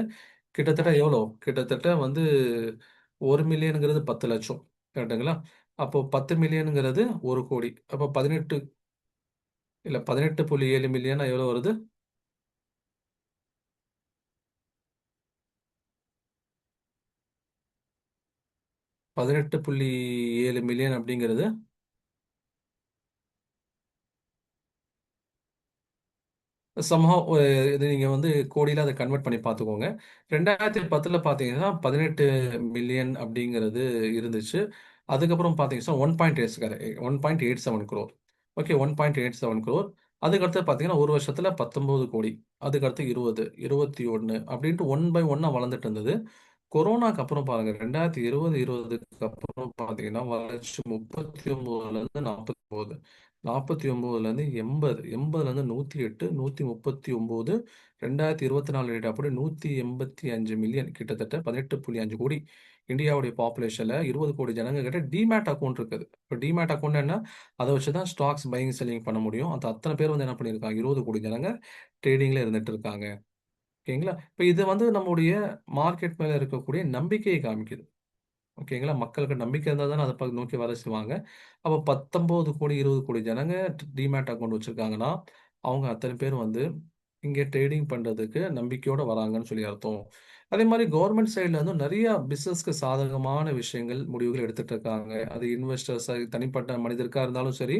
கிட்டத்தட்ட எவ்வளோ? கிட்டத்தட்ட வந்து 1 மில்லியன்ங்கிறது 10,00,000 கரெக்ட்டுங்களா? அப்போ 10 மில்லியன்ங்கிறது 1,00,00,000. அப்போ 18 இல்ல 18.7 மில்லியன்னா எவ்வளோ வருது? 18.7 மில்லியன் அப்படிங்கிறது சம்ஹவ் இது நீங்க வந்து கோடியில அத கன்வெர்ட் பண்ணி பார்த்துக்கோங்க. 2010ல பார்த்தீங்கன்னா, 18 மில்லியன் அப்படிங்கிறது இருந்துச்சு. அதுக்கப்புறம் பார்த்தீங்கன்னா 1.87 crore. Okay, 1.87 crore. அதுக்கடுத்து பார்த்தீங்கன்னா, 1 வருஷத்துல 19 கோடி. அதுக்கடுத்து 20, 21 அப்படின்ட்டு ஒன் பை ஒன்னா வளர்ந்துட்டு இருந்தது. கொரோனாக்கு அப்புறம் பாருங்க 2020, 20க்கு அப்புறம் பார்த்தீங்கன்னா, வளர்ச்சி 39லேருந்து 49, 49லேருந்து 80, 80லேருந்து 108, 139, 2024 டேட்டா அப்படி 185 மில்லியன், கிட்டத்தட்ட 18.5 கோடி. இந்தியாவுடைய பாப்புலேஷன்ல 20 கோடி ஜனங்க கிட்ட டிமேட் அக்கவுண்ட் இருக்குது. இப்போ டிமேட் அக்கவுண்ட் என்ன? அதை வச்சு தான் ஸ்டாக்ஸ் பையிங் செல்லிங் பண்ண முடியும். அந்த அத்தனை பேர் வந்து என்ன பண்ணியிருக்காங்க, 20 கோடி ஜனங்க ட்ரேடிங்ல இருந்துட்டு இருக்காங்க. ஓகேங்களா? இப்ப இது வந்து நம்முடைய மார்க்கெட் மேல இருக்கக்கூடிய நம்பிக்கையை காமிக்குது. ஓகேங்களா? மக்களுக்கு நம்பிக்கை இருந்தா தானே அத நோக்கி வர செய்வாங்க. அப்ப 19,00,00,000, 20,00,00,000 ஜனங்க டிமேட் அக்கவுண்ட் வச்சிருக்காங்கன்னா, அவங்க அத்தனை பேரும் வந்து இங்க ட்ரேடிங் பண்றதுக்கு நம்பிக்கையோட வராங்கன்னு சொல்லி அர்த்தம். அதே மாரி கவர்ன்மெண்ட் சைட்ல வந்து நெறைய பிசினஸ்க்கு சாதகமான விஷயங்கள், முடிவுகள் எடுத்துட்டு இருக்காங்க. அது இன்வெஸ்டர்ஸா தனிப்பட்ட மனிதருக்கா இருந்தாலும் சரி,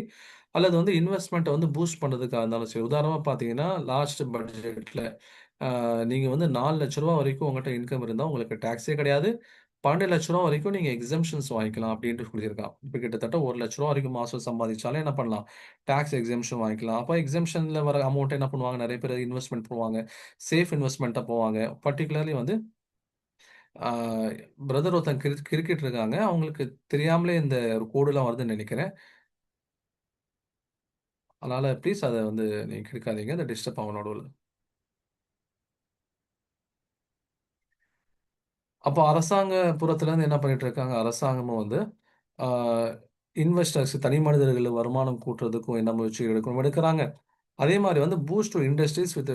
அல்லது வந்து இன்வெஸ்ட்மென்ட்ட வந்து பூஸ்ட் பண்றதுக்கா இருந்தாலும் சரி. உதாரணமா பார்த்தீங்கன்னா, லாஸ்ட் பட்ஜெட்ல நீங்க வந்து ரூ. 4,00,000 வரைக்கும் உங்கட்ட இன்கம் இருந்தா உங்களுக்கு டாக்ஸே கிடையாது. ரூ. 12,00,000 வரைக்கும் நீங்க எக்ஸம்ஷன்ஸ் வாங்கிக்கலாம் அப்படின்ட்டு சொல்லியிருக்கான். இப்ப கிட்டத்தட்ட ரூ. 1,00,000 வரைக்கும் மாசம் சம்பாதிச்சாலே என்ன பண்ணலாம்? டாக்ஸ் எக்ஸம்ஷன் வாங்கிக்கலாம். அப்ப எக்ஸம்ஷன்ல வர அமௌண்ட் என்ன பண்ணுவாங்க? நெறைய பேர் இன்வெஸ்ட்மென்ட் போவாங்க. சேஃப் இன்வெஸ்ட்மென்ட்டா போவாங்க. பர்ட்டிகுலர்லி வந்து ஆ பிரதர் ஒருத்தங்க கிரிக்கெட் இருக்காங்க. அவங்களுக்கு தெரியாமலே இந்த ஒரு கோடுலாம் வருதுன்னு நெனைக்கிறேன். அதனால ப்ளீஸ் அத வந்து நீங்க கெடுக்காதீங்க. அத டிஸ்டர்ப் ஆகும் நடுவுல. அப்போ அரசாங்க புறத்துலேருந்து என்ன பண்ணிட்டு இருக்காங்க? அரசாங்கமும் வந்து ஆ இன்வெஸ்டர்ஸ் தனி மனிதர்கள் வருமானம் கூட்டுறதுக்கும் என்ன முயற்சி எடுக்கிறாங்க. அதே மாரி வந்து boost to industries with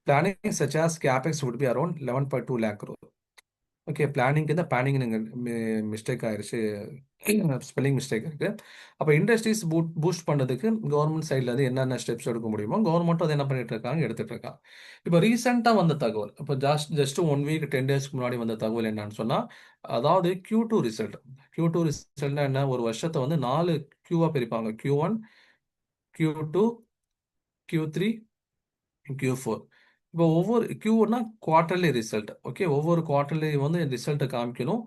planning such as capex would be around 11.2 lakh crore. Okay, பிளானிங்க்கு இந்த பிளானிங்ன்னு மிஸ்டேக் ஆயிருச்சு. ஸ்பெல்லிங் மிஸ்டேக் இருக்கு. அப்ப இண்டஸ்ட்ரீஸ் பூஸ்ட் பண்றதுக்கு கவர்ன்மெண்ட் சைட்ல இருந்து என்னென்ன ஸ்டெப்ஸ் எடுக்க முடியுமோ, கவர்ன்மெண்ட்டும் அத என்ன பண்ணிட்டு இருக்காங்க, எடுத்துட்டு இருக்காங்க. இப்ப ரீசென்ட்டா வந்த தகவல், இப்ப ஜஸ்ட் 1 வீக் 10 டேஸ்க்கு முன்னாடி வந்த தகவல் என்னன்னு சொன்னா, அதாவது Q2 ரிசல்ட். Q2 ரிசல்ட்னா என்ன? ஒரு வருஷத்த வந்து 4 Qவா பிரிப்பாங்க. Q1, Q2, Q3, Q4. இப்போ ஒவ்வொரு Qன்னா குவார்ட்டர்லி ரிசல்ட். ஓகே, ஒவ்வொரு குவார்ட்டர்லி வந்து ரிசல்ட்ட காமிக்கணும்.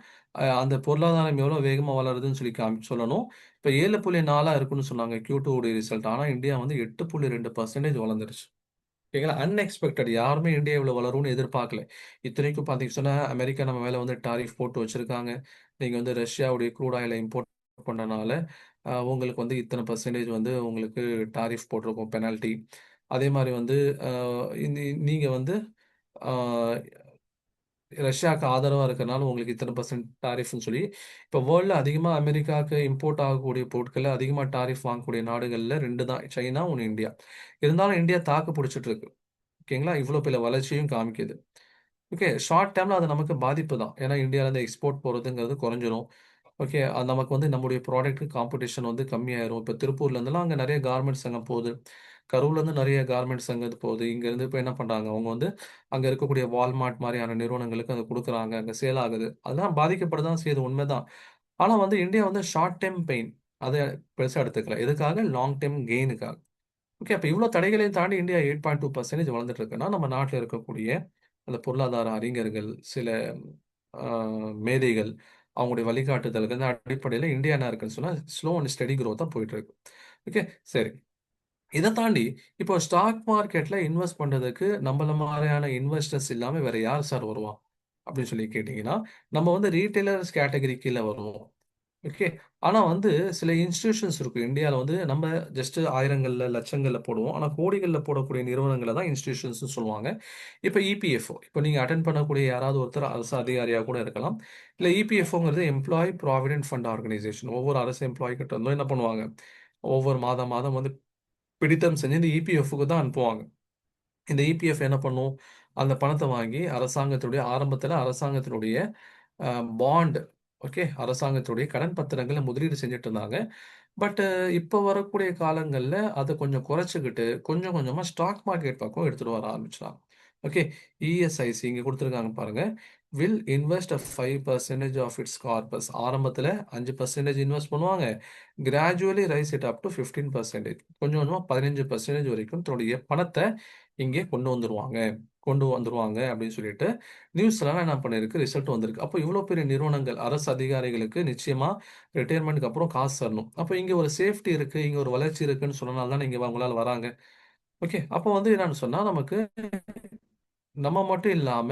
அந்த பொருளாதாரம் எவ்வளோ வேகமா வளருதுன்னு சொல்லி சொல்லணும். இப்ப 7.4 இருக்குன்னு சொன்னாங்க Q2 உடைய ரிசல்ட். ஆனா இந்தியா வந்து 8.2% வளர்ந்துருச்சு. ஓகேங்களா? அன்எக்ஸ்பெக்டட். யாருமே இந்தியா இவ்வளோ வளரும்னு எதிர்பார்க்கல. இத்தனைக்கும் பார்த்தீங்கன்னு சொன்னா, அமெரிக்கா நம்ம மேல வந்து டாரிஃப் போட்டு வச்சிருக்காங்க. நீங்க வந்து ரஷ்யாவுடைய க்ரூட் ஆயில இம்போர்ட் பண்ணனால, உங்களுக்கு வந்து இத்தன பெர்சன்டேஜ் வந்து உங்களுக்கு டாரிஃப் போட்டிருக்கோம் பெனால்டி. அதே மாதிரி வந்து நீங்க வந்து ஆஹ், ரஷ்யாவுக்கு ஆதரவா இருக்கிறனால உங்களுக்கு இத்தனை பர்சன்ட் டாரிஃப்னு சொல்லி இப்போ வேர்ல்ட்ல அதிகமா அமெரிக்காவுக்கு இம்போர்ட் ஆகக்கூடிய பொருட்களை அதிகமா டாரிஃப் வாங்கக்கூடிய நாடுகள்ல ரெண்டு தான், சைனா ஒன்று இந்தியா. இருந்தாலும் இந்தியா தாக்கு பிடிச்சிட்டு இருக்கு. ஓகேங்களா, இவ்வளோ பெரிய வளர்ச்சியும் காமிக்குது. ஓகே, ஷார்ட் டேர்ம்ல அது நமக்கு பாதிப்பு தான். ஏன்னா இந்தியாவிலேருந்து எக்ஸ்போர்ட் போகிறதுங்கிறது குறைஞ்சிரும். ஓகே, அது நமக்கு வந்து நம்முடைய ப்ராடக்ட் காம்படிஷன் வந்து கம்மியாயிரும். இப்போ திருப்பூர்ல இருந்தெல்லாம் அங்கே நிறைய கார்மெண்ட்ஸ் அங்கே போகுது. கரூர்ல இருந்து நிறைய கார்மெண்ட்ஸ் அங்கே போகுது. இங்க இருந்து இப்போ என்ன பண்றாங்க, அவங்க வந்து அங்க இருக்கக்கூடிய வால்மார்ட் மாதிரியான நிறுவனங்களுக்கு அதை கொடுக்குறாங்க, அங்க சேல் ஆகுது. அதெல்லாம் பாதிக்கப்படதான் செய்யுது, உண்மைதான். ஆனா வந்து இந்தியா வந்து ஷார்ட் டைம் பெயின் அதை பெருசா எடுத்துக்கல. எதுக்காக? Long time கெயினுக்காக. ஓகே, அப்போ இவ்வளோ தடைகளையும் தாண்டி இந்தியா 8.2% வளர்ந்துட்டு இருக்குன்னா, நம்ம நாட்டில் இருக்கக்கூடிய அந்த பொருளாதார அறிஞர்கள், சில மேதைகள், அவங்களுடைய வழிகாட்டுதல்கள் அடிப்படையில் இந்தியா என்ன இருக்குன்னு சொன்னா ஸ்லோ அண்ட் ஸ்டெடி growth-ஆ போயிட்டு இருக்கு. ஓகே, சரி. இதை தாண்டி இப்போ ஸ்டாக் மார்க்கெட்ல இன்வெஸ்ட் பண்றதுக்கு நம்மள மாதிரியான இன்வெஸ்டர்ஸ் இல்லாம வேற யார் சார் வருவான் அப்படின்னு சொல்லி கேட்டீங்கன்னா, நம்ம வந்து ரீட்டைலர்ஸ் கேட்டகரி கீழே வருவோம். ஓகே, ஆனா வந்து சில இன்ஸ்டிடியூஷன்ஸ் இருக்கும் இந்தியாவில். வந்து நம்ம ஜஸ்ட் ஆயிரங்கள்ல லட்சங்கள்ல போடுவோம், ஆனா கோடிகள்ல போடக்கூடிய நிறுவனங்களை தான் இன்ஸ்டிடியூஷன்ஸ் சொல்லுவாங்க. இப்போ இபிஎஃப்ஓ, இப்போ நீங்க அட்டன் பண்ணக்கூடிய யாராவது ஒருத்தர் அரசு அதிகாரியா கூட இருக்கலாம். இல்ல இபிஎஃப்ஓங்கிறது எம்ப்ளாயி ப்ராவிடென்ட் ஃபண்ட் ஆர்கனைசேஷன். ஒவ்வொரு அரசு எம்ப்ளாயி கிட்ட இருந்தும் என்ன பண்ணுவாங்க, ஒவ்வொரு மாதம் மாதம் வந்து பிடித்தம் செஞ்சு இந்த இபிஎஃப்க்கு தான் அனுப்புவாங்க. இந்த இபிஎஃப் என்ன பண்ணும், அந்த பணத்தை வாங்கி அரசாங்கத்துடைய ஆரம்பத்தில் அரசாங்கத்தினுடைய பாண்ட், ஓகே, அரசாங்கத்துடைய கடன் பத்திரங்களை முதலீடு செஞ்சுட்டு இருந்தாங்க. பட் இப்போ வரக்கூடிய காலங்களில் அதை கொஞ்சம் குறைச்சிக்கிட்டு கொஞ்சம் கொஞ்சமா ஸ்டாக் மார்க்கெட் பக்கம் எடுத்துட்டு வர ஆரம்பிச்சிட்டாங்க. ஓகே, இஎஸ்ஐசி இங்க கொடுத்துருக்காங்க பாருங்க. Will invest 5% of its corpus. ஆரம்பத்தில் 5% இன்வெஸ்ட் பண்ணுவாங்க, gradually rise it up to 15%. கொஞ்சம் கொஞ்சமா 15% வரைக்கும் தன்னுடைய பணத்தை இங்கே கொண்டு வந்துருவாங்க அப்படின்னு சொல்லிட்டு நியூஸ்லாம் என்ன பண்ணிருக்கு, ரிசல்ட் வந்திருக்கு. அப்போ இவ்வளோ பெரிய நிறுவனங்கள், அரசு அதிகாரிகளுக்கு நிச்சயமா ரிட்டையர்மெண்ட்டுக்கு அப்புறம் காசு தரணும். அப்போ இங்க ஒரு சேஃப்டி இருக்கு, இங்க ஒரு வளர்ச்சி இருக்குன்னு சொன்னனால தான் இங்க அவங்களால வராங்க. ஓகே, அப்போ வந்து என்னன்னு சொன்னா நமக்கு நம்ம மட்டும் இல்லாம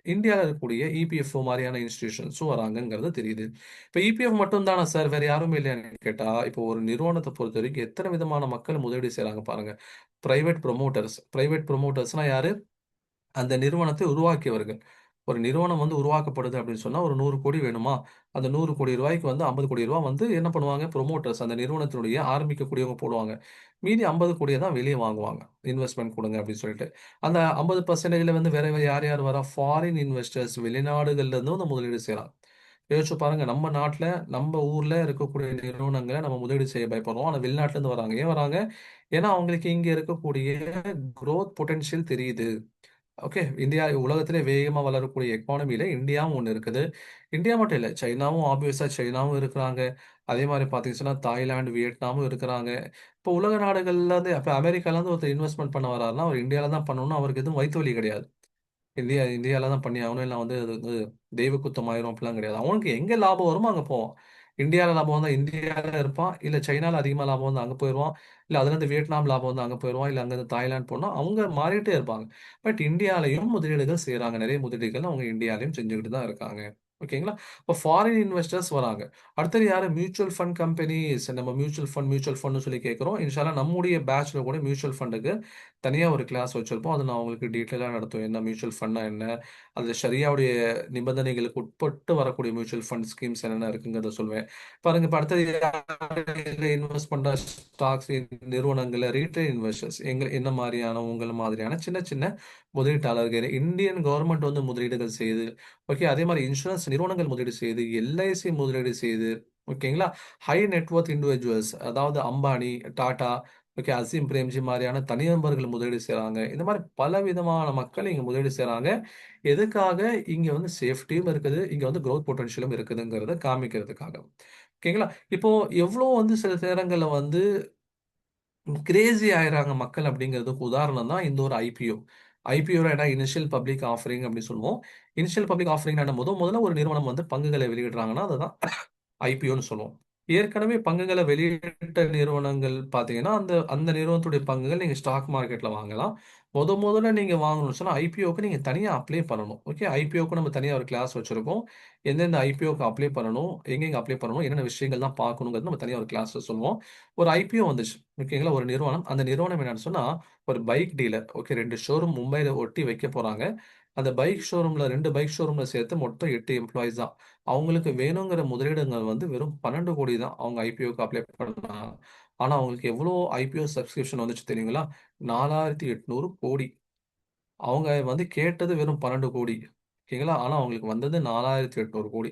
இந்தியாவில் இருக்கக்கூடிய இபிஎஃப்ஓ மாதிரியான இன்ஸ்டிடியூஷன்ஸும் வராங்கங்கிறது தெரியுது. இப்போ இபிஎஃப் மட்டும் தானே சார், வேற யாருமே இல்லையான்னு கேட்டா, இப்போ ஒரு நிறுவனத்தை பொறுத்த வரைக்கும் எத்தனை விதமான மக்கள் முதலீடு செய்றாங்க பாருங்க. பிரைவேட் ப்ரொமோட்டர்ஸ்னா யாரு? அந்த நிறுவனத்தை உருவாக்கியவர்கள். ஒரு நிறுவனம் வந்து உருவாக்கப்படுது அப்படின்னு சொன்னா ஒரு 100 கோடி வேணுமா? அந்த 100 கோடி ரூபாய்க்கு வந்து 50 கோடி ரூபாய் வந்து என்ன பண்ணுவாங்க? ப்ரொமோட்டர்ஸ், அந்த நிறுவனத்தினுடைய ஆரம்பிக்கக்கூடியவங்க போடுவாங்க. மீதி 50 கோடியை தான் வெளியே வாங்குவாங்க. இன்வெஸ்ட்மெண்ட் கொடுங்க அப்படின்னு சொல்லிட்டு. அந்த 50%ல வந்து வேற வேற யார் யார் வரா? ஃபாரின் இன்வெஸ்டர்ஸ், வெளிநாடுகள்ல இருந்தும் வந்து முதலீடு செய்யலாம். யோசிச்சு பாருங்க, நம்ம நாட்டுல நம்ம ஊர்ல இருக்கக்கூடிய நிறுவனங்களை நம்ம முதலீடு செய்ய பயப்படுறோம். ஆனா வெளிநாட்டுல இருந்து வராங்க. ஏன் வராங்க? ஏன்னா அவங்களுக்கு இங்க இருக்கக்கூடிய growth பொட்டன்ஷியல் தெரியுது. ஓகே, இந்தியா உலகத்திலே வேகமா வளரக்கூடிய எக்கானமில இந்தியாவும் ஒண்ணு இருக்குது. இந்தியா மட்டும் இல்ல, சைனாவும் ஆப்வியஸா சைனாவும் இருக்கிறாங்க. அதே மாதிரி பார்த்தீங்கன்னா தாய்லாந்து, வியட்நாமும் இருக்கிறாங்க. இப்போ உலக நாடுகள்ல இருந்து, அப்ப அமெரிக்கால இருந்து ஒருத்தர் இன்வெஸ்ட்மெண்ட் பண்ண வராருன்னா அவர் இந்தியால தான் பண்ணணும்னு அவருக்கு எதுவும் வயித்து வலி கிடையாது. இந்தியால தான் பண்ணி ஆகணும், இல்லை வந்து அது வந்து தெய்வ குத்தம் ஆயிரும் அப்படிலாம் கிடையாது. அவனுக்கு எங்க லாபம் வருமோ அங்க போவான். இந்தியாவில் லாபம் வந்தா இந்தியாவில் இருப்பான், இல்லை சைனால அதிகமாக லாபம் வந்து அங்கே போயிடுவான், இல்லை அதுல இருந்து வியட்நாம் லாபம் வந்து அங்கே போயிடுவான், இல்லை அங்கேருந்து தாய்லாந்து போனால் அவங்க மாறிட்டே இருப்பாங்க. பட் இந்தியாலையும் முதலீடுகள் செய்கிறாங்க, நிறைய முதலீடுகள் அவங்க இந்தியாலையும் செஞ்சுக்கிட்டு தான் இருக்காங்க. ஓகேங்களா, இப்போ ஃபாரின் இன்வெஸ்டர்ஸ் வராங்க. அடுத்தது யாரு? Mutual fund companies. நம்ம மியூச்சுவல் ஃபண்ட்னு சொல்லி கேட்குறோம். இன்ஷால்லா நம்முடைய பேட்ச்ல கூட மியூச்சுவல் ஃபண்டுக்கு தனியாக ஒரு கிளாஸ் வச்சிருப்போம். அது நான் உங்களுக்கு டீட்டெயிலாக நடத்துவேன். என்ன மியூச்சுவல் ஃபண்ட்னா என்ன, அது ஷரியாவுடைய நிபந்தனைகளுக்கு உட்பட்டு வரக்கூடிய மியூச்சுவல் ஃபண்ட் ஸ்கீம்ஸ் என்னென்ன இருக்குங்கிறத சொல்லுவேன். பாருங்க, இப்போ அடுத்தது இன்வெஸ்ட் பண்ற ஸ்டாக்ஸ் நிறுவனங்கள்ல ரீட்டைல் இன்வெஸ்டர்ஸ் என்ன மாதிரியான, உங்கள் மாதிரியான சின்ன சின்ன முதலீட்டாளர்கள். இந்தியன் கவர்மெண்ட் வந்து முதலீடுகள் செய்யுது. ஓகே, அதே மாதிரி இன்சூரன்ஸ் நிறுவனங்கள் முதலீடு செய்யுது, எல்ஐசி முதலீடு செய்யுது. ஓகேங்களா, ஹை நெட்வொர்த் இண்டிவிஜுவல்ஸ், அதாவது அம்பானி, டாடா, ஓகே, அசீம் பிரேம்ஜி மாதிரியான தனிநபர்கள் முதலீடு செய்றாங்க. இந்த மாதிரி பல விதமான மக்கள் இங்க முதலீடு செய்றாங்க. எதுக்காக? இங்க வந்து சேஃப்டியும் இருக்குது, இங்க வந்து growth பொட்டன்ஷியலும் இருக்குதுங்கிறத காமிக்கிறதுக்காக. ஓகேங்களா, இப்போ எவ்வளோ வந்து சில நேரங்கள்ல வந்து கிரேசி ஆயிடுறாங்க மக்கள் அப்படிங்கிறதுக்கு உதாரணம் தான் இந்த ஒரு ஐபிஓ. ஐபிஓ என்ன? இனிஷியல் பப்ளிக் ஆஃபரிங் அப்படின்னு சொல்லுவோம். இனிஷியல் பப்ளிக் ஆஃபரிங் முதல்ல ஒரு நிறுவனம் வந்து பங்குகளை வெளியிடுறாங்கன்னா அதுதான் ஐபிஓன்னு சொல்லுவோம். ஏற்கனவே பங்குகளை வெளியிட்ட நிறுவனங்கள் பார்த்தீங்கன்னா அந்த அந்த நிறுவனத்துடைய பங்குகள் நீங்க ஸ்டாக் மார்க்கெட்ல வாங்கலாம். முதல்ல நீங்க வாங்கணும்னு சொன்னா ஐபிஓக்கு நீங்க தனியா அப்ளை பண்ணணும். ஓகே. ஐபிஓக்கு நம்ம தனியா ஒரு கிளாஸ் வச்சிருக்கோம். எந்தெந்த ஐபிஓக்கு அப்ளை பண்ணணும், எங்கெங்க அப்ளை பண்ணணும், என்னென்ன விஷயங்கள் தான் பார்க்கணுங்கிறது நம்ம தனியா ஒரு கிளாஸ்ல சொல்லுவோம். ஒரு ஐபிஓ வந்துச்சு. ஓகேங்களா? ஒரு நிறுவனம். அந்த நிறுவனம் என்னன்னு சொன்னா, ஒரு பைக் டீலர். ஓகே. 2 ஷோரூம் மும்பைல ஒட்டி வைக்க போறாங்க. அந்த பைக் ஷோரூம்ல 2 பைக் ஷோரூம்ல சேர்த்து மொத்தம் 8 எம்ப்ளாயீஸ் தான். அவங்களுக்கு வேணுங்கிற முதலீடுங்கள் வந்து வெறும் 12 கோடி தான். அவங்க ஐபிஓக்கு அப்ளை பண்ணாங்க. ஆனா அவங்களுக்கு எவ்வளோ ஐபிஓ சப்ஸ்கிரிப்ஷன் வந்துச்சு தெரியுங்களா? 4,800 கோடி. அவங்க வந்து கேட்டது வெறும் 12 கோடி. ஓகேங்களா? ஆனா அவங்களுக்கு வந்தது 4,800 கோடி.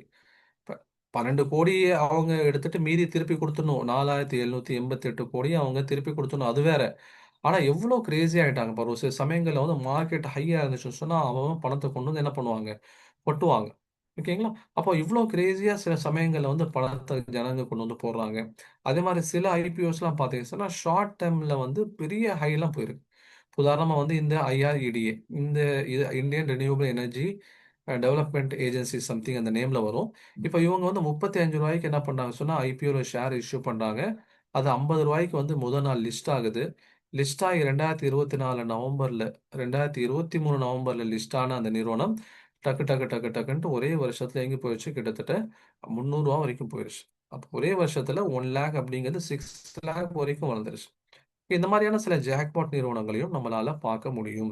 இப்ப 12 கோடி அவங்க எடுத்துட்டு மீதி திருப்பி குடுத்துடணும். 4,788 கோடி அவங்க திருப்பி குடுத்துடணும். அது வேற. ஆனா எவ்ளோ கிரேசி ஆயிட்டாங்க பாரு. ஒரு சில சமயங்கள்ல வந்து மார்க்கெட் ஹையா இருந்துச்சுன்னு சொன்னா, அவன் அவன் பணத்த கொண்டு வந்து என்ன பண்ணுவாங்க? கொட்டுவாங்க. ஓகேங்களா? அப்போ இவ்ளோ கிரேசியா சில சமயங்கள்ல வந்து பணத்த ஜனங்க கொண்டு வந்து போடுறாங்க. அதே மாரி சில ஐபிஓஸ்லாம் பார்த்தீங்கன்னு சொன்னா, ஷார்ட் டெர்ம்ல வந்து பெரிய ஹைலாம் போயிருக்கு. உதாரணமா வந்து இந்த ஐஆர்இடிஏ, இந்த இது Indian renewable energy development agency something அந்த நேம்ல வரும். இப்ப இவங்க வந்து ரூ. 35க்கு என்ன பண்றாங்க சொன்னா, ஐபிஓல ஷேர் இஷ்யூ பண்றாங்க. அது ரூ. 50க்கு வந்து முதல் நாள் லிஸ்ட் ஆகுது. லிஸ்ட் ஆகி 2024 நவம்பர்ல 2023 நவம்பர்ல லிஸ்ட் ஆன அந்த நிறுவனம் டக்கு டக்கு டக்கு டக்குன்ட்டு ஒரே வருஷத்துல எங்க போயிடுச்சு? கிட்டத்தட்ட ரூ. 300 வரைக்கும் போயிருச்சு. அப்போ ஒரே வருஷத்துல 1,00,000 அப்படிங்கிறது 6,00,000 வரைக்கும் வளர்ந்துருச்சு. இந்த மாதிரியான சில ஜாக்பாட் நிறுவனங்களையும் நம்மளால பார்க்க முடியும்.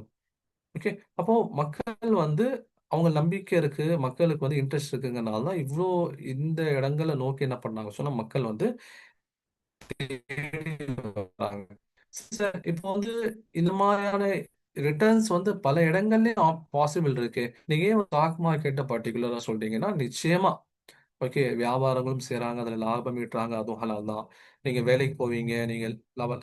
ஓகே. அப்போ மக்கள் வந்து அவங்க நம்பிக்கை இருக்கு, மக்களுக்கு வந்து இன்ட்ரெஸ்ட் இருக்குங்கிறனால தான் இவ்ளோ இந்த இடங்கள நோக்கி என்ன பண்ணாங்க சொன்னா, மக்கள் வந்து தேடி வராங்க. சார் இப்போ வந்து இந்த மாதிரியான ரிட்டர்ன்ஸ் வந்து பல இடங்கள்லயும் பாசிபிள் இருக்கு. நீங்க ஏன் ஸ்டாக் மார்க்கெட்ட பர்ட்டிகுலரா சொல்றீங்கன்னா, நிச்சயமா ஓகே. வியாபாரங்களும் செய்றாங்க. அதுல லாபம் ஈட்டுறாங்க. அதுவும் ஹலால் தான். நீங்க வேலைக்கு போவீங்க. நீங்க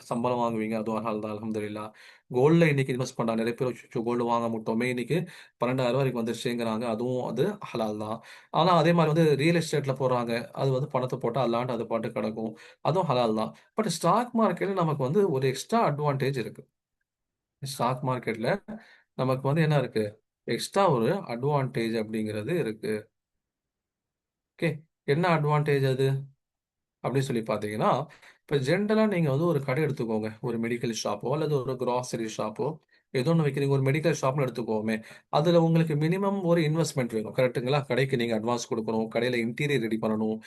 சம்பளம் வாங்குவீங்க. அதுவும் ஹலால் தான். அல்ஹம்துலில்லாஹ். கோல்ட்ல இன்னைக்கு இன்வெஸ்ட் பண்றாங்க. நெறைய பேர் அச்சச்சோ! கோல்டு வாங்க மாட்டோமே! இன்னைக்கு ரூ. 12,000 வரைக்கும் வந்துருச்சேங்கிறாங்க. அதுவும் அது ஹலால் தான். ஆனா அதே மாரி வந்து ரியல் எஸ்டேட்ல போடுறாங்க. அது வந்து பணத்த போட்டா அல்லாண்டு அது பாட்டுக்கு கிடக்கும். அதுவும் ஹலால் தான். பட் ஸ்டாக் மார்க்கெட்ல நமக்கு வந்து ஒரு எக்ஸ்ட்ரா அட்வான்டேஜ் இருக்கு. ஸ்டாக் மார்க்கெட்ல நமக்கு வந்து என்ன இருக்கு? எக்ஸ்ட்ரா ஒரு அட்வான்டேஜ் அப்படிங்கிறது இருக்கு. ஓகே. என்ன அட்வான்டேஜ் அது? அப்படின்னு சொல்லி பார்த்தீங்கன்னா, இப்ப ஜென்ரலா நீங்க வந்து ஒரு கடை எடுத்துக்கோங்க. ஒரு மெடிக்கல் ஷாப்போ அல்லது ஒரு கிராசரி ஷாப்போ, ஏதோ ஒண்ணு வைக்கிறீங்க. ஒரு மெடிக்கல் ஷாப்னு எடுத்துக்குவோமே. அதுல உங்களுக்கு மினிமம் ஒரு இன்வெஸ்ட்மென்ட் வேணும். கரெக்ட்டுங்களா? கடைக்கு நீங்க அட்வான்ஸ் குடுக்கணும். கடையில இன்டீரியர் ரெடி பண்ணணும்.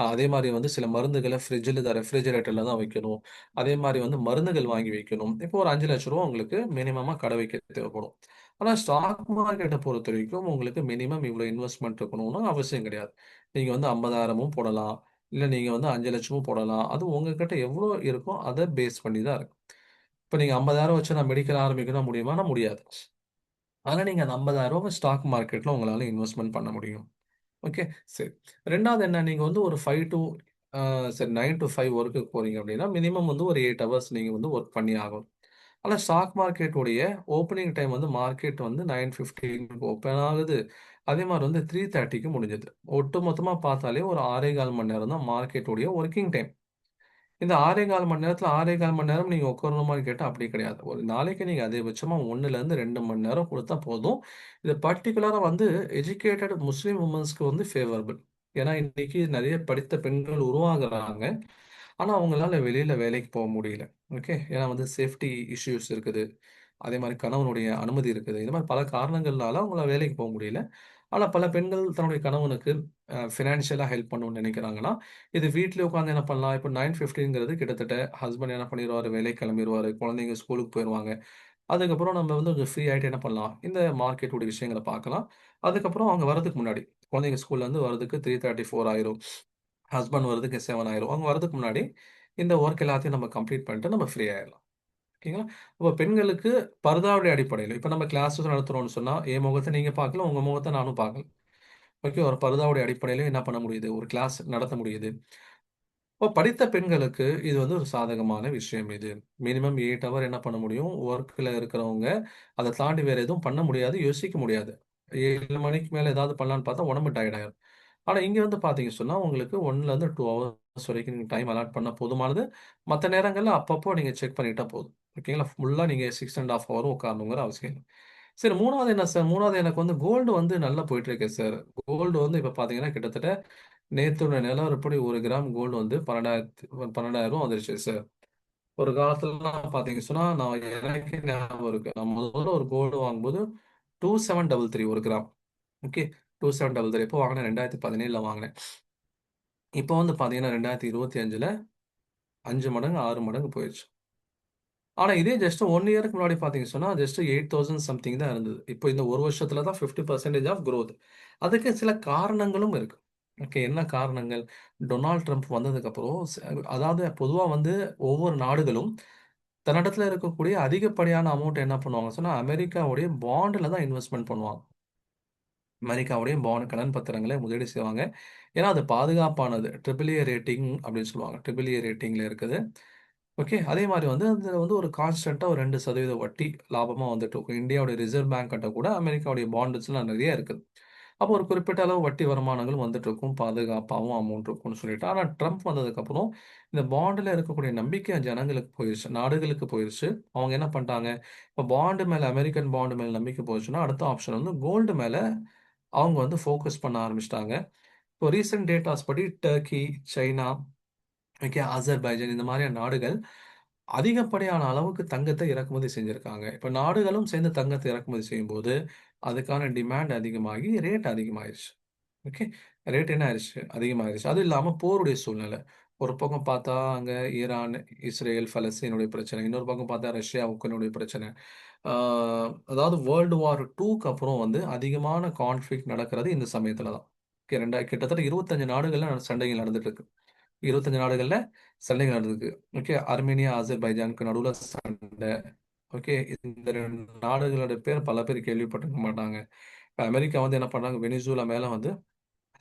அதே மாரி வந்து சில மருந்துகள ஃப்ரிட்ஜ்ல ரெஃப்ரிஜரேட்டர்ல தான் வைக்கணும். அதே மாரி வந்து மருந்துகள் வாங்கி வைக்கணும். இப்போ ஒரு ரூ. 5,00,000 உங்களுக்கு மினிமமா கடை வைக்க தேவைப்படும். ஆனா ஸ்டாக் மார்க்கெட்ட பொறுத்தவரைக்கும் உங்களுக்கு மினிமம் இவ்வளோ இன்வெஸ்ட்மென்ட் இருக்கணும்னு அவசியம் கிடையாது. நீங்க வந்து 50,000மும் போடலாம். இல்ல நீங்க வந்து 5,00,000 போடலாம். அது உங்ககிட்ட எவ்வளோ இருக்கோ அத பேஸ் பண்ணி தான் இருக்கு. இப்ப நீங்க 50,000 வச்சு நான் மெடிக்கல் ஆரம்பிக்கணும்னா முடியுமானா? முடியாது. ஆனா நீங்க அந்த 50,000 ஸ்டாக் மார்க்கெட்ல உங்களால இன்வெஸ்ட்மென்ட் பண்ண முடியும். ஓகே. சரி. 2வது என்ன நீங்க வந்து ஒரு 5 டூ சரி 9 டூ 5 வொர்க்குக்கு போறீங்க அப்படின்னா, மினிமம் வந்து ஒரு 8 ஹவர்ஸ் நீங்க வந்து வொர்க் பண்ணி ஆகணும். ஆனா ஸ்டாக் மார்க்கெட் உடைய ஓப்பனிங் டைம் வந்து மார்க்கெட் வந்து 9:15க்கு ஓப்பன் ஆகுது. அதே மாரி வந்து 3:30க்கு முடிஞ்சுது. ஒட்டு மொத்தமா பார்த்தாலே ஒரு 6 1/4 மணி நேரம் தான் மார்க்கெட் உடைய வொர்க்கிங் டைம். இந்த 6 1/4 மணி நேரத்துல 6 1/4 மணி நேரம் நீங்க உட்காரணுமான்னு கேட்டா அப்படி கிடையாது. ஒரு நாளைக்கு நீங்க அதிகபட்சமா 1லேருந்து 2 மணி நேரம் குடுத்தா போதும். இது பர்ட்டிகுலரா வந்து எஜுகேட்டட் முஸ்லிம் வுமன்ஸ்க்கு வந்து ஃபேவரபிள். ஏன்னா இன்னைக்கு நெறைய படித்த பெண்கள் உருவாகுறாங்க. ஆனா அவங்களால வெளியில வேலைக்கு போ முடியல. ஓகே. ஏன்னா வந்து சேஃப்டி இஷ்யூஸ் இருக்குது. அதே மாரி கணவனுடைய அனுமதி இருக்குது. இந்த மாரி பல காரணங்கள்னால அவங்களால வேலைக்கு போ முடியல. ஆனா பல பெண்கள் தன்னுடைய கணவனுக்கு ஃபினான்ஷியலா ஹெல்ப் பண்ணணும்னு நெனைக்கிறாங்கன்னா, இது வீட்லயே உட்கார்ந்து என்ன பண்ணலாம், இப்ப 9:15ங்கிறது கிட்டத்தட்ட ஹஸ்பண்ட் என்ன பண்ணிருவாரு, வேலைக்கு கிளம்பிருவாரு. குழந்தைங்க ஸ்கூலுக்கு போயிருவாங்க. அதுக்கப்புறம் நம்ம வந்து கொஞ்சம் ஃப்ரீ ஆயிட்டு என்ன பண்ணலாம், இந்த மார்க்கெட் உடைய விஷயங்கள பார்க்கலாம். அதுக்கப்புறம் அவங்க வரதுக்கு முன்னாடி, குழந்தைங்க ஸ்கூல்லேருந்து வரதுக்கு 3:34 ஆயிரும். ஹஸ்பண்ட் வரதுக்கு 7 ஆயிரும். அவங்க வரதுக்கு முன்னாடி இந்த வொர்க் எல்லாத்தையும் நம்ம கம்ப்ளீட் பண்ணிட்டு நம்ம ஃப்ரீ ஆயிரலாம். ஓகேங்களா? அப்ப பெண்களுக்கு பர்தாவுடைய அடிப்படையில, இப்ப நம்ம கிளாஸஸ் நடத்துறோம்னு சொன்னா, என் முகத்த நீங்க பார்க்கல, உங்க முகத்த நானும் பார்க்கல. ஓகே. ஒரு பர்தாவுடைய அடிப்படையில என்ன பண்ண முடியுது? ஒரு கிளாஸ் நடத்த முடியுது. இப்போ படித்த பெண்களுக்கு இது வந்து ஒரு சாதகமான விஷயம் இது. மினிமம் 8 ஹவர் என்ன பண்ண முடியும்? வொர்க்ல இருக்கிறவங்க, அத தாண்டி வேற எதுவும் பண்ண முடியாது, யோசிக்க முடியாது. 7 மணிக்கு மேல ஏதாவது பண்ணலான்னு பார்த்தா உடம்பு டயர்ட் ஆயிரும். ஆனா இங்க வந்து பார்த்தீங்கன்னு சொன்னா, உங்களுக்கு 1லருந்து 2 ஹவர்ஸ் வரைக்கும் நீங்க டைம் அலாட் பண்ணா போதுமானது. மத்த நேரங்கள்ல அப்பப்போ நீங்க செக் பண்ணிட்டா போதும். ஓகேங்களா? ஃபுல்லா நீங்க 6 1/2 ஹவர் உட்காரணுங்கிற அவசியம் இல்ல. சரி 3வது என்ன சார்? 3வது எனக்கு வந்து கோல்டு வந்து நல்லா போயிட்டு இருக்கு சார். கோல்டு வந்து இப்ப பார்த்தீங்கன்னா, கிட்டத்தட்ட நேத்தோட நிலவரப்படி 1 கிராம் கோல்டு வந்து 12,000 வந்துருச்சு சார். ஒரு காலத்துலலாம் பார்த்தீங்க சொன்னா, நான் எனக்கே ஞாபகம் இருக்கு. நான் முதல்ல ஒரு கோல்டு வாங்கும்போது 2733 1 கிராம். ஓகே. 2733 எப்போ வாங்குனேன்? 2017ல வாங்குனேன். இப்போ வந்து பார்த்தீங்கன்னா, 2025ல 5 மடங்கு, 6 மடங்கு போயிருச்சு. ஆனா இதே ஜஸ்ட் 1 இயர்க்கு முன்னாடி பார்த்தீங்க சொன்னா, ஜஸ்ட் 8000 சம்திங் தான் இருந்தது. இப்போ இந்த 1 வருஷத்துல தான் 50% ஆஃப் குரோத். அதுக்கு சில காரணங்களும் இருக்கு. ஓகே. என்ன காரணங்கள்? டொனால்ட் ட்ரம்ப் வந்ததுக்கப்புறம் அதாவது பொதுவா வந்து ஒவ்வொரு நாடுகளும் தன்னிடத்துல இருக்கக்கூடிய அதிகப்படியான அமௌண்ட் என்ன பண்ணுவாங்க சொன்னா, அமெரிக்காவுடைய பாண்டுல தான் இன்வெஸ்ட்மென்ட் பண்ணுவாங்க. அமெரிக்காவுடைய பாண்ட் கடன் பத்திரங்களை முதலீடு செய்வாங்க. ஏன்னா, அது பாதுகாப்பானது. ட்ரிபிள் ஏ ரேட்டிங் அப்படின்னு சொல்லுவாங்க. ட்ரிபிள் ஏ ரேட்டிங்ல இருக்குது. ஓகே. அதே மாரி வந்து அதுல வந்து ஒரு கான்ஸ்டன்ட்டா ஒரு 2% வட்டி லாபமா வந்துட்டு இருக்கும். இந்தியாவுடைய ரிசர்வ் பேங்க் கிட்ட கூட அமெரிக்காவுடைய பாண்ட்ஸ்லாம் நெறைய இருக்குது. அப்போ ஒரு குறிப்பிட்ட அளவு வட்டி வருமானங்கள் வந்துட்டு இருக்கும். பாதுகாப்பாவும் அமௌண்ட் இருக்கும்னு சொல்லிட்டு. ஆனா ட்ரம்ப் வந்ததுக்கப்புறம், இந்த பாண்டுல இருக்கக்கூடிய நம்பிக்கை ஜனங்களுக்கு போயிருச்சு. நாடுகளுக்கு போயிருச்சு. அவங்க என்ன பண்ட்டாங்க, இப்ப பாண்டு மேல அமெரிக்கன் பாண்டு மேல நம்பிக்கை போச்சுன்னா, அடுத்த ஆப்ஷன் வந்து கோல்டு மேல அவங்க வந்து ஃபோக்கஸ் பண்ண ஆரம்பிச்சுட்டாங்க. இப்போ ரீசென்ட் டேட்டாஸ் படி டர்க்கி, சைனா, ஓகே, அசர்பைஜான் இந்த மாதிரியான நாடுகள் அதிகப்படியான அளவுக்கு தங்கத்தை இறக்குமதி செஞ்சிருக்காங்க. இப்ப நாடுகளும் சேர்ந்து தங்கத்தை இறக்குமதி செய்யும்போது, அதுக்கான டிமாண்ட் அதிகமாகி ரேட் அதிகமாயிருச்சு. ஓகே. ரேட் என்ன ஆயிருச்சு? அதிகமாயிருச்சு. அதுவும் இல்லாம போருடைய சூழ்நிலை. ஒரு பக்கம் பார்த்தா அங்க ஈரான், இஸ்ரேல், பலஸ்தீனுடைய பிரச்சனை. இன்னொரு பக்கம் பார்த்தா ரஷ்யா, உக்ரைனுடைய பிரச்சனை. ஆ அதாவது வேர்ல்டு வார் 2க்கு அப்புறம் வந்து அதிகமான கான்ஃப்ளிக்ட் நடக்கிறது இந்த சமயத்துல தான். ஓகே. கிட்டத்தட்ட 25 நாடுகள்ல சண்டைகள் நடந்துட்டு இருக்கு. 25 நாடுகள்ல சண்டைகள் நடந்திருக்கு. ஓகே. அர்மேனியா, அசர்பைஜானுக்கு நடுவுல சண்டை. ஓகே. இந்த 2 நாடுகளோட பேர் பல பேர் கேள்விப்பட்டிருக்க மாட்டாங்க. இப்ப அமெரிக்கா வந்து என்ன பண்றாங்க, வெனிசுலா மேல வந்து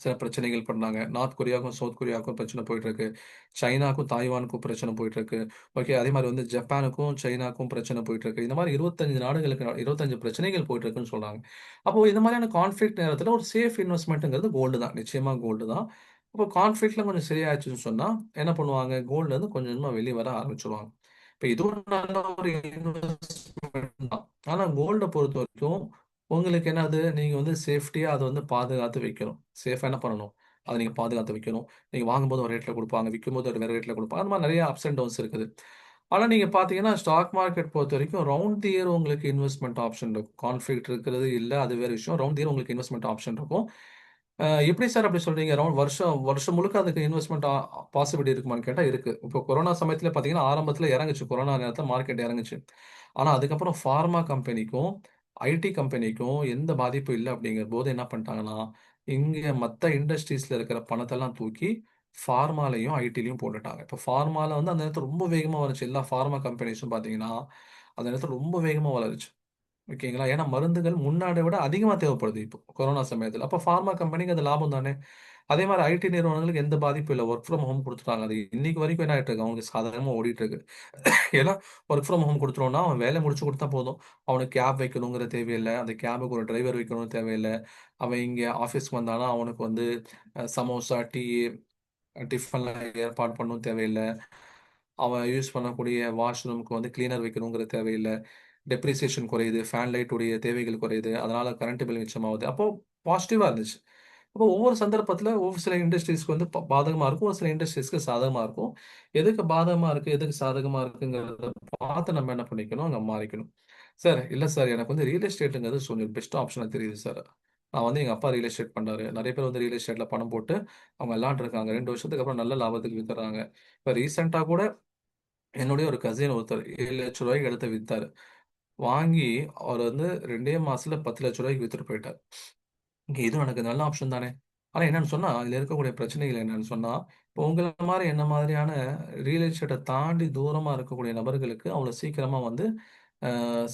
சில பிரச்சனைகள் பண்ணாங்க. நார்த் கொரியாவுக்கும், சவுத் கொரியாவுக்கும் பிரச்சனை போயிட்டு இருக்கு. சைனாக்கும், தாய்வானுக்கும் பிரச்சனை போயிட்டு இருக்கு. ஓகே. அதே மாரி வந்து ஜப்பானுக்கும், சைனாக்கும் பிரச்சனை போயிட்டு இருக்கு. இந்த மாரி 25 நாடுகளுக்கு 25 பிரச்சனைகள் போயிட்டு இருக்குன்னு சொல்றாங்க. அப்போ இந்த மாரியான கான்ஃப்ளிக்ட் நேரத்துல ஒரு சேஃப் இன்வெஸ்ட்மென்ட்ங்கிறது கோல்டு தான். நிச்சயமா கோல்டு தான். அப்போ கான்ஃப்ளிக்ட்லாம் கொஞ்சம் சரியாச்சுன்னு சொன்னா, என்ன பண்ணுவாங்க? கோல்ட்லருந்து கொஞ்சம் கொஞ்சமா வெளிய வர ஆரம்பிச்சுருவாங்க. இப்ப இதுவும் நல்ல ஒரு இன்வெஸ்ட்மென்ட் தான். ஆனா கோல்ட பொறுத்தவரைக்கும் உங்களுக்கு என்னது, நீங்க வந்து சேஃப்டியா அத வந்து பாதுகாத்து வைக்கணும். சேஃபா என்ன பண்ணணும்? அத நீங்க பாதுகாத்து வைக்கணும். நீங்க வாங்கும்போது ஒரு ரேட்ல குடுப்பாங்க. விக்கும்போது ஒரு வேற ரேட்ல குடுப்பாங்க. அந்த மாரி நெறைய அப்ஸ் அண்ட் டவுன்ஸ் இருக்குது. ஆனா நீங்க பார்த்தீங்கன்னா, ஸ்டாக் மார்க்கெட் பொறுத்தவரைக்கும் ரவுண்ட் தி இயர் உங்களுக்கு இன்வெஸ்ட்மென்ட் ஆப்ஷன் இருக்கும். கான்ஃப்ளிக்ட் இருக்கிறது இல்ல, அது வேற விஷயம். ரவுண்ட் தி இயர் உங்களுக்கு இன்வெஸ்ட்மென்ட் ஆப்ஷன் இருக்கும். எப்படி சார் அப்படி சொல்றீங்க? வருஷம் வருஷம் முழுக்க அதுக்கு இன்வெஸ்ட்மென்ட் பாசிபிலிட்டி இருக்குமான்னு கேட்டா இருக்கு. இப்போ கொரோனா சமயத்துல பார்த்தீங்கன்னா, ஆரம்பத்துல இறங்குச்சு. கொரோனா நேரத்துல மார்க்கெட் இறங்குச்சு. ஆனா அதுக்கப்புறம் ஃபார்மா கம்பெனிக்கும், ஐடி கம்பெனிக்கும் எந்த பாதிப்பும் இல்ல அப்படிங்கும்போது என்ன பண்ணிட்டாங்கன்னா, இங்க மத்த இண்டஸ்ட்ரீஸ்ல இருக்கிற பணத்தெல்லாம் தூக்கி ஃபார்மாலயும், ஐடிலயும் போட்டுட்டாங்க. இப்ப ஃபார்மால வந்து அந்த நேரத்துல ரொம்ப வேகமா வந்துச்சு. எல்லா ஃபார்மா கம்பெனிஸும் பார்த்தீங்கன்னா, அந்த நேரத்துல ரொம்ப வேகமா வளருச்சு. ஓகேங்களா? ஏன்னா மருந்துகள் முன்னாட விட அதிகமா தேவைப்படுது இப்போ, கொரோனா சமயத்துல. அப்ப ஃபார்மா கம்பெனிக்கு அது லாபம் தானே! அதே மாரி ஐடி நிறுவனங்களுக்கு எந்த பாதிப்பும் இல்ல. வொர்க் ஃப்ரம் ஹோம் குடுத்துட்டாங்க. அது இன்னைக்கு வரைக்கும் என்ன ஆயிட்டு இருக்கு, அவங்களுக்கு சாதகமா ஓடிட்டு இருக்கு. ஏன்னா வொர்க் ஃப்ரம் ஹோம் குடுத்துட்டோம்னா, அவன் வேலை முடிச்சு குடுத்தா போதும். அவனுக்கு கேப் வைக்கணுங்கிற தேவையில்ல. அந்த கேபுக்கு ஒரு டிரைவர் வைக்கணும்னு தேவையில்ல. அவன் இங்க ஆஃபீஸ்க்கு வந்தானா, அவனுக்கு வந்து சமோசா, டீ, டிஃபன்லாம் ஏற்பாடு பண்ணவும் தேவையில்ல. அவன் யூஸ் பண்ணக்கூடிய வாஷ்ரூம்க்கு வந்து கிளீனர் வைக்கணுங்கிற தேவையில்ல. டெப்ரிசியேஷன் குறையுது. ஃபேன் லைட் உடைய தேவைகள் குறையுது. அதனால கரண்ட் பில் மிச்சமாவுது. அப்போ பாசிட்டிவா இருந்துச்சு. அப்போ ஒவ்வொரு சந்தர்ப்பத்தில ஒரு சில இண்டஸ்ட்ரீஸ்க்கு வந்து பாதகமா இருக்கும். ஒரு சில இண்டஸ்ட்ரீஸ்க்கு சாதகமா இருக்கும். எதுக்கு பாதகமா இருக்கு, எதுக்கு சாதகமா இருக்குங்கிறத பார்த்து நம்ம என்ன பண்ணிக்கணும், அங்க மாறிக்கணும். சார், இல்ல சார் எனக்கு வந்து ரியல் எஸ்டேட்ங்கிறது கொஞ்சம் பெஸ்ட் ஆப்ஷனா தெரியுது சார். நான் வந்து எங்க அப்பா ரியல் எஸ்டேட் பண்றாரு. நெறைய பேர் வந்து ரியல் எஸ்டேட்ல பணம் போட்டு அவங்க விளையாண்டு இருக்காங்க. 2 வருஷத்துக்கு அப்புறம் நல்ல லாபத்துக்கு வித்துர்றாங்க. இப்ப ரீசென்ட்டா கூட என்னுடைய ஒரு கசின் ஒருத்தர் ரூ. 7,00,000 எடுத்து வித்தாரு. வாங்கி அவர் வந்து 2 மாசத்துல ரூ. 10,00,000 வித்துட்டு போயிட்டார். இங்க இதுவும் எனக்கு நல்ல ஆப்ஷன் தானே! ஆனா என்னன்னு சொன்னா, இதுல இருக்கக்கூடிய பிரச்சனைகள் என்னன்னு சொன்னா, இப்போ உங்கள மாரி என்ன மாதிரியான ரியல் எஸ்டேட்ட தாண்டி தூரமா இருக்கக்கூடிய நபர்களுக்கு அவ்வளோ சீக்கிரமா வந்து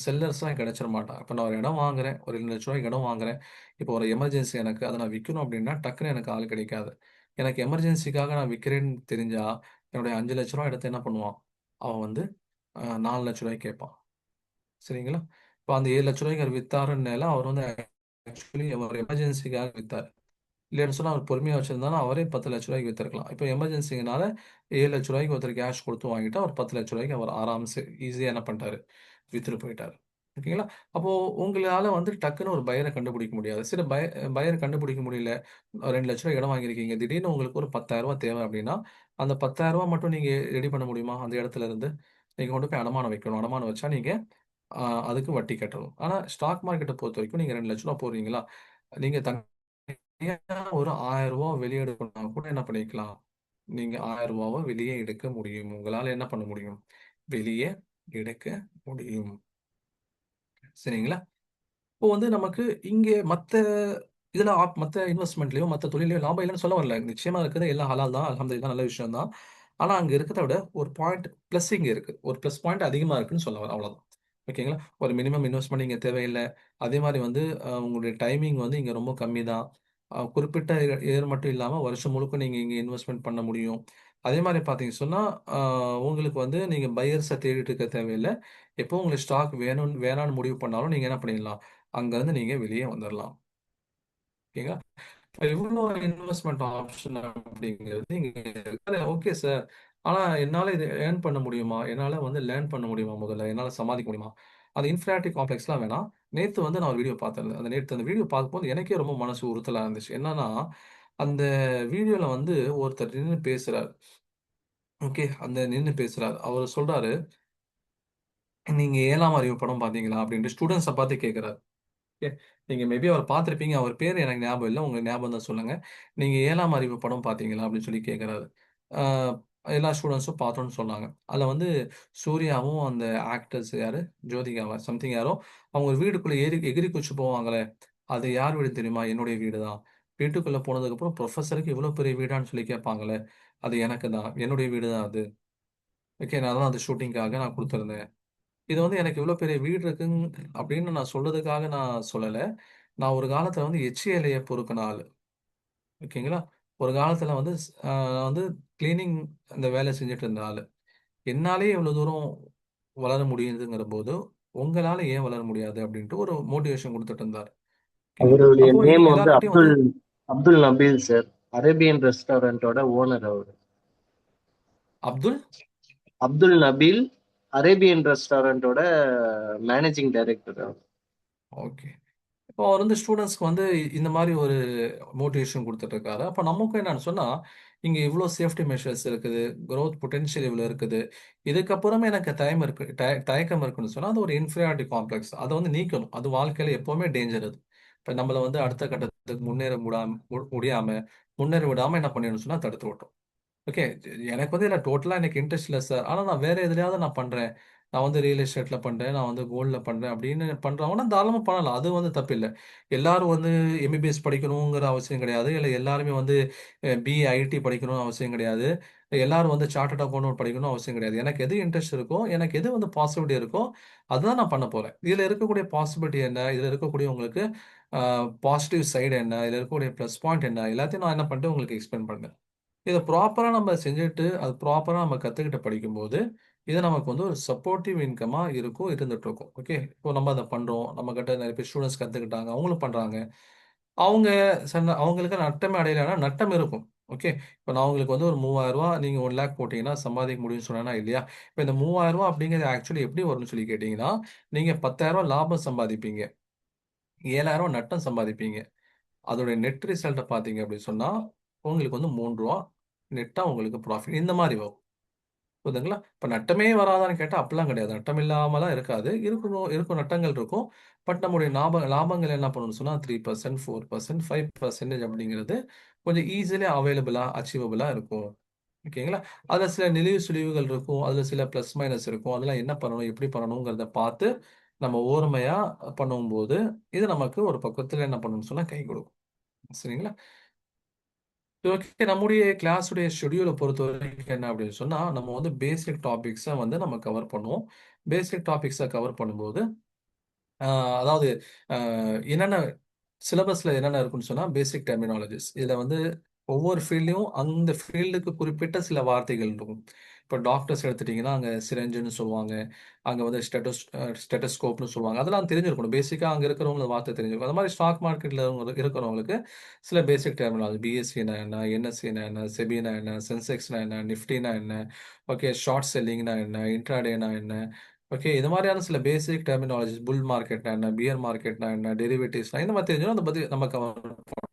செல்லர்ஸ்லாம் கிடைச்சிட மாட்டாங்க. இப்ப நான் ஒரு இடம் வாங்குறேன். ஒரு ரூ. 2,00,000 இடம் வாங்குறேன். இப்போ ஒரு எமர்ஜென்சி எனக்கு. அத நான் விக்கணும் அப்டின்னா, டக்குனு எனக்கு ஆள் கிடைக்காது. எனக்கு எமர்ஜென்சிக்காக நான் விக்கிறேன்னு தெரிஞ்சா, என்னுடைய ரூ. 5,00,000 இடத்த என்ன பண்ணுவான்? அவன் வந்து ரூ. 4,00,000 கேட்பான். சரிங்களா? இப்ப அந்த ரூ. 7,00,000 அவர் வித்தாருன்னால, அவர் வந்து ஆக்சுவலி ஒரு எமர்ஜென்சிக்காக வித்தாரு. இல்லன்னு சொன்னா அவர் பொறுமையா வச்சிருந்தாலும் அவரே ரூ. 10,00,000 வித்திருக்கலாம். இப்ப எமர்ஜென்சிங்னால ரூ. 7,00,000 ஒருத்தர் கேஷ் குடுத்து வாங்கிட்டு, அவர் ரூ. 10,00,000 அவர் ஆராம்சே ஈஸியா என்ன பண்ணிட்டாரு? வித்துட்டு போயிட்டாரு. ஓகேங்களா? அப்போ உங்களால வந்து டக்குனு ஒரு பையர கண்டுபிடிக்க முடியாது. சரி பையர் கண்டுபிடிக்க முடியல. ரூ. 2,00,000 இடம் வாங்கியிருக்கீங்க. திடீர்னு உங்களுக்கு ஒரு ரூ. 10,000 தேவை அப்டின்னா, அந்த ரூ. 10,000 மட்டும் நீங்க ரெடி பண்ண முடியுமா? அந்த இடத்துல இருந்து? நீங்க கொண்டு போய் அடமானம் வைக்கணும். அடமானம் வச்சா நீங்க அதுக்கு வட்டி கட்டணும். ஆனா ஸ்டாக் மார்க்கெட்ட பொறுத்தவரைக்கும் நீங்க ரூ. 2,00,000 போடுறீங்களா? நீங்க தனியா ஒரு ரூ. 1000 வெளிய எடுக்கணும்னா கூட என்ன பண்ணிக்கலாம்? நீங்க ரூ. 1000 வெளியே எடுக்க முடியும். உங்களால என்ன பண்ண முடியும்? வெளியே எடுக்க முடியும். சரிங்களா? இப்போ வந்து நமக்கு இங்கே இதுல மத்த இன்வெஸ்ட்மெண்ட்லயோ, மத்த தொழில்லயோ லாபம் இல்லன்னு சொல்ல வரல. நிச்சயமா இருக்குது. எல்லாம் ஹலால் தான். அல்ஹம்துலில்லாஹ் நல்ல விஷயம் தான். ஆனா, அங்க இருக்கிறத விட ஒரு பாயிண்ட் பிளஸ் இங்க இருக்கு. ஒரு பிளஸ் பாயிண்ட் அதிகமா இருக்குன்னு சொல்ல வரேன். அவ்வளவுதான். ஓகேங்களா? ஒரு மினிமம் இன்வெஸ்ட்மென்ட் இங்க தேவையில்ல. அதே மாரி வந்து உங்களுடைய டைமிங் வந்து இங்க ரொம்ப கம்மி தான். குறிப்பிட்ட இயர் மட்டும் இல்லாம வருஷம் முழுக்க நீங்க இங்க இன்வெஸ்ட்மென்ட் பண்ண முடியும். அதே மாரி பார்த்தீங்கன்னு சொன்னா, அ உங்களுக்கு வந்து நீங்க பையர்ஸ தேடிட்டு இருக்க தேவையில்ல. எப்போ உங்களுக்கு ஸ்டாக் வேணான்னு முடிவு பண்ணாலும் நீங்க என்ன பண்ணிடலாம்? அங்கருந்து நீங்க வெளியே வந்துரலாம். ஓகேங்களா? இவ்ளோ இன்வெஸ்ட்மென்ட் ஆப்ஷன் அப்படிங்கிறது இங்க இருக்கு. Okay sir. ஆனா என்னால இத ஏர்ன் பண்ண முடியுமா? என்னால வந்து லேர்ன் பண்ண முடியுமா முதல்ல? என்னால சமாளிக்க முடியுமா? அந்த இன்ஃபினிட்டி காம்ப்ளெக்ஸ்லாம் வேணாம். நேத்து வந்து நான் ஒரு வீடியோ பார்த்தேன். நேத்து அந்த வீடியோ பார்க்கும்போது எனக்கே ரொம்ப மனசு உறுத்தலா இருந்துச்சு. என்னன்னா, அந்த வீடியோல வந்து ஒருத்தர் நின்னு பேசுறாரு. ஓகே. அந்த நின்னு பேசுறாரு. அவரு சொல்றாரு, "நீங்க 7ஆம் அறிவு படம் பார்த்தீங்களா?" அப்படின்ட்டு ஸ்டூடண்ட்ஸ பார்த்து கேட்கிறாரு. ஓகே. நீங்க மேபி அவர பார்த்திருப்பீங்க. அவர் பேரு எனக்கு ஞாபகம் இல்ல. உங்களுக்கு ஞாபகம் இருந்தா சொல்லுங்க. நீங்க 7ஆம் அறிவு படம் பார்த்தீங்களா? அப்படின்னு சொல்லி கேட்கிறாரு. ஆ எல்லா ஸ்டூடண்ட்ஸும் பார்த்தோம்ன்னு சொன்னாங்க. அதுல வந்து சூர்யாவும் அந்த ஆக்டர்ஸ் யாரு? ஜோதிகாவா? சம்திங் யாரோ அவங்க ஒரு வீடுக்குள்ள எகிறி குதிச்சு போவாங்களே! அது யார் வீடு தெரியுமா? என்னுடைய வீடு தான். வீட்டுக்குள்ள போனதுக்கப்புறம் புரொஃபசருக்கு இவ்வளோ பெரிய வீடான்னு சொல்லி கேட்பாங்களே! அது எனக்கு தான். என்னுடைய வீடு தான் அது. ஓகே. நான் தான் அந்த ஷூட்டிங்க்காக நான் குடுத்திருந்தேன். இது வந்து எனக்கு இவ்வளோ பெரிய வீடு இருக்குன்னு அப்படின்னு நான் சொல்றதுக்காக நான் சொல்லல. நான் ஒரு காலத்தில வந்து எச்சி இலைய பொறுக்குன ஆளு. ஓகேங்களா? ஒரு காலத்தில வந்து நான் வந்து கிளீனிங் அந்த வேலை செஞ்சுட்டு இருந்த ஆளு. என்னாலயே இவ்வளோ தூரம் வளர முடியுதுங்கிறபோது, உங்களால ஏன் வளர முடியாது? அப்படின்ட்டு ஒரு மோட்டிவேஷன் குடுத்துட்டு இருந்தாரு. ஓகேங்களா? அவருடைய அப்போ நேம் வந்து எல்லார்கிட்டயும் வந்து அப்துல் நபீல் சார். அரேபியன் ரெஸ்டாரண்டோட ஓனர் அவரு. அப்துல் அப்துல் நபீல் அரேபியன் ரெஸ்டாரண்டோட மேனேஜிங் டைரக்டர் அவர். ஓகே. இப்போ அவர் வந்து ஸ்டூடண்ட்ஸ்க்கு வந்து இந்த மாரி ஒரு மோட்டிவேஷன் குடுத்துட்டு இருக்காரு. அப்ப நமக்கும் என்னன்னு சொன்னா, இங்க இவ்ளோ சேஃப்டி மெஷர்ஸ் இருக்குது. குரோத் பொட்டன்ஷியல் இவ்ளோ இருக்குது. இதுக்கப்புறமே எனக்கு டைம் இருக்கு தயக்கம் இருக்குன்னு சொன்னா, அது ஒரு இன்ஃபீரியாரிட்டி காம்ப்ளெக்ஸ். அத வந்து நீக்கணும். அது வாழ்க்கையில எப்பவுமே டேஞ்சர் அது. இப்ப நம்மள வந்து அடுத்த கட்டத்துக்கு முன்னேற முடியாம, முன்னேற விடாம என்ன பண்ணிடணும்னு சொன்னா தடுத்து விட்டுரும். ஓகே. எனக்கு வந்து இதுல டோட்டலா எனக்கு இன்ட்ரெஸ்ட் இல்ல சார். ஆனா நான் வேற எதுலயாவது நான் பண்றேன். நான் வந்து ரியல் எஸ்டேட்ல பண்றேன். நான் வந்து கோல்ட்ல பண்றேன் அப்படின்னு பண்றவங்கன்னா தாராளமா பண்ணலாம். அது வந்து தப்பில்ல. எல்லாரும் வந்து எம்பிபிஎஸ் படிக்கணுங்கிற அவசியம் கிடையாது. இல்ல எல்லாருமே வந்து பிஇ ஐடி படிக்கணும்னு அவசியம் கிடையாது. எல்லாரும் வந்து சார்ட்டர்ட் அக்கவுண்டன்ட் படிக்கணும்னு அவசியம் கிடையாது. எனக்கு எது இன்ட்ரெஸ்ட் இருக்கோ, எனக்கு எது வந்து பாசிபிலிட்டி இருக்கோ, அதுதான் நான் பண்ண போறேன். இதுல இருக்கக்கூடிய பாசிபிலிட்டி என்ன? இதுல இருக்கக்கூடிய உங்களுக்கு அ பாசிட்டிவ் சைடு என்ன? இதுல இருக்கக்கூடிய பிளஸ் பாயிண்ட் என்ன? எல்லாத்தையும் நான் என்ன பண்ணிட்டேன் உங்களுக்கு எக்ஸ்பிளைன் பண்றேன். இத ப்ராப்பரா நம்ம செஞ்சுட்டு, அது ப்ராப்பரா நம்ம கத்துக்கிட்டு படிக்கும்போது, இது நமக்கு வந்து ஒரு சப்போர்ட்டிவ் இன்கமா இருந்துட்டுருக்கும். ஓகே. இப்போ நம்ம அத பண்றோம். நம்மகிட்ட நெறைய பேர் ஸ்டூடண்ட்ஸ் கத்துக்கிட்டாங்க. அவங்களும் பண்றாங்க. அவங்க அவங்களுக்கு நட்டமே அடையலன்னா, நட்டம் இருக்கும். ஓகே. இப்ப நான் உங்களுக்கு வந்து ஒரு ரூ. 3000 நீங்க 1,00,000 போட்டீங்கன்னா, சம்பாதிக்க முடியும்னு சொன்னேனா இல்லையா? இப்ப இந்த ரூ. 3000 அப்படிங்கிறது ஆக்சுவலி எப்படி வரும்னு சொல்லி கேட்டீங்கன்னா, நீங்க ரூ. 10,000 லாபம் சம்பாதிப்பீங்க. ரூ. 7,000 நட்டம் சம்பாதிப்பீங்க. அதோட நெட் ரிசல்ட்ட பார்த்தீங்க அப்படின்னு சொன்னா, உங்களுக்கு வந்து ரூ. 3 நெட்டா உங்களுக்கு ப்ராஃபிட் இந்த மாரி வரும். புரியுதுங்களா? இப்ப நட்டமே வராதான்னு கேட்டா அப்படிலாம் கிடையாது. நட்டம் இல்லாமலாம் இருக்காது. இருக்கும் நட்டங்கள் இருக்கும். பட் நம்முடைய லாபங்கள் என்ன பண்ணும்னு சொன்னா 3%, 4%, 5% அப்படிங்கிறது கொஞ்சம் ஈஸிலி அவைலபிளா, அச்சீவபிளா இருக்கும். ஓகேங்களா? அதுல சில நெளிவு சுளிவுகள் இருக்கும். அதுல சில பிளஸ், மைனஸ் இருக்கும். அதெல்லாம் என்ன பண்ணணும், எப்படி பண்ணணுங்கிறத பார்த்து நம்ம ஓர்மையா பண்ணும்போது, இது நமக்கு ஒரு பக்கத்துல என்ன பண்ணும்னு சொன்னா கை கொடுக்கும். சரிங்களா? ஓகே. நம்முடைய கிளாஸுடைய ஷெட்யூல பொறுத்தவரைக்கும் என்ன அப்படின்னு சொன்னா, நம்ம வந்து பேசிக் டாபிக்ஸ வந்து நம்ம கவர் பண்ணுவோம். பேசிக் டாபிக்ஸ கவர் பண்ணும்போது, அ அதாவது அ என்னென்ன சிலபஸ்ல என்னென்ன இருக்குன்னு சொன்னா, பேசிக் டெர்மினாலஜிஸ். இதுல வந்து ஒவ்வொரு ஃபீல்ட்லயும் அந்த ஃபீல்டுக்கு குறிப்பிட்ட சில வார்த்தைகள் இருக்கும். இப்ப டாக்டர்ஸ் எடுத்துட்டீங்கன்னா, அங்க சிரிஞ்சுன்னு சொல்லுவாங்க. அங்க வந்து ஸ்டெத்தோஸ்கோப்ன்னு சொல்லுவாங்க. அதெல்லாம் தெரிஞ்சிருக்கணும். பேசிக்கா அங்க இருக்கிறவங்க அந்த வார்த்தை தெரிஞ்சிருக்கும். அது மாரி ஸ்டாக் மார்க்கெட்ல இருக்கிறவங்களுக்கு சில பேசிக் டெர்மினாலஜி பிஎஸ்சினா என்ன? என்எஸ்சினா என்ன? செபினா என்ன? சென்செக்ஸ்னா என்ன? நிஃப்டினா என்ன? ஓகே. ஷார்ட் செல்லிங்னா என்ன? இன்ட்ராடேனா என்ன? ஓகே. இது மாரியான சில பேசிக் டெர்மினாலஜிஸ் புல் மார்க்கெட்னா என்ன? பியர் மார்க்கெட்னா என்ன? டெரிவேட்டிவ்ஸ்னா இந்த மாரி தெரிஞ்சுரும். அத பத்தி நம்ம கவர்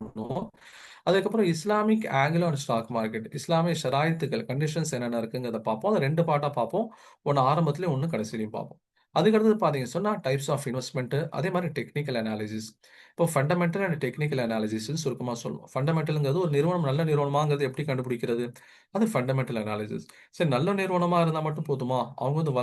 பண்ணுவோம். அதுக்கப்புறம் Islamic Anglo and stock market, இஸ்லாமிய ஷராயித்துகள் கண்டிஷன்ஸ் என்னென்ன இருக்குங்கிறத பார்ப்போம். அதை 2 பார்ட்டா பார்ப்போம். ஒண்ணு ஆரம்பத்திலயும், ஒண்ணு கடைசியிலயும் பார்ப்போம். அதுக்கடுத்தது பார்த்தீங்கன்னு சொன்னா டைப்ஸ் ஆஃப் இன்வெஸ்ட்மெண்ட், அதே மாதிரி டெக்னிக்கல் அனாலிசிஸ். இப்போ ஃபண்டமெண்டல் அண்ட் டெக்னிக்கல் அனாலிசிஸ்ன்னு சுருக்கமா சொல்லுவோம். ஃபண்டமெண்டல்ங்கிறது ஒரு நிறுவனம் நல்ல நிறுவனமாங்கிறது எப்படி கண்டுபிடிக்கிறது? அது ஃபண்டமெண்டல் அனாலிசிஸ். சரி, நல்ல நிறுவனமா இருந்தா மட்டும் போதுமா? அவங்க வந்து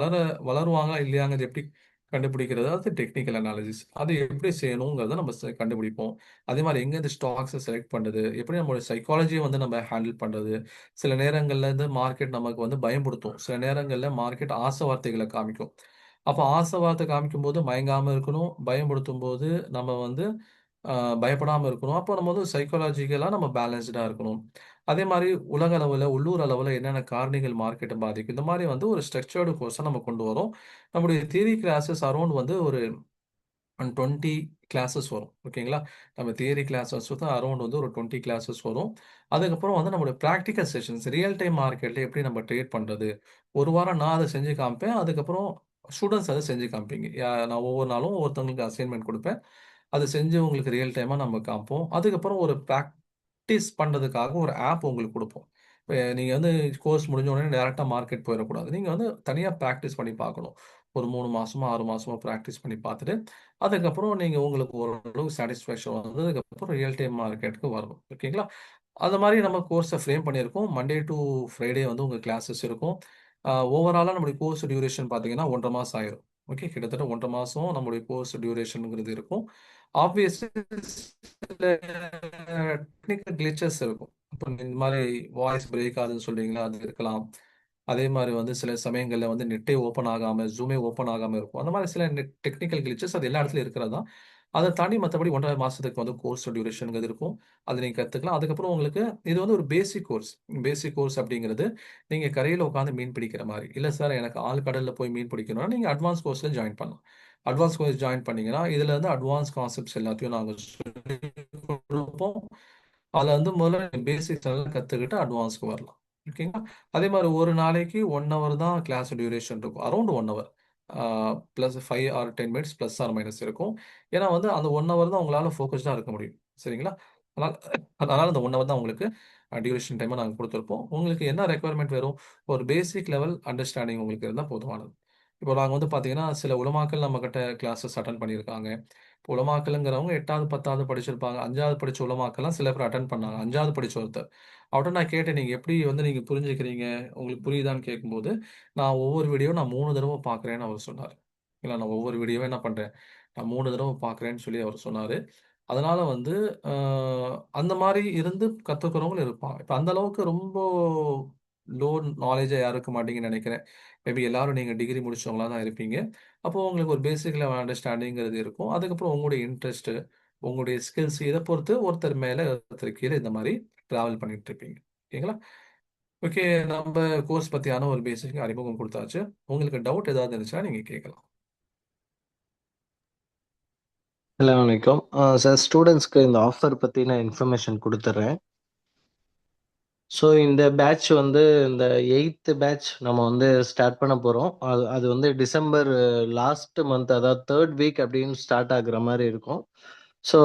வளருவாங்களா இல்லையாங்கிறது எப்படி கண்டுபிடிக்கிறது? அது டெக்னிக்கல் அனாலிசிஸ். அது எப்படி செய்யணுங்கிறத நம்ம கண்டுபிடிப்போம். அதே மாதிரி எங்க இந்த ஸ்டாக்ஸை செலக்ட் பண்றது, எப்படி நம்மளோட சைக்காலஜியை வந்து நம்ம ஹேண்டில் பண்றது. சில நேரங்கள்ல இந்த மார்க்கெட் நமக்கு வந்து பயன்படுத்தும், சில நேரங்கள்ல மார்க்கெட் ஆசை வார்த்தைகளை காமிக்கும். அப்போ ஆசை வார்த்தை காமிக்கும் போது மயங்காம இருக்கணும், பயன்படுத்தும் போது நம்ம வந்து பயப்படாம இருக்கணும். அப்போ நம்ம வந்து சைக்காலஜிக்கலா நம்ம பேலன்ஸ்டா இருக்கணும். அதே மாதிரி உலக அளவுல, உள்ளூர் அளவுல என்னென்ன காரணிகள் மார்க்கெட்டை பாதிக்கும், இந்த மாதிரி வந்து ஒரு ஸ்ட்ரக்சர்டு கோர்ஸை நம்ம கொண்டு வரோம். நம்முடைய தியரி கிளாஸஸ் அரௌண்ட் வந்து ஒரு 20 கிளாஸஸ் வரும். ஓகேங்களா? நம்ம தியரி கிளாஸஸ் வந்து அரௌண்ட் வந்து ஒரு 20 கிளாஸஸ் வரும். அதுக்கப்புறம் வந்து நம்மளுடைய பிராக்டிகல் செஷன்ஸ், ரியல் டைம் மார்க்கெட்ல எப்படி நம்ம ட்ரேட் பண்றது? ஒரு வாரம் நான் அதை செஞ்சு காமிப்பேன். அதுக்கப்புறம் ஸ்டூடெண்ட்ஸ் அதை செஞ்சு காமிப்பீங்க. நான் ஒவ்வொரு நாளும் ஒவ்வொருத்தவங்களுக்கு அசைன்மெண்ட் கொடுப்பேன். அதை செஞ்சு உங்களுக்கு ரியல் டைமா நம்ம காமிப்போம். அதுக்கப்புறம் ஒரு ப்ராக்டிஸ் பண்றதுக்காக ஒரு ஆப் உங்களுக்கு கொடுப்போம். இப்ப நீங்க வந்து கோர்ஸ் முடிஞ்ச உடனே டைரக்டா மார்க்கெட் போயிடக்கூடாது. நீங்க வந்து தனியா பிராக்டிஸ் பண்ணி பார்க்கணும். ஒரு 3 மாசமோ, 6 மாசமோ பிராக்டிஸ் பண்ணி பார்த்துட்டு, அதுக்கப்புறம் நீங்க உங்களுக்கு ஓரளவு சாட்டிஸ்ஃபேக்ஷன் வந்ததுக்கப்புறம் ரியல் டைம் மார்க்கெட்டுக்கு வரணும். ஓகேங்களா? அந்த மாதிரி நம்ம கோர்ஸை ஃப்ரேம் பண்ணியிருக்கோம். மண்டே டு ஃப்ரைடே வந்து உங்க கிளாஸஸ் இருக்கும். ஓவராலா நம்முடைய கோர்ஸ் டியூரேஷன் பார்த்தீங்கன்னா 1 1/2 மாசம் ஆயிரும். ஓகே. கிட்டத்தட்ட 1 1/2 மாசம் நம்முடைய கோர்ஸ் டியூரேஷன்ங்கிறது இருக்கும். ஆப்வியஸ்லி சில டெக்னிக்கல் கிளிச்சஸ் இருக்கும். இப்போ இந்த மாதிரி வாய்ஸ் பிரேக் ஆகுதுன்னு சொல்றீங்களா, அது இருக்கலாம். அதே மாதிரி வந்து சில சமயங்கள்ல வந்து நெட்டே ஓப்பன் ஆகாம, ஜூமே ஓப்பன் ஆகாம இருக்கும். அந்த மாதிரி சில டெக்னிக்கல் கிளிச்சஸ் அது எல்லா இடத்துலயும் இருக்கிறது தான். அதை தாண்டி மற்றபடி 1 1/2 மாசத்துக்கு வந்து கோர்ஸ் டியூரேஷன்ங்கிறது இருக்கும். அது நீங்க கத்துக்கலாம். அதுக்கப்புறம் உங்களுக்கு இது வந்து ஒரு பேசிக் கோர்ஸ். பேசிக் கோர்ஸ் அப்படிங்கிறது நீங்க கரையில உட்காந்து மீன் பிடிக்கிற மாதிரி. இல்ல சார் எனக்கு ஆழ்கடல்ல போய் மீன் பிடிக்கணும்னா நீங்க அட்வான்ஸ் கோர்ஸ்ல ஜாயின் பண்ணலாம். அட்வான்ஸ் கோர்ஸ் ஜாயின் பண்ணீங்கன்னா இதுல இருந்து அட்வான்ஸ் கான்செப்ட்ஸ் எல்லாத்தையும் நாங்க சொல்லிக் கொடுப்போம். அதுல வந்து முதல்ல பேசிக்ஸ் எல்லாம் கத்துக்கிட்டு அட்வான்ஸ்க்கு வரலாம். ஓகேங்களா? அதே மாதிரி ஒரு நாளைக்கு 1 ஹவர் தான் கிளாஸ் டியூரேஷன் இருக்கும். Around 1 hour. Plus 5 or 10 minutes plus or minus இருக்கும். ஏன்னா வந்து அந்த 1 ஹவர் தான் உங்களால ஃபோக்கஸ்டா இருக்க முடியும். சரிங்களா? அதனால அதனால அந்த 1 ஹவர் தான் உங்களுக்கு டியூரேஷன் டைமை நாங்கள் கொடுத்துருப்போம். உங்களுக்கு என்ன ரெக்குவயர்மெண்ட் வரும்? ஒரு பேசிக் லெவல் அண்டர்ஸ்டாண்டிங் உங்களுக்கு இருந்தால் போதுமானது. இப்போ நாங்கள் வந்து பார்த்தீங்கன்னா சில உலமாக்கள் நம்மக்கிட்ட கிளாஸஸ் அட்டன் பண்ணியிருக்காங்க. இப்போ உலமாக்கலுங்கிறவங்க 8வது 10வது படிச்சிருப்பாங்க. 5வது படிச்ச உலமாக்கெல்லாம் சில பேர் அட்டன் பண்ணாங்க. 5வது படிச்ச ஒருத்தர். அவர்ட்ட நான் கேட்டேன், நீங்க எப்படி வந்து நீங்க புரிஞ்சுக்கிறீங்க? உங்களுக்கு புரியுதான்னு கேட்கும்போது, நான் ஒவ்வொரு வீடியோ நான் 3 தடவ பார்க்குறேன்னு அவர் சொன்னாரு. இல்ல நான் ஒவ்வொரு வீடியோவும் என்ன பண்றேன், நான் 3 தடவ பார்க்குறேன்னு சொல்லி அவர் சொன்னாரு. அதனால வந்து அ அந்த மாரி இருந்து கத்துக்கிறவங்களும் இருப்பாங்க. இப்ப அந்த அளவுக்கு ரொம்ப லோ நாலேட்ஜா யாரும் இருக்க மாட்டீங்கன்னு நெனைக்கிறேன். மேபி எல்லாரும் நீங்க டிகிரி முடிச்சவங்களா தான் இருப்பீங்க. அப்போ உங்களுக்கு ஒரு பேசிக் லெவல் அண்டர்ஸ்டாண்டிங்கிறது இருக்கும். அதுக்கப்புறம் உங்களுடைய இன்ட்ரெஸ்ட், உங்களுடைய ஸ்கில்ஸ் இத பொறுத்து ஒருத்தர் மேல ஒருத்தர் கீழ இந்த மாரி டிராவல் பண்ணிட்டு இருப்பீங்க. ஓகேங்களா? ஓகே. நம்ம கோர்ஸ் பத்தியான ஒரு பேசிக் அறிமுகம் குடுத்தாச்சு. உங்களுக்கு டவுட் ஏதாவது இருந்துச்சுன்னா நீங்க கேட்கலாம். அஸ்ஸலாமு அலைக்கும். சார், ஸ்டூடண்ட்ஸ்க்கு இந்த ஆஃபர் பத்தி நான் இன்ஃபர்மேஷன் குடுத்துர்றேன். ஸோ இந்த பேட்ச் வந்து இந்த 8த் பேட்ச் நம்ம வந்து ஸ்டார்ட் பண்ண போறோம். அது அது வந்து டிசம்பர் லாஸ்ட் மந்த், அதாவது 3rd வீக் அப்படின்னு ஸ்டார்ட் ஆகுற மாரி இருக்கும். ஸோ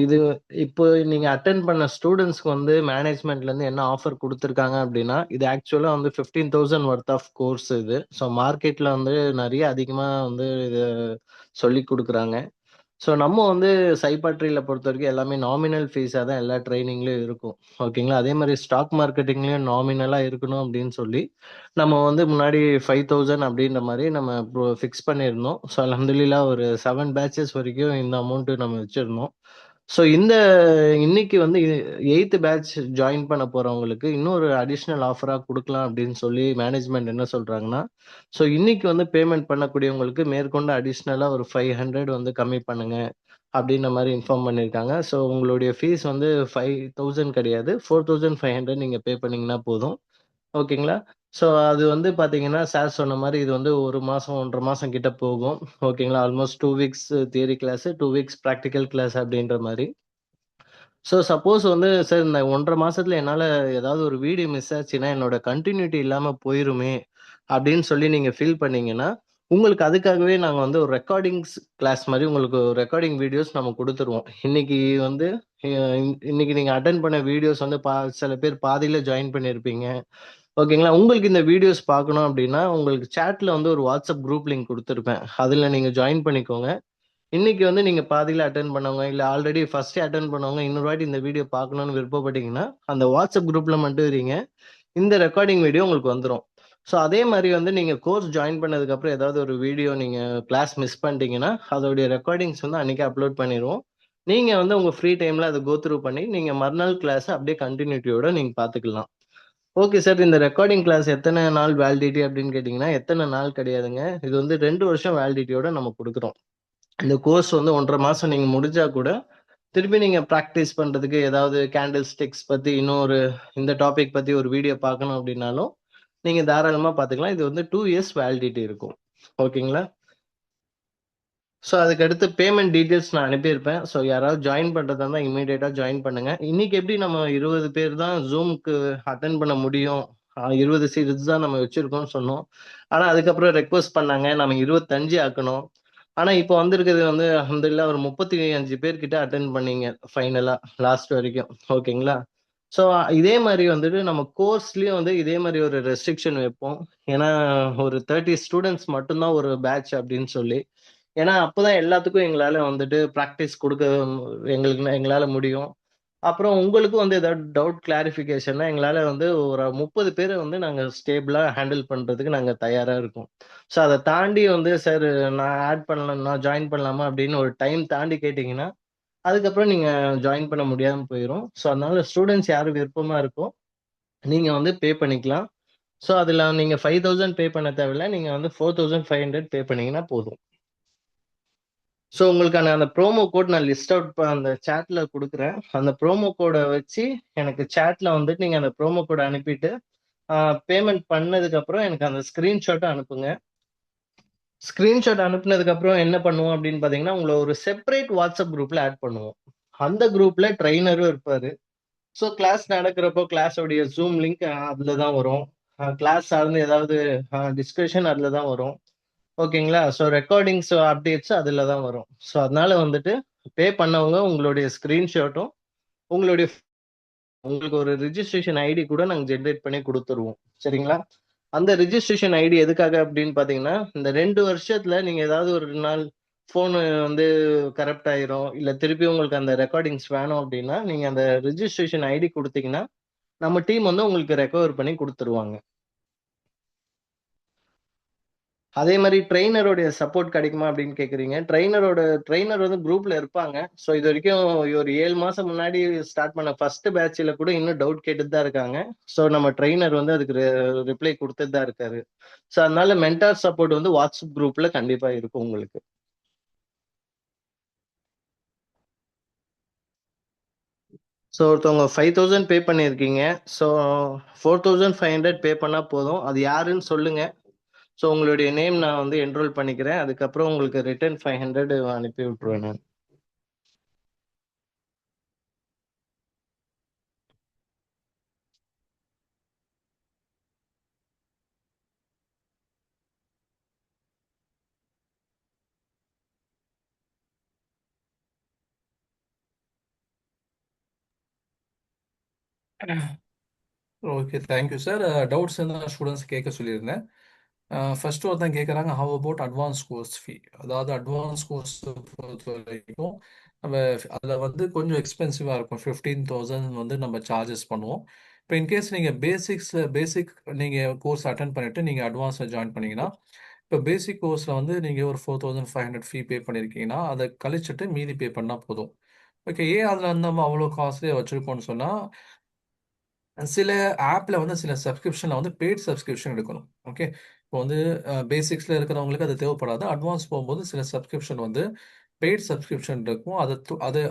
இது இப்போ நீங்க அட்டெண்ட் பண்ண ஸ்டூடண்ட்ஸ்க்கு வந்து மேனேஜ்மெண்ட்லேருந்து என்ன ஆஃபர் குடுத்துருக்காங்க அப்படின்னா, இது ஆக்சுவலா வந்து 15,000 வொர்த் ஆஃப் கோர்ஸ் இது. ஸோ மார்க்கெட்ல வந்து நெறைய அதிகமா வந்து இத சொல்லிக் குடுக்குறாங்க. ஸோ நம்ம வந்து சைபாட்ரியில பொறுத்தவரைக்கும் எல்லாமே நாமினல் ஃபீஸா தான் எல்லா ட்ரெய்னிங்லயும் இருக்கும். ஓகேங்களா? அதே மாரி ஸ்டாக் மார்க்கெட்டிங்லயும் நாமினலா இருக்கணும் அப்படின்னு சொல்லி, நம்ம வந்து முன்னாடி 5,000 அப்படின்ற மாரி நம்ம ஃபிக்ஸ் பண்ணியிருந்தோம். ஸோ அல்ஹம்துலில்லாஹ் ஒரு 7 பேட்சஸ் வரைக்கும் இந்த அமௌண்ட் நம்ம வச்சிருந்தோம். ஸோ இன்னைக்கு வந்து 8த் பேட்ச் ஜாயின் பண்ண போறவங்களுக்கு இன்னொரு அடிஷனல் ஆஃபரா குடுக்கலாம் அப்படின்னு சொல்லி மேனேஜ்மெண்ட் என்ன சொல்றாங்கன்னா, ஸோ இன்னைக்கு வந்து பேமெண்ட் பண்ணக்கூடியவங்களுக்கு மேற்கொண்டு அடிஷனலா ஒரு 500 வந்து கம்மி பண்ணுங்க அப்படின்ற மாரி இன்ஃபார்ம் பண்ணியிருக்காங்க. ஸோ உங்களுடைய ஃபீஸ் வந்து 5,000 கிடையாது. 4,500 நீங்க பே பண்ணீங்கன்னா போதும். ஓகேங்களா? ஸோ அது வந்து பார்த்தீங்கன்னா, சார் சொன்ன மாரி இது வந்து 1 மாசம், 1 1/2 மாசம் கிட்ட போகும். ஓகேங்களா? Almost 2 weeks theory class, 2 weeks practical class அப்படின்ற மாரி. ஸோ சப்போஸ் வந்து சார் இந்த 1 1/2 மாசத்துல என்னால ஏதாவது ஒரு வீடியோ மிஸ் ஆச்சுன்னா, என்னோட கன்டின்யூட்டி இல்லாம போயிருமே! அப்படின்னு சொல்லி நீங்க ஃபீல் பண்ணீங்கன்னா, உங்களுக்கு அதுக்காகவே நாங்க வந்து ஒரு ரெக்கார்டிங்ஸ் கிளாஸ் மாரி உங்களுக்கு ரெக்கார்டிங் வீடியோஸ் நம்ம குடுத்துருவோம். இன்னைக்கு வந்து இன்னைக்கு நீங்க அட்டெண்ட் பண்ண வீடியோஸ் வந்து சில பேர் பாதியில ஜாயின் பண்ணியிருப்பீங்க. ஓகேங்களா? உங்களுக்கு இந்த வீடியோஸ் பார்க்கணும் அப்டின்னா, உங்களுக்கு சேட்ல வந்து ஒரு WhatsApp குரூப் லிங்க் குடுத்துருப்பேன். அதுல நீங்க ஜாயின் பண்ணிக்கோங்க. இன்னைக்கு வந்து நீங்க பாதியில அட்டெண்ட் பண்ணவங்க, இல்ல ஆல்ரெடி ஃபர்ஸ்ட்டே அட்டெண்ட் பண்ணவங்க, இன்னொரு வாட்டி இந்த வீடியோ பார்க்கணும்னு விருப்பப்பட்டீங்கன்னா, அந்த WhatsApp குரூப்ல மட்டும் இருங்க. இந்த ரெக்கார்டிங் வீடியோ உங்களுக்கு வந்துரும். ஸோ அதே மாரி வந்து நீங்க கோர்ஸ் ஜாயின் பண்ணதுக்கப்புறம் ஏதாவது ஒரு வீடியோ நீங்க கிளாஸ் மிஸ் பண்ணிட்டீங்கன்னா, அதோடைய ரெக்கார்டிங்ஸ் வந்து அன்னைக்கே அப்லோட் பண்ணிருவோம். நீங்க வந்து உங்க ஃப்ரீ டைம்ல அத கோ த்ரூ பண்ணி, நீங்க மறுநாள் கிளாஸ அப்படியே கன்டினியூட்டியோட நீங்க பார்த்துக்கலாம். Okay sir. இந்த ரெக்கார்டிங் கிளாஸ் எத்தன நாள் வேலிடிட்டி அப்படின்னு கேட்டீங்கன்னா, எத்தன நாள் கிடையாதுங்க. இது வந்து 2 வருஷம் வேலிடிட்டியோட நம்ம குடுக்குறோம். இந்த கோர்ஸ் வந்து 1 1/2 மாசம் நீங்க முடிச்சா கூட, திருப்பி நீங்க பிராக்டிஸ் பண்றதுக்கு ஏதாவது கேண்டில் ஸ்டிக்ஸ் பத்தி இன்னொரு இந்த டாபிக் பத்தி ஒரு வீடியோ பார்க்கணும் அப்படின்னாலும், நீங்க தாராளமா பார்த்துக்கலாம். இது வந்து 2 இயர்ஸ் வேலிடிட்டி இருக்கும். ஓகேங்களா? ஸோ அதுக்கு அடுத்து பேமெண்ட் டீட்டெயில்ஸ் நான் அனுப்பியிருப்பேன். ஸோ யாராவது ஜாயின் பண்றதா இருந்தா இம்மீடியேட்டா ஜாயின் பண்ணுங்க. இன்னைக்கு எப்படி நம்ம 20 பேர் தான் Zoomக்கு அட்டெண்ட் பண்ண முடியும். 20 சீட்ஸ் தான் நம்ம வச்சிருக்கோம்னு சொன்னோம். ஆனா அதுக்கப்புறம் ரெக்வெஸ்ட் பண்ணாங்க. நம்ம 25 ஆக்கணும். ஆனா இப்போ வந்திருக்கிறது வந்து அல்ஹம்துலில்லாஹ் ஒரு 35 பேர் கிட்ட அட்டெண்ட் பண்ணீங்க ஃபைனலா லாஸ்ட் வரைக்கும். ஓகேங்களா? ஸோ இதே மாரி வந்துட்டு நம்ம கோர்ஸ்லயும் வந்து இதே மாரி ஒரு ரெஸ்ட்ரிக்ஷன் வைப்போம். ஏன்னா ஒரு 30 ஸ்டூடண்ட்ஸ் மட்டும் தான் ஒரு பேட்ச் அப்படின்னு சொல்லி. ஏன்னா, அப்பதான் எல்லாத்துக்கும் எங்களால வந்துட்டு பிராக்டிஸ் குடுக்க எங்களால முடியும். அப்புறம் உங்களுக்கும் வந்து ஏதாவது டவுட் கிளாரிஃபிகேஷன்னா எங்களால வந்து ஒரு 30 பேர வந்து நாங்க ஸ்டேபிளா ஹேண்டில் பண்றதுக்கு நாங்க தயாரா இருக்கோம். ஸோ அத தாண்டி வந்து சார் நான் ஆட் பண்ணலாம் நான் ஜாயின் பண்ணலாமா அப்படின்னு ஒரு டைம் தாண்டி கேட்டீங்கன்னா, அதுக்கப்புறம் நீங்க ஜாயின் பண்ண முடியாம போயிரும். ஸோ அதனால ஸ்டூடண்ட்ஸ் யாரு விருப்பமா இருக்கோ, நீங்க வந்து பே பண்ணிக்கலாம். ஸோ அதுல நீங்க 5000 பே பண்ண தேவையில்ல. நீங்க வந்து 4500 பே பண்ணீங்கன்னா போதும். ஸோ உங்களுக்கான அந்த ப்ரோமோ கோட் நான் லிஸ்ட் அவுட் அந்த சேட்ல குடுக்குறேன். அந்த ப்ரோமோ கோட வச்சு எனக்கு சேட்ல வந்துட்டு நீங்க அந்த ப்ரோமோ கோட அனுப்பிட்டு, பேமெண்ட் பண்ணதுக்கப்புறம் எனக்கு அந்த ஸ்கிரீன்ஷாட்ட அனுப்புங்க. ஸ்கிரீன்ஷாட் அனுப்புனதுக்கப்புறம் என்ன பண்ணுவோம் அப்படின்னு பார்த்தீங்கன்னா, உங்கள ஒரு செப்பரேட் வாட்ஸ்அப் குரூப்ல ஆட் பண்ணுவோம். அந்த குரூப்ல ட்ரெய்னரும் இருப்பாரு. ஸோ கிளாஸ் நடக்கிறப்போ கிளாஸோடைய Zoom லிங்க் அதுல தான் வரும். கிளாஸ் சார்ந்து ஏதாவது டிஸ்கஷன் அதுல தான் வரும். ஓகேங்களா? ஸோ ரெக்கார்டிங்ஸ் அப்டேட்ஸ் அதுல தான் வரும். ஸோ அதனால வந்துட்டு பே பண்ணவங்க உங்களுடைய ஸ்கிரீன்ஷாட்டும், உங்களுடைய உங்களுக்கு ஒரு ரிஜிஸ்ட்ரேஷன் ஐடி கூட நாங்க ஜெனரேட் பண்ணி குடுத்துருவோம். சரிங்களா? அந்த ரிஜிஸ்ட்ரேஷன் ஐடி எதுக்காக அப்படின்னு பார்த்தீங்கன்னா, இந்த 2 வருஷத்துல நீங்க ஏதாவது ஒரு நாள் ஃபோனு வந்து கரப்ட் ஆயிரும். இல்ல திருப்பி உங்களுக்கு அந்த ரெக்கார்டிங்ஸ் வேணும் அப்படின்னா, நீங்க அந்த ரிஜிஸ்ட்ரேஷன் ஐடி குடுத்தீங்கன்னா, நம்ம டீம் வந்து உங்களுக்கு ரெக்கவர் பண்ணி குடுத்துருவாங்க. அதே மாரி ட்ரெய்னருடைய சப்போர்ட் கிடைக்குமா அப்படின்னு கேட்கிறீங்க. ட்ரெய்னர் வந்து குரூப்ல இருப்பாங்க. ஸோ இதுவரைக்கும் ஒரு 7 மாசம் முன்னாடி ஸ்டார்ட் பண்ண ஃபர்ஸ்ட் பேட்ச்ல கூட இன்னும் டவுட் கேட்டுட்டு தான் இருக்காங்க. ஸோ நம்ம ட்ரெய்னர் வந்து அதுக்கு ரிப்ளை குடுத்துட்டு தான் இருக்காரு. ஸோ அதனால மென்டார் சப்போர்ட் வந்து வாட்ஸ்அப் குரூப்ல கண்டிப்பா இருக்கும் உங்களுக்கு. ஸோ ஒருத்தவங்க 5000 பே பண்ணியிருக்கீங்க. ஸோ 4500 பே பண்ணா போதும். அது யாருன்னு சொல்லுங்க. ஸோ உங்களுடைய நேம் நான் வந்து என்ரோல் பண்ணிக்கிறேன். அதுக்கப்புறம் உங்களுக்கு ரிட்டர்ன் 500 அனுப்பி விட்டுருவேன் நான். Okay. Thank you sir. Doubts இருந்தா ஸ்டூடண்ட்ஸ் கேட்க சொல்லியிருந்தேன். ஃபர்ஸ்ட் ஒருத்தன் கேட்குறாங்க, ஹவ் அபவுட் அட்வான்ஸ் கோர்ஸ் ஃபீ? அதாவது அட்வான்ஸ் கோர்ஸ் பொறுத்தவரைக்கும் நம்ம அதில் வந்து கொஞ்சம் எக்ஸ்பென்சிவாக இருக்கும். 15,000 வந்து நம்ம சார்ஜஸ் பண்ணுவோம். இப்போ இன்கேஸ் நீங்கள் பேசிக் நீங்கள் கோர்ஸ் அட்டன் பண்ணிவிட்டு நீங்கள் அட்வான்ஸில் ஜாயின் பண்ணீங்கன்னா, இப்போ பேசிக் கோர்ஸில் வந்து நீங்கள் ஒரு 4500 ஃபீ பே பண்ணியிருக்கீங்கன்னா, அதை கழிச்சிட்டு மீதி பே பண்ணால் போதும். ஓகே. ஏன் அதில் வந்து நம்ம அவ்வளோ காஸ்ட்லியாக வச்சுருக்கோம்னு சொன்னால், சில ஆப்ல வந்து சில சப்ஸ்கிரிப்ஷன்ல வந்து பெய்ட் சப்ஸ்கிரிப்ஷன் எடுக்கணும். ஓகே. இப்போ வந்து பேசிக்ஸ்ல இருக்கிறவங்களுக்கு அது தேவைப்படாது. அட்வான்ஸ் போகும்போது சில சப்ஸ்கிரிப்ஷன் வந்து பெய்ட் சப்ஸ்கிரிப்ஷன் இருக்கும்.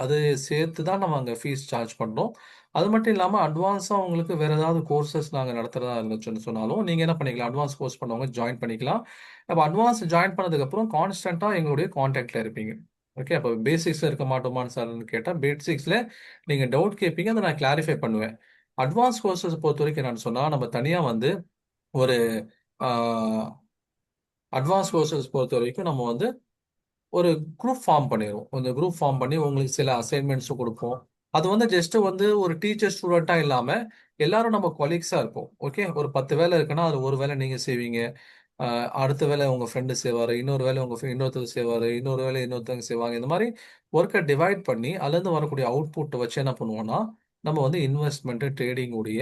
அது சேர்த்து தான் நம்ம அங்க ஃபீஸ் சார்ஜ் பண்றோம். அது மட்டும் இல்லாம அட்வான்ஸா உங்களுக்கு வேற ஏதாவது கோர்சஸ் நாங்க நடத்துறதா இருந்துச்சுன்னு சொன்னாலும், நீங்க என்ன பண்ணிக்கலாம், அட்வான்ஸ் கோர்ஸ் பண்ணவங்க ஜாயின் பண்ணிக்கலாம். அப்ப அட்வான்ஸ் ஜாயின் பண்ணதுக்கப்புறம் கான்ஸ்டன்ட்டா எங்களுடைய கான்டாக்ட்ல இருப்பீங்க. ஓகே. அப்ப பேசிக்ஸ்ல இருக்க மாட்டோமான்னு சார்ன்னு கேட்டா, பேசிக்ஸ்ல நீங்க டவுட் கேட்பீங்க. அத நான் கிளாரிஃபை பண்ணுவேன். அட்வான்ஸ் கோர்சஸ் பொறுத்தவரைக்கும் என்னன்னு சொன்னா, நம்ம தனியா வந்து ஒரு ஆ அட்வான்ஸ் கோர்சஸ் பொறுத்த வரைக்கும் நம்ம வந்து ஒரு குரூப் ஃபார்ம் பண்ணிடுவோம். அந்த குரூப் ஃபார்ம் பண்ணி உங்களுக்கு சில அசைன்மெண்ட்ஸும் கொடுப்போம். அது வந்து ஜஸ்ட் வந்து ஒரு டீச்சர் ஸ்டூடெண்டா இல்லாம எல்லாரும் நம்ம கொலீக்ஸா இருப்போம். ஓகே, ஒரு 10 வேலை இருக்குன்னா அது ஒரு வேலை நீங்க செய்வீங்க. அடுத்த வேலை உங்க ஃப்ரெண்டு செய்வாரு, இன்னொரு வேலை உங்க இன்னொருத்தர் செய்வாரு, இன்னொரு வேலை இன்னொருத்தவங்க செய்வாங்க. இந்த மாதிரி ஒர்க்கை டிவைட் பண்ணி அதுலேருந்து வரக்கூடிய அவுட்புட் வச்சு என்ன பண்ணுவோம்னா நம்ம வந்து இன்வெஸ்ட்மெண்ட் ட்ரேடிங் உடைய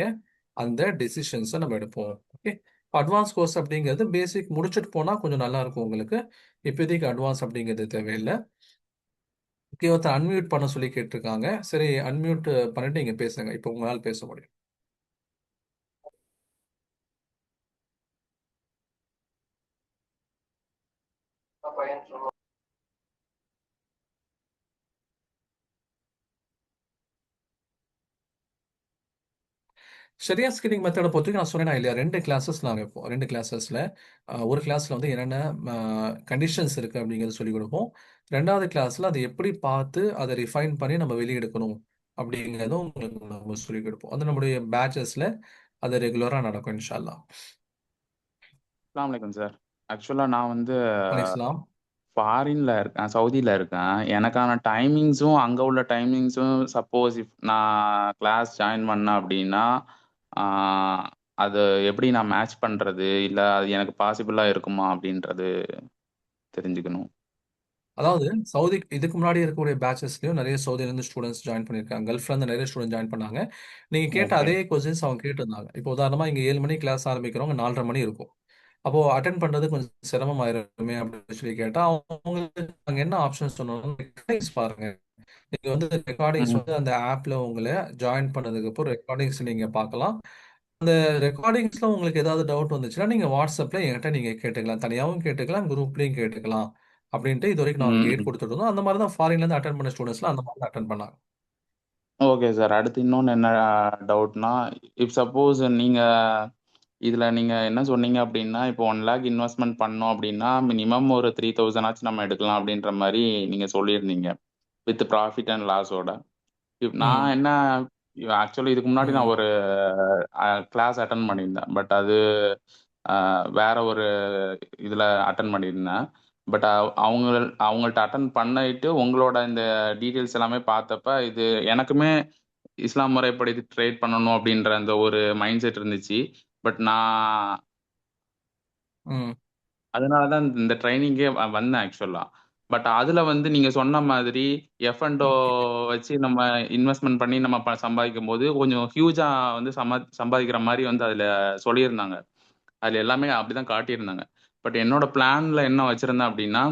அந்த டெசிஷன்ஸை நம்ம எடுப்போம். ஓகே, அட்வான்ஸ் கோர்ஸ் அப்படிங்கிறது பேசிக் முடிச்சுட்டு போனா கொஞ்சம் நல்லா இருக்கும் உங்களுக்கு. இப்போதைக்கு அட்வான்ஸ் அப்படிங்கிறது தேவையில்லை. ஓகே, ஒருத்தர் அன்மியூட் பண்ண சொல்லி கேட்டிருக்காங்க. சரி, அன்மியூட் பண்ணிட்டு நீங்க பேசுங்க. இப்போ உங்களால் பேச முடியும். சரியா ஸ்கில்லிங் மெத்தடை பொறுத்தவரைக்கும் நான் சொன்னேனா இல்லையா, 2 கிளாஸஸ் நாங்கள் வைப்போம். 2 கிளாஸஸ்ல ஒரு கிளாஸ்ல வந்து என்னென்ன கண்டிஷன்ஸ் இருக்கு அப்படிங்கிறத சொல்லிக் கொடுப்போம். 2வது கிளாஸ்ல அதை எப்படி பார்த்து அதை ரிஃபைன் பண்ணி நம்ம வெளியெடுக்கணும் அப்படிங்கிறதும் உங்களுக்கு நம்ம சொல்லிக் கொடுப்போம். அது நம்முடைய பேட்சஸ்ல அது ரெகுலரா நடக்கும் இன்ஷா அல்லாஹ். அஸ்ஸலாமு அலைக்கும் சார். ஆக்சுவலாக நான் வந்து அலைஹிஸ்ஸலாம். ஃபாரின்ல இருக்கேன், சவுதியில் இருக்கேன். எனக்கான டைமிங்ஸும் அங்கே உள்ள டைமிங்ஸும் சப்போஸ் இஃப் நான் கிளாஸ் ஜாயின் பண்ணேன் அப்படின்னா ஆஹ், அது எப்படி நான் மேட்ச் பண்ணுறது, இல்லை அது எனக்கு பாசிபிளாக இருக்குமா அப்படின்றது தெரிஞ்சுக்கணும். அதாவது சவுதி இதுக்கு முன்னாடி இருக்கக்கூடிய பேச்சஸ்லயும் நிறைய சவுதில இருந்து ஸ்டூடெண்ட்ஸ் ஜாயின் பண்ணியிருக்காங்க. கல்ஃப்ல இருந்து நிறைய ஸ்டூடெண்ட் ஜாயின் பண்ணாங்க. நீங்க கேட்ட ஓகே. அதே கொஸ்டின்ஸ் அவங்க கேட்டிருந்தாங்க. இப்போ உதாரணமா இங்க 7 மணி கிளாஸ் ஆரம்பிக்கிறவங்க 4:30 மணி இருக்கும். அப்போ அட்டன் பண்றது கொஞ்சம் சிரமமாயிருமே அப்படின்னு சொல்லி கேட்டா அவங்களுக்கு நாங்க என்ன ஆப்ஷன் சொன்னோம், ரெக்கார்டிங்ஸ் பாருங்க. நீங்க வந்து ரெக்கார்டிங்ஸ் ம் வந்து அந்த ஆப்ல உங்களை ஜாயின் பண்ணதுக்கு அப்புறம் ரெக்கார்டிங்ஸ் நீங்க பார்க்கலாம். அந்த ரெக்கார்டிங்ஸ்ல உங்களுக்கு ஏதாவது டவுட் வந்துச்சுன்னா நீங்க வாட்ஸ்அப்ல என்கிட்ட நீங்க கேட்டுக்கலாம். தனியாகவும் கேட்டுக்கலாம், குரூப்லயும் கேட்டுக்கலாம். அப்படின்ட்டு இது வரைக்கும் நாங்கள் கைட் ம் கொடுத்துட்டு இருந்தோம். அந்த மாதிரி தான் ஃபாரின்ல இருந்து அட்டன் பண்ண ஸ்டூடெண்ட்ஸ்லாம் அந்த மாதிரி அட்டன் பண்ணாங்க. Okay sir. அடுத்து இன்னொன்று என்ன டவுட்னா, இப் சப்போஸ் நீங்கள் இதில் நீங்கள் என்ன சொன்னீங்க அப்படின்னா, இப்போ 1 lakh இன்வெஸ்ட்மெண்ட் பண்ணோம் அப்படின்னா மினிமம் ஒரு 3,000 ஆச்சு நம்ம எடுக்கலாம் அப்படின்ற மாதிரி நீங்கள் சொல்லியிருந்தீங்க, வித் ப்ராஃபிட் அண்ட் லாஸோட. நான் ம் என்ன, ஆக்சுவலி இதுக்கு முன்னாடி நான் ம் ஒரு கிளாஸ் அட்டன் பண்ணியிருந்தேன். பட் அது வேற ஒரு இதில் அட்டன் பண்ணியிருந்தேன். பட் அவங்க அவங்கள்ட்ட அட்டன் பண்ணிட்டு உங்களோட இந்த டீட்டெயில்ஸ் எல்லாமே பார்த்தப்ப இது எனக்குமே இஸ்லாம் முறைப்படி ட்ரேட் பண்ணணும் அப்படின்ற அந்த ஒரு மைண்ட் செட் இருந்துச்சு. பட் நான் ம் அதனால தான் இந்த ட்ரைனிங்கே வந்தேன் ஆக்சுவலா. பட் அதுல வந்து நீங்க சொன்ன மாதிரி எஃப் அண்ட் ஓகே. வச்சு நம்ம இன்வெஸ்ட்மெண்ட் பண்ணி நம்ம சம்பாதிக்கும் போது கொஞ்சம் ஹியூஜா வந்து சம்பாதிக்கிற மாதிரி வந்து அதுல சொல்லியிருந்தாங்க. அதுல எல்லாமே அப்படிதான் காட்டியிருந்தாங்க. பட் என்னோட பிளான்ல என்ன வச்சிருந்தேன் அப்படின்னா,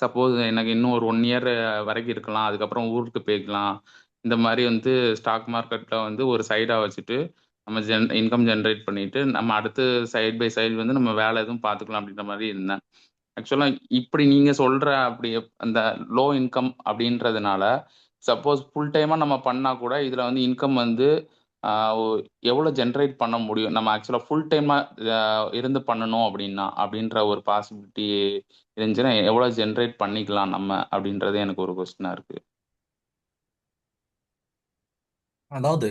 சப்போஸ் எனக்கு இன்னும் ஒரு 1 இயர் வரைக்கும் இருக்கலாம், அதுக்கப்புறம் ஊருக்கு போய்க்கலாம். இந்த மாதிரி வந்து ஸ்டாக் மார்க்கெட்ல வந்து ஒரு சைடா வச்சுட்டு நம்ம இன்கம் ஜென்ரேட் பண்ணிட்டு நம்ம அடுத்து சைட் பை சைடு வந்து நம்ம வேலை எதுவும் பார்த்துக்கலாம் அப்படின்ற மாதிரி இருந்தேன். ஆக்சுவலா இப்படி நீங்க சொல்ற அப்படி அந்த லோ இன்கம் அப்படின்றதுனால சப்போஸ் ஃபுல் டைமா நம்ம பண்ணா கூட இதுல வந்து இன்கம் வந்து எவ்வளவு ஜென்ரேட் பண்ண முடியும், நம்ம ஆக்சுவலா ஃபுல் டைமா இருந்து பண்ணணும் அப்படின்ற ஒரு பாசிபிலிட்டி இருந்துச்சுன்னா எவ்வளவு ஜென்ரேட் பண்ணிக்கலாம் நம்ம அப்படின்றது எனக்கு ஒரு கொஸ்டினா இருக்கு. அதாவது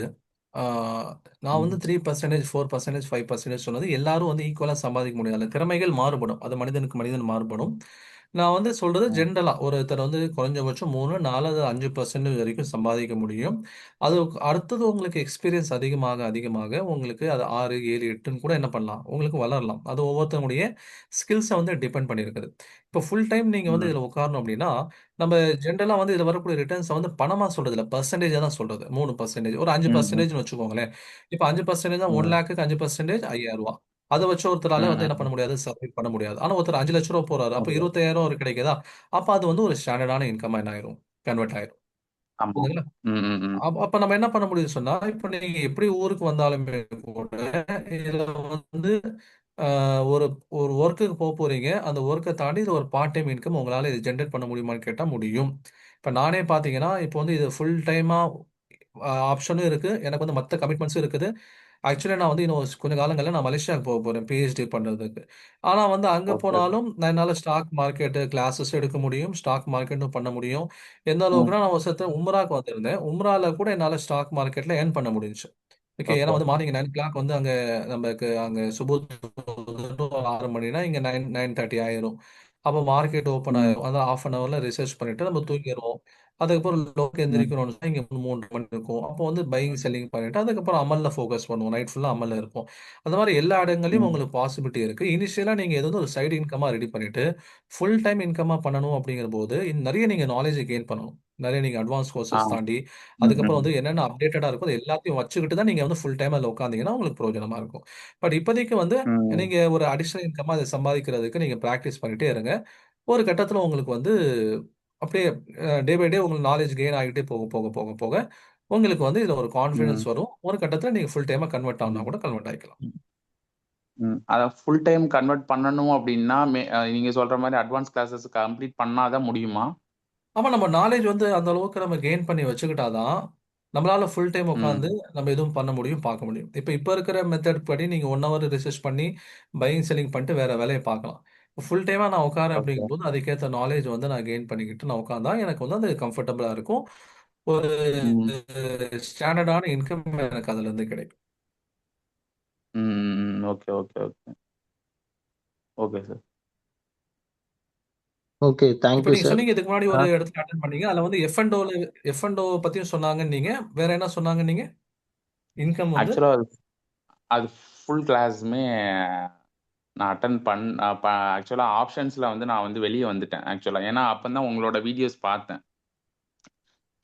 ஆஹ், நான் வந்து 3%, 4%, 5% சொன்னது எல்லாரும் வந்து ஈக்குவலாக சம்பாதிக்க முடியாது. அந்த திறமைகள் மாறுபடும். அது மனிதனுக்கு மனிதன் மாறுபடும். நான் வந்து சொல்றது ஜென்ரலா ஒருத்தர் வந்து குறைஞ்சபட்சம் 3, 4 அல்லது 5% வரைக்கும் சம்பாதிக்க முடியும். அது அடுத்தது உங்களுக்கு எக்ஸ்பீரியன்ஸ் அதிகமாக அதிகமாக உங்களுக்கு அது 6, 7, 8ன்னு கூட என்ன பண்ணலாம், உங்களுக்கு வளரலாம். அது ஒவ்வொருத்தவங்களுடைய ஸ்கில்ஸை வந்து டிபெண்ட் பண்ணியிருக்குது. இப்போ ஃபுல் டைம் நீங்க வந்து இதில் உட்காரணும் அப்படின்னா நம்ம ஜென்ரலா வந்து இதுல வரக்கூடிய ரிட்டர்ன்ஸ் வந்து பணமா சொல்றது இல்ல, பெர்சன்டேஜா தான் சொல்றது. 3%, ஒரு 5% வச்சுக்கோங்களேன். இப்ப 5% தான் 1 லேக்குக்கு 5% 5,000 ரூபாய். அதை வச்சு ஒருத்தரால வந்து என்ன பண்ண முடியாது, சர்வை பண்ண முடியாது. ஆனா ஒருத்தர் 5 லட்சம் ரூபாய் போறாரு, அப்ப 25,000 ஒரு கிடைக்குதா, அப்ப அது வந்து ஒரு ஸ்டாண்டர்டான இன்கம் என்ன ஆயிரும், கன்வெர்ட் ஆயிரும். ஆமா. புரியுதுங்களா? ம் ம் ம் அப்ப நம்ம என்ன பண்ண முடியும் சொன்னா, இப்ப நீங்க எப்படி ஊருக்கு வந்தாலுமே கூட இதுல வந்து ஒரு ஒரு ஒர்க்குக்கு போறீங்க. அந்த ஒர்க்கை தாண்டி இது ஒரு பார்ட் டைம் இன்கம் உங்களால இது ஜென்ரேட் பண்ண முடியுமான்னு கேட்டா முடியும். இப்ப நானே பாத்தீங்கன்னா இப்போ வந்து இது ஃபுல் டைமா ஆப்ஷனும் இருக்கு. எனக்கு வந்து மத்த கமிட்மெண்ட்ஸும் இருக்குது. ஆக்சுவலா நான் வந்து இன்னும் கொஞ்ச காலங்கள்ல நான் மலேசியாவுக்கு போறேன் பிஹெச்டி பண்றதுக்கு. ஆனா வந்து அங்க ஓகே. போனாலும் நான் என்னால ஸ்டாக் மார்க்கெட் கிளாஸஸ் எடுக்க முடியும். ஸ்டாக் மார்க்கெட்டும் பண்ண முடியும். எந்த ம் அளவுக்குன்னா நான் ஒரு சத்த உம்ராக்கு வந்திருந்தேன். உம்ரால கூட என்னால ஸ்டாக் மார்க்கெட்ல ஏர்ன் பண்ண முடிஞ்சுச்சு. ஓகே. ஏன்னா ஓகே. வந்து மார்னிங் 9 o'clock வந்து அங்க நமக்கு அங்க சுபுஹ் சாயங்காலம் 6 மணினா இங்க 9:30 ஆயிரும். அப்போ மார்க்கெட் ஓப்பன் ம், ஆயிரும். அதான் ஹாஃப் அன் ஹவர்ல ரிசர்ச் பண்ணிட்டு நம்ம தூங்கிடுவோம். அதுக்கப்புறம் லோக்கு ம், எந்திரிக்கணும்னு சொன்னா இங்க 3 மணி இருக்கும். அப்போ வந்து பையிங் செல்லிங் பண்ணிட்டு அதுக்கப்புறம் அமல்ல ஃபோக்கஸ் பண்ணுவோம். நைட் ஃபுல்லா அமல்ல இருப்போம். அந்த மாதிரி எல்லா இடங்களையும் ம், உங்களுக்கு பாசிபிலிட்டி இருக்கு. இனிஷியலா நீங்க இது வந்து ஒரு சைடு இன்கமா ரெடி பண்ணிட்டு ஃபுல் டைம் இன்கமா பண்ணணும் அப்படிங்கிற போது நிறைய நீங்க நாலேஜ் கெயின் பண்ணணும். நிறைய நீங்க அட்வான்ஸ் ஆ, கோர்சஸ் தாண்டி ம், அதுக்கப்புறம் ம், வந்து என்னென்ன அப்டேட்டடா இருக்கோ அது எல்லாத்தையும் வச்சுக்கிட்டு தான் நீங்க வந்து ஃபுல் டைம் அதில் உட்காந்தீங்கன்னா உங்களுக்கு பிரயோஜனமா இருக்கும். பட் இப்போதைக்கு வந்து ம், நீங்க ஒரு அடிஷனல் இன்கமா அதை சம்பாதிக்கிறதுக்கு நீங்க பிராக்டிஸ் பண்ணிட்டே இருங்க. ஒரு கட்டத்துல உங்களுக்கு வந்து அப்படியே டே பை டே உங்களுக்கு நாலேஜ் கெயின் ஆகிட்டே போக போக போக போக உங்களுக்கு வந்து இதுல ஒரு கான்ஃபிடன்ஸ் ம், வரும். ஒரு கட்டத்துல நீங்க ஃபுல் டைமா கன்வெர்ட் ஆனா ம், கூட கன்வெர்ட் ஆகிக்கலாம். அத ஃபுல் டைம் கன்வெர்ட் பண்ணணும் அப்படின்னா நீங்க சொல்ற மாதிரி அட்வான்ஸ் கிளாஸஸ் கம்ப்ளீட் பண்ணாதான் முடியுமா? ஆமா, நம்ம நாலேஜ் வந்து அந்த அளவுக்கு நம்ம கெயின் பண்ணி வச்சுக்கிட்டாதான் நம்மளால ஃபுல் டைம் ம், உட்காந்து நம்ம எதுவும் பண்ண முடியும், பார்க்க முடியும். இப்போ இருக்கிற மெத்தட் படி நீங்க 1 ஹவர் ரிசர்ச் பண்ணி பையிங் செல்லிங் பண்ணிட்டு வேற வேலையை பார்க்கலாம். ஃபுல் டைமா நான் உட்காரேன் ஓகே. அப்படிங்கும்போது அதுக்கேற்ற நாலேஜ் வந்து நான் கெயின் பண்ணிக்கிட்டு நான் உட்காந்தா எனக்கு வந்து அது கம்ஃபர்டபுளா இருக்கும். ஒரு ம், ஸ்டாண்டர்டான இன்கம் எனக்கு அதுல இருந்து கிடைக்கும். ம், okay okay okay okay sir. Okay. இப்போ தேங்க்யூ நீங்க சார். சொன்னீங்க இதுக்கு முன்னாடி ஒரு இடத்துல அட்டன் பண்ணீங்க. அதுல வந்து எஃப் அண்ட் பத்தியும் சொன்னாங்க நீங்க. வேற என்ன சொன்னாங்க நீங்க? இன்கம் வந்து ஆக்சுவலா அது ஃபுல் கிளாஸுமே நான் அட்டன் ஆக்சுவலா ஆப்ஷன்ஸ்ல வந்து நான் வந்து வெளியே வந்துட்டேன் ஆக்சுவலா. ஏன்னா அப்பதான் உங்களோட வீடியோஸ் பார்த்தேன்.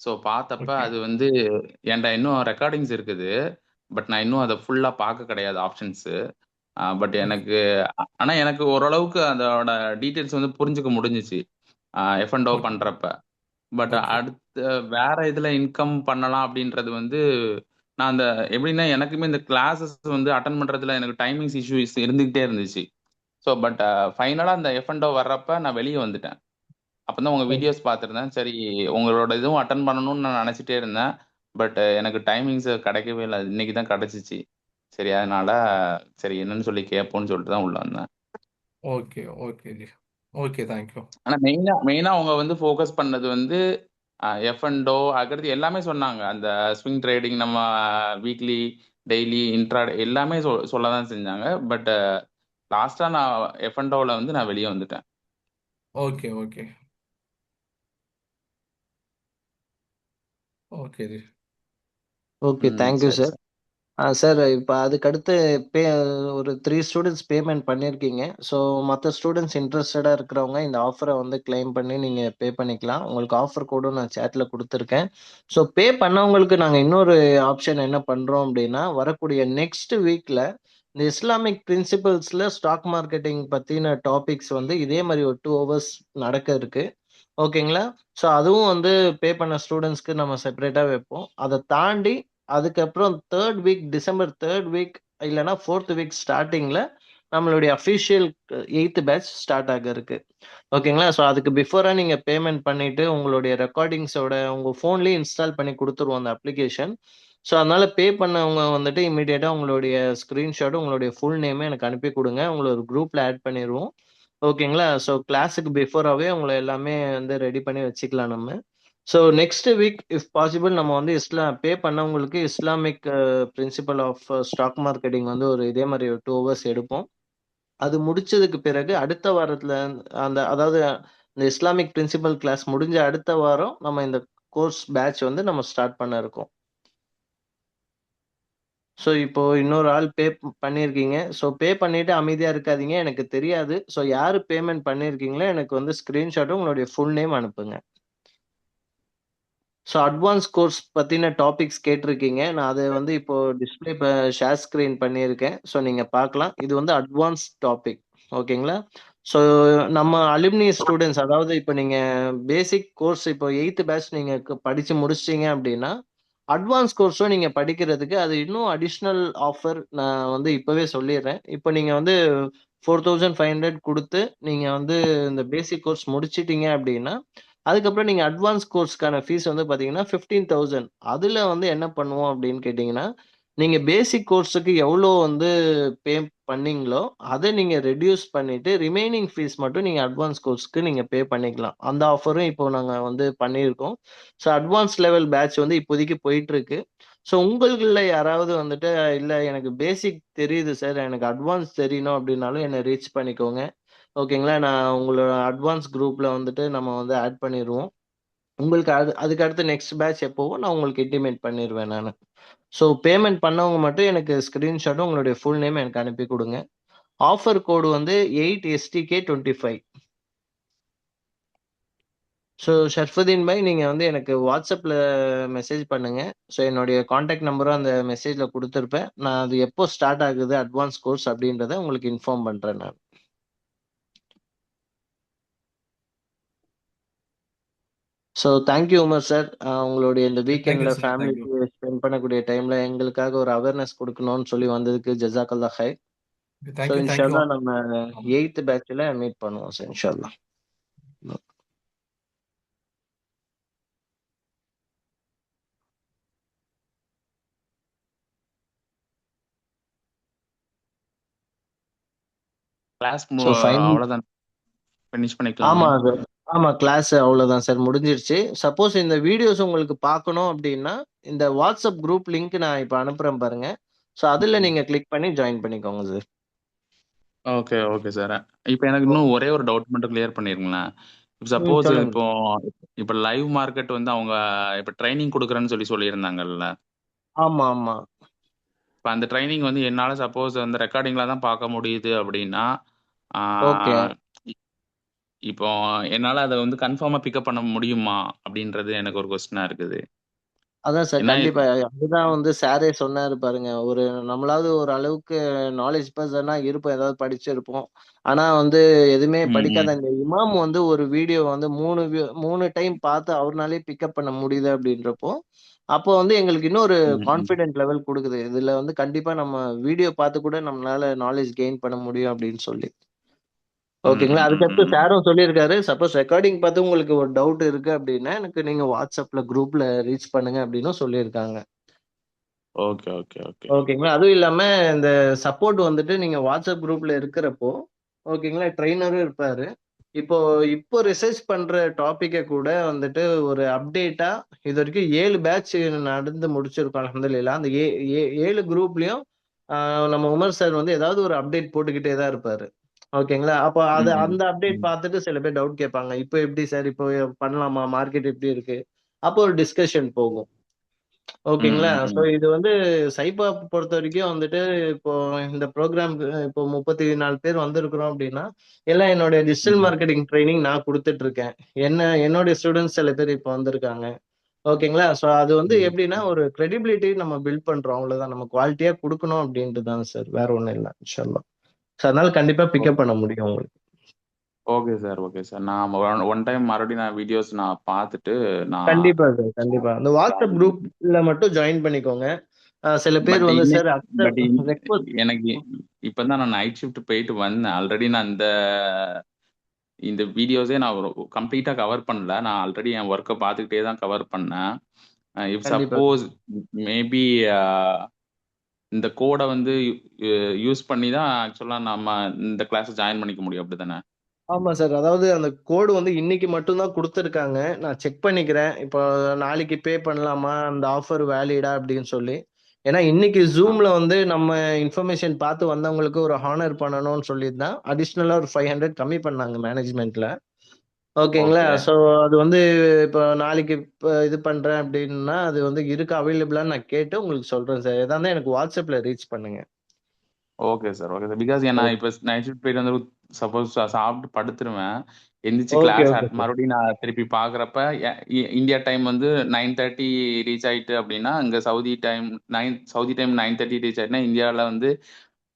ஸோ பார்த்தப்ப ஓகே. அது வந்து என்கிட்ட இன்னும் ரெக்கார்டிங்ஸ் இருக்குது. பட் நான் இன்னும் அதை ஃபுல்லா பார்க்க கிடையாது ஆப்ஷன்ஸ். But okay. எனக்கு ஆனா எனக்கு ஓரளவுக்கு அதோட டீட்டெயில்ஸ் வந்து புரிஞ்சுக்க முடிஞ்சிச்சு எஃப் அண்ட் ஓ ஓகே. பண்றப்ப. But okay. அடுத்து வேற இதுல இன்கம் பண்ணலாம் அப்படின்றது வந்து நான் அந்த எப்படின்னா எனக்குமே இந்த கிளாஸஸ் வந்து அட்டன் பண்றதுல எனக்கு டைமிங்ஸ் இஷ்யூஸ் இருந்துகிட்டே இருந்துச்சு. ஸோ பட் ஃபைனலாக அந்த எஃப் அண்ட் ஓ வர்றப்ப நான் வெளியே வந்துட்டேன். அப்பதான் உங்க ஓகே. வீடியோஸ் பார்த்துருந்தேன். சரி உங்களோட இதுவும் அட்டன் பண்ணணும்னு நான் நினைச்சிட்டே இருந்தேன். பட் எனக்கு டைமிங்ஸ் கிடைக்கவே இல்லை. இன்னைக்கு தான் கிடைச்சிச்சு. சரி அதனால சரி என்னன்னு சொல்லி கேட்போம்னு சொல்லிட்டு தான் உள்ள வந்தேன். Okay. Okay G. Okay. Thank you. ஆனா மெயினா அவங்க வந்து ஃபோக்கஸ் பண்ணது வந்து எஃப் அண்ட் ஓ அடுத்து எல்லாமே சொன்னாங்க. அந்த ஸ்விங் ட்ரேடிங் நம்ம வீக்லி டெய்லி இன்ட்ராடே எல்லாமே சொல்ல தான் செஞ்சாங்க. பட் லாஸ்டா நான் எஃப் அண்ட் ஓல வந்து நான் வெளியே வந்துட்டேன். Okay. Okay. Okay G. Okay. Thank you சரி சார். சார். சார் இப்போ அதுக்கடுத்து பே ஒரு 3 ஸ்டூடெண்ட்ஸ் பேமெண்ட் பண்ணியிருக்கீங்க. ஸோ மற்ற ஸ்டூடெண்ட்ஸ் இன்ட்ரெஸ்டடாக இருக்கிறவங்க இந்த ஆஃபரை வந்து கிளைம் பண்ணி நீங்கள் பே பண்ணிக்கலாம். உங்களுக்கு ஆஃபர் கோடும் நான் சேட்டில் கொடுத்துருக்கேன். ஸோ பே பண்ணவங்களுக்கு நாங்கள் இன்னொரு ஆப்ஷன் என்ன பண்ணுறோம் அப்படின்னா வரக்கூடிய நெக்ஸ்ட் வீக்கில் இந்த இஸ்லாமிக் பிரின்சிபல்ஸில் ஸ்டாக் மார்க்கெட்டிங் பற்றின டாபிக்ஸ் வந்து இதே மாதிரி ஒரு 2 ஹவர்ஸ் நடக்க இருக்கு. ஓகேங்களா? ஸோ அதுவும் வந்து பே பண்ண ஸ்டூடெண்ட்ஸ்க்கு நம்ம செப்பரேட்டாக வைப்போம். அதை தாண்டி அதுக்கப்புறம் 3rd week December 3rd week இல்லைன்னா 4th வீக் ஸ்டார்டிங்ல நம்மளுடைய அஃபிஷியல் 8th பேட்ச் ஸ்டார்ட் ஆக இருக்கு. ஓகேங்களா? ஸோ அதுக்கு பிஃபோரா நீங்க பேமெண்ட் பண்ணிட்டு உங்களுடைய ரெக்கார்டிங்ஸோட உங்க ஃபோன்லயே இன்ஸ்டால் பண்ணி கொடுத்துருவோம் அந்த அப்ளிகேஷன். ஸோ அதனால பே பண்ணவங்க வந்துட்டு இமீடியட்டா உங்களுடைய ஸ்கிரீன்ஷாட் உங்களுடைய ஃபுல் நேமே எனக்கு அனுப்பி கொடுங்க. உங்களை ஒரு குரூப்ல ஆட் பண்ணிடுவோம். ஓகேங்களா? ஸோ கிளாஸுக்கு பிஃபோராவே உங்களை எல்லாமே வந்து ரெடி பண்ணி வச்சுக்கலாம் நம்ம. So next week if possible நம்ம வந்து பே பண்ணவங்களுக்கு Islamic principle of stock marketing வந்து ஒரு இதே மாதிரி ஒரு 2 ஹவர்ஸ் எடுப்போம். அது முடிச்சதுக்கு பிறகு அடுத்த வாரத்துல அதாவது இந்த இஸ்லாமிக் பிரின்சிபல் கிளாஸ் முடிஞ்ச அடுத்த வாரம் நம்ம இந்த கோர்ஸ் பேட்ச் வந்து நம்ம ஸ்டார்ட் பண்ண இருக்கோம். ஸோ இப்போ இன்னொரு ஆள் பே பண்ணியிருக்கீங்க. ஸோ பே பண்ணிட்டு அமைதியா இருக்காதீங்க. எனக்கு தெரியாது. ஸோ யாரு பேமெண்ட் பண்ணியிருக்கீங்களோ எனக்கு வந்து ஸ்கிரீன்ஷாட்டும் உங்களுடைய ஃபுல் நேம் அனுப்புங்க. ஸோ அட்வான்ஸ் கோர்ஸ் பத்தின டாபிக்ஸ் கேட்டிருக்கீங்க. நான் அத வந்து இப்போ டிஸ்ப்ளே ஷேர் ஸ்கிரீன் பண்ணியிருக்கேன். ஸோ நீங்க பார்க்கலாம். இது வந்து அட்வான்ஸ் டாபிக். ஓகேங்களா? ஸோ நம்ம அலுமினி ஸ்டூடண்ட்ஸ் அதாவது இப்போ நீங்க பேசிக் கோர்ஸ் இப்போ 8th பேட்ச் நீங்க படிச்சு முடிச்சிட்டீங்க அப்படின்னா, அட்வான்ஸ் கோர்ஸும் நீங்க படிக்கிறதுக்கு அது இன்னும் அடிஷனல் ஆஃபர் நான் வந்து இப்பவே சொல்லிடுறேன். இப்போ நீங்க வந்து 4500 குடுத்து நீங்க வந்து இந்த பேசிக் கோர்ஸ் முடிச்சிட்டீங்க அப்படின்னா, அதுக்கப்புறம் நீங்க அட்வான்ஸ் கோர்ஸ்க்கான ஃபீஸ் வந்து பார்த்தீங்கன்னா 15,000. அதுல வந்து என்ன பண்ணுவோம் அப்படின்னு கேட்டீங்கன்னா, நீங்க பேசிக் கோர்ஸுக்கு எவ்வளோ வந்து பே பண்ணீங்களோ, அத நீங்க ரெட்யூஸ் பண்ணிட்டு ரிமைனிங் ஃபீஸ் மட்டும் நீங்க அட்வான்ஸ் கோர்ஸ்க்கு நீங்க பே பண்ணிக்கலாம். அந்த ஆஃபரும் இப்போ நாங்க வந்து பண்ணியிருக்கோம். ஸோ அட்வான்ஸ் லெவல் பேட்ச் வந்து இப்போதைக்கு போயிட்டு இருக்கு. ஸோ உங்கள்ல யாராவது வந்துட்டு இல்ல எனக்கு பேசிக் தெரியுது சார், எனக்கு அட்வான்ஸ் தெரியணும் அப்படின்னாலும் என்ன ரீச் பண்ணிக்கோங்க. ஓகேங்களா? நான் உங்களோட அட்வான்ஸ் குரூப்ல வந்துட்டு நம்ம வந்து ஆட் பண்ணிருவோம். உங்களுக்கு அதுக்கு அடுத்து நெக்ஸ்ட் பேட்ச் எப்போவோ நான் உங்களுக்கு இன்டிமேட் பண்ணிருவேன் நானு. ஸோ பேமெண்ட் பண்ணவங்க மட்டும் எனக்கு ஸ்கிரீன்ஷாட்டும் உங்களுடைய ஃபுல் நேம் எனக்கு அனுப்பி குடுங்க. ஆஃபர் கோடு வந்து 8STK25. ஸோ ஷர்ஃபுதீன் பாய், நீங்க வந்து எனக்கு வாட்ஸ்அப்ல மெசேஜ் பண்ணுங்க. ஸோ என்னுடைய கான்டாக்ட் நம்பரும் அந்த மெசேஜ்ல குடுத்திருப்பேன். நான் அது எப்போ ஸ்டார்ட் ஆகுது அட்வான்ஸ் கோர்ஸ் அப்படின்றத உங்களுக்கு இன்ஃபார்ம் பண்றேன் நான். So thank you Umar sir. உங்களுடைய இந்த தேங்க்யூ வீக்கெண்ட்ல சார், தேங்க்யூ. ஃபேமிலிக்கு ஸ்பெண்ட் பண்ணக்கூடிய டைம்ல எங்களுக்காக ஒரு அவேர்னஸ் குடுக்கணும்னு சொல்லி வந்ததுக்கு ஜஸாக்கல்லாஹ் ஹைர். So thank you thank you. இன்ஷால்லா நம்ம 8th பேட்ச்ல மீட் பண்ணுவோம் சார் இன்ஷால்லா. Class so final. அவ்வளவுதான், ஃபினிஷ் பண்ணிக்கலாமா? ஆமா சார். ஆமா, கிளாஸ் அவ்வளவுதான் சார், முடிஞ்சிருச்சு. சப்போஸ் இந்த வீடியோஸ் உங்களுக்கு பார்க்கணும் அப்படின்னா இந்த வாட்ஸ்அப் குரூப் லிங்க் நான் இப்ப அனுப்புறேன் பாருங்க. ஸோ அதுல நீங்க கிளிக் பண்ணி ஜாயின் பண்ணிக்கோங்க சார். Okay okay sir. இப்போ எனக்கு இன்னும் ஒரே ஒரு டவுட் மட்டும் கிளியர் பண்ணிருங்களேன். சப்போஸ் சொல்லுங்க. இப்போ இப்போ லைவ் மார்க்கெட் வந்து அவங்க இப்போ ட்ரைனிங் கொடுக்குறேன்னு சொல்லியிருந்தாங்கல்ல. ஆமா ஆமா. இப்போ அந்த ட்ரைனிங் வந்து என்னால் சப்போஸ் வந்து ரெக்கார்டிங்கில் தான் பார்க்க முடியுது அப்படின்னா, ஓகே. ஆஹ், இப்போ என்னால் அதை வந்து கன்ஃபார்மாக பிக்கப் பண்ண முடியுமா அப்படின்றது எனக்கு ஒரு கொஸ்டினாக இருக்குது. அதான் சார், ஏன்னா கண்டிப்பா. அதுதான் வந்து சாரே சொன்னாரு பாருங்க. ஒரு நம்மளாவது ஒரு அளவுக்கு நாலேஜ் பர்சனா இருப்போம், ஏதாவது படிச்சிருப்போம். ஆனா வந்து எதுவுமே ம், படிக்காத ம், இந்த இமாம் வந்து ஒரு வீடியோ வந்து 3 டைம் பார்த்து அவர்னாலே பிக்கப் பண்ண முடியுது அப்படின்றப்போ, அப்போ வந்து எங்களுக்கு இன்னொரு ம், ம், கான்ஃபிடென்ட் லெவல் குடுக்குது. இதுல வந்து கண்டிப்பா நம்ம வீடியோ பார்த்து கூட நம்மளால நாலேஜ் கெயின் பண்ண முடியும் அப்படின்னு சொல்லி. ம், ஓகேங்களா? ம், ம், அதுக்கடுத்து ம். சாரும் சொல்லியிருக்காரு, சப்போஸ் ரெக்கார்டிங் பார்த்து உங்களுக்கு ஒரு டவுட் இருக்கு அப்படின்னா, எனக்கு நீங்க வாட்ஸ்அப்ல குரூப்ல ரீச் பண்ணுங்க அப்படின்னும் சொல்லியிருக்காங்க. Okay okay okay. ஓகேங்களா? அதுவும் இல்லாம இந்த சப்போர்ட் வந்துட்டு நீங்க வாட்ஸ்அப் குரூப்ல இருக்கிறப்போ, ஓகேங்களா? ட்ரெய்னரும் இருப்பாரு. இப்போ இப்போ ரிசர்ச் பண்ற டாபிக்க கூட வந்துட்டு ஒரு அப்டேட்டா இதுவரைக்கும் 7 பேட்ச் நடந்து முடிச்சிருக்கோம் அல்ஹம்துலில்லாஹ். அந்த 7 குரூப்லயும் நம்ம உமர் சார் வந்து ஏதாவது ஒரு அப்டேட் போட்டுக்கிட்டே தான் இருப்பாரு. ஓகேங்களா? அப்ப ம், ம், அந்த அப்டேட் ம், பார்த்துட்டு சில பேர் டவுட் கேட்பாங்க. இப்போ எப்படி சார்? இப்போ பண்ணலாமா? மார்க்கெட் எப்படி இருக்கு? அப்போ ஒரு டிஸ்கஷன் போகும். ம், ஓகேங்களா? ம், ஸோ ம், இது வந்து சைபா பொறுத்தவரைக்கும் வந்துட்டு, இப்போ இந்த ப்ரோகிராம்க்கு இப்போ 34 பேர் வந்திருக்கிறோம் அப்படின்னா, எல்லாம் என்னுடைய டிஜிட்டல் ம், மார்க்கெட்டிங் ட்ரெய்னிங் நான் குடுத்துட்டு இருக்கேன். என்னுடைய ஸ்டூடண்ட்ஸ் சில பேர் இப்போ வந்திருக்காங்க. ஓகேங்களா? ஸோ அது வந்து ம். எப்படின்னா, ஒரு கிரெடிபிலிட்டி நம்ம பில்ட் பண்றோம் அவ்வளவுதான். நம்ம குவாலிட்டியா குடுக்கணும் அப்படின்ட்டு தான் சார். வேற ஒண்ணும் இல்ல. இன்ஷா அல்லாஹ். ஸோ அதனால கண்டிப்பா பிக்கப் பண்ண முடியும் உங்களுக்கு. Okay sir, okay sir. நான் ஒன் டைம் மறுபடியும் நான் வீடியோஸ் நான் பார்த்துட்டு நான் கண்டிப்பா சார். கண்டிப்பா. அந்த வாட்ஸ்அப் ஜாயின் பண்ணிக்கிறேன். குரூப்ல மட்டும் ஜாயின் பண்ணிக்கோங்க. சில பேர் பட் வந்து சார் இன்னைக்கு பட் எனக்கு இப்பதான் நான் நைட் ஷிஃப்ட் போயிட்டு வந்தேன். ஆல்ரெடி நான் இந்த வீடியோஸே நான் கம்ப்ளீட்டா கவர் பண்ணல. நான் ஆல்ரெடி என் ஒர்க்கை பார்த்துக்கிட்டே தான் கவர் பண்ணேன். இஃப் கண்டிப்பா. சப்போஸ் மேபி இந்த கோடை வந்து யூஸ் பண்ணி தான் ஆக்சுவலா நம்ம இந்த கிளாஸ் ஜாயின் பண்ணிக்க முடியும், அப்படிதானே? ஆமா சார். அதாவது அந்த கோடு வந்து இன்னைக்கு மட்டும் தான் குடுத்துருக்காங்க. நான் செக் பண்ணிக்கிறேன். இப்போ நாளைக்கு பே பண்ணலாமா? அந்த ஆஃபர் வேலிடா அப்படின்னு சொல்லி. ஏன்னா இன்னைக்கு Zoomல வந்து நம்ம இன்ஃபர்மேஷன் பார்த்து வந்தவங்களுக்கு ஒரு ஹானர் பண்ணணும்னு சொல்லி தான் அடிஷனலா ஒரு 500 கம்மி பண்ணாங்க மேனேஜ்மென்ட்ல. ஓகேங்களா? ஓகே ஸோ அது வந்து இப்போ நாளைக்கு இது பண்றேன் அப்படின்னா, அது வந்து இருக்கு அவைலபிளான்னு நான் கேட்டு உங்களுக்கு சொல்றேன் சார். எதா இருந்தா எனக்கு வாட்ஸ்அப்ல ரீச் பண்ணுங்க. Okay sir, okay sir. Because நான் இப்போ நைட் ஷிஃப்ட் போயிட்டு வந்து சப்போஸ் சாப்பிட்டு படுத்துருவேன். எந்திரிச்சு ஓகே, கிளாஸ் ஓகே சார். மறுபடியும் நான் திருப்பி பார்க்குறப்ப இந்தியா டைம் வந்து 9:30 ரீச் ஆயிட்டு அப்படின்னா, இங்கே சவுதி டைம் 9:30 ரீச் ஆயிட்டுனா இந்தியாவில் வந்து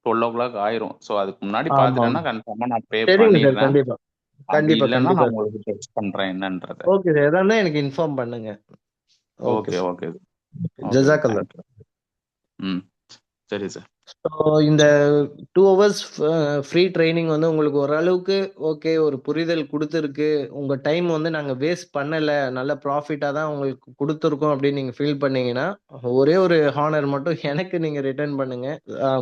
12 o'clock ஆயிரும். ஸோ அதுக்கு முன்னாடி ஆமாம். பார்த்துட்டேன்னா கன்ஃபார்மாக நான் பே சரிங்க சார். பண்ணிடுறேன். கண்டிப்பா. அப்படி கண்டிப்பா, இல்லைன்னா கண்டிப்பா நான் சார். உங்களுக்கு டெக்ஸ்ட் பண்றேன் என்னன்றத. Okay sir. எதா இருந்தா எனக்கு இன்ஃபார்ம் பண்ணுங்க. Okay okay sir. Okay okay sir, ஜஸாக்கல்லாஹ். தேங்க்யூ. ம், சரி சார். ஸோ இந்த 2 ஹவர்ஸ் ஃப்ரீ ட்ரெய்னிங் வந்து உங்களுக்கு ஓரளவுக்கு ஓகே ஒரு புரிதல் குடுத்துருக்கு. உங்க டைம் வந்து நாங்க வேஸ்ட் பண்ணல. நல்ல ப்ராஃபிட்டா தான் உங்களுக்கு குடுத்துருக்கோம் அப்படின்னு நீங்க ஃபீல் பண்ணீங்கன்னா, ஒரே ஒரு ஹானர் மட்டும் எனக்கு நீங்க ரிட்டர்ன் பண்ணுங்க.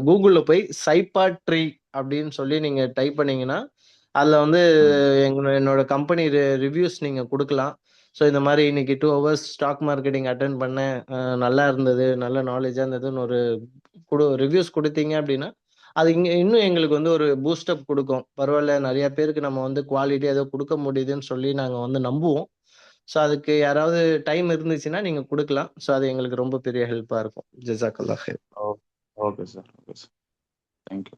Googleல போய் சைபா ட்ரீ அப்படின்னு சொல்லி நீங்க டைப் பண்ணீங்கன்னா, அதுல வந்து ம், என்னோட கம்பெனி ரிவ்யூஸ் நீங்க குடுக்கலாம். ஸோ இந்த மாதிரி இன்னைக்கு 2 ஹவர்ஸ் ஸ்டாக் மார்க்கெட்டிங் அட்டன் பண்ணேன், நல்லா இருந்தது, நல்ல நாலேஜாக இருந்ததுன்னு ஒரு ரிவ்யூஸ் கொடுத்தீங்க அப்படின்னா அது இங்கே இன்னும் எங்களுக்கு வந்து ஒரு பூஸ்டப் கொடுக்கும். பரவாயில்ல, நிறைய பேருக்கு நம்ம வந்து குவாலிட்டி ஏதோ கொடுக்க முடியுதுன்னு சொல்லி நாங்கள் வந்து நம்புவோம். ஸோ அதுக்கு யாராவது டைம் இருந்துச்சுன்னா நீங்கள் கொடுக்கலாம். ஸோ அது எங்களுக்கு ரொம்ப பெரிய ஹெல்ப்பாக இருக்கும். ஜஸாக்கல்லாஹ். Okay sir. Okay sir. Thank you.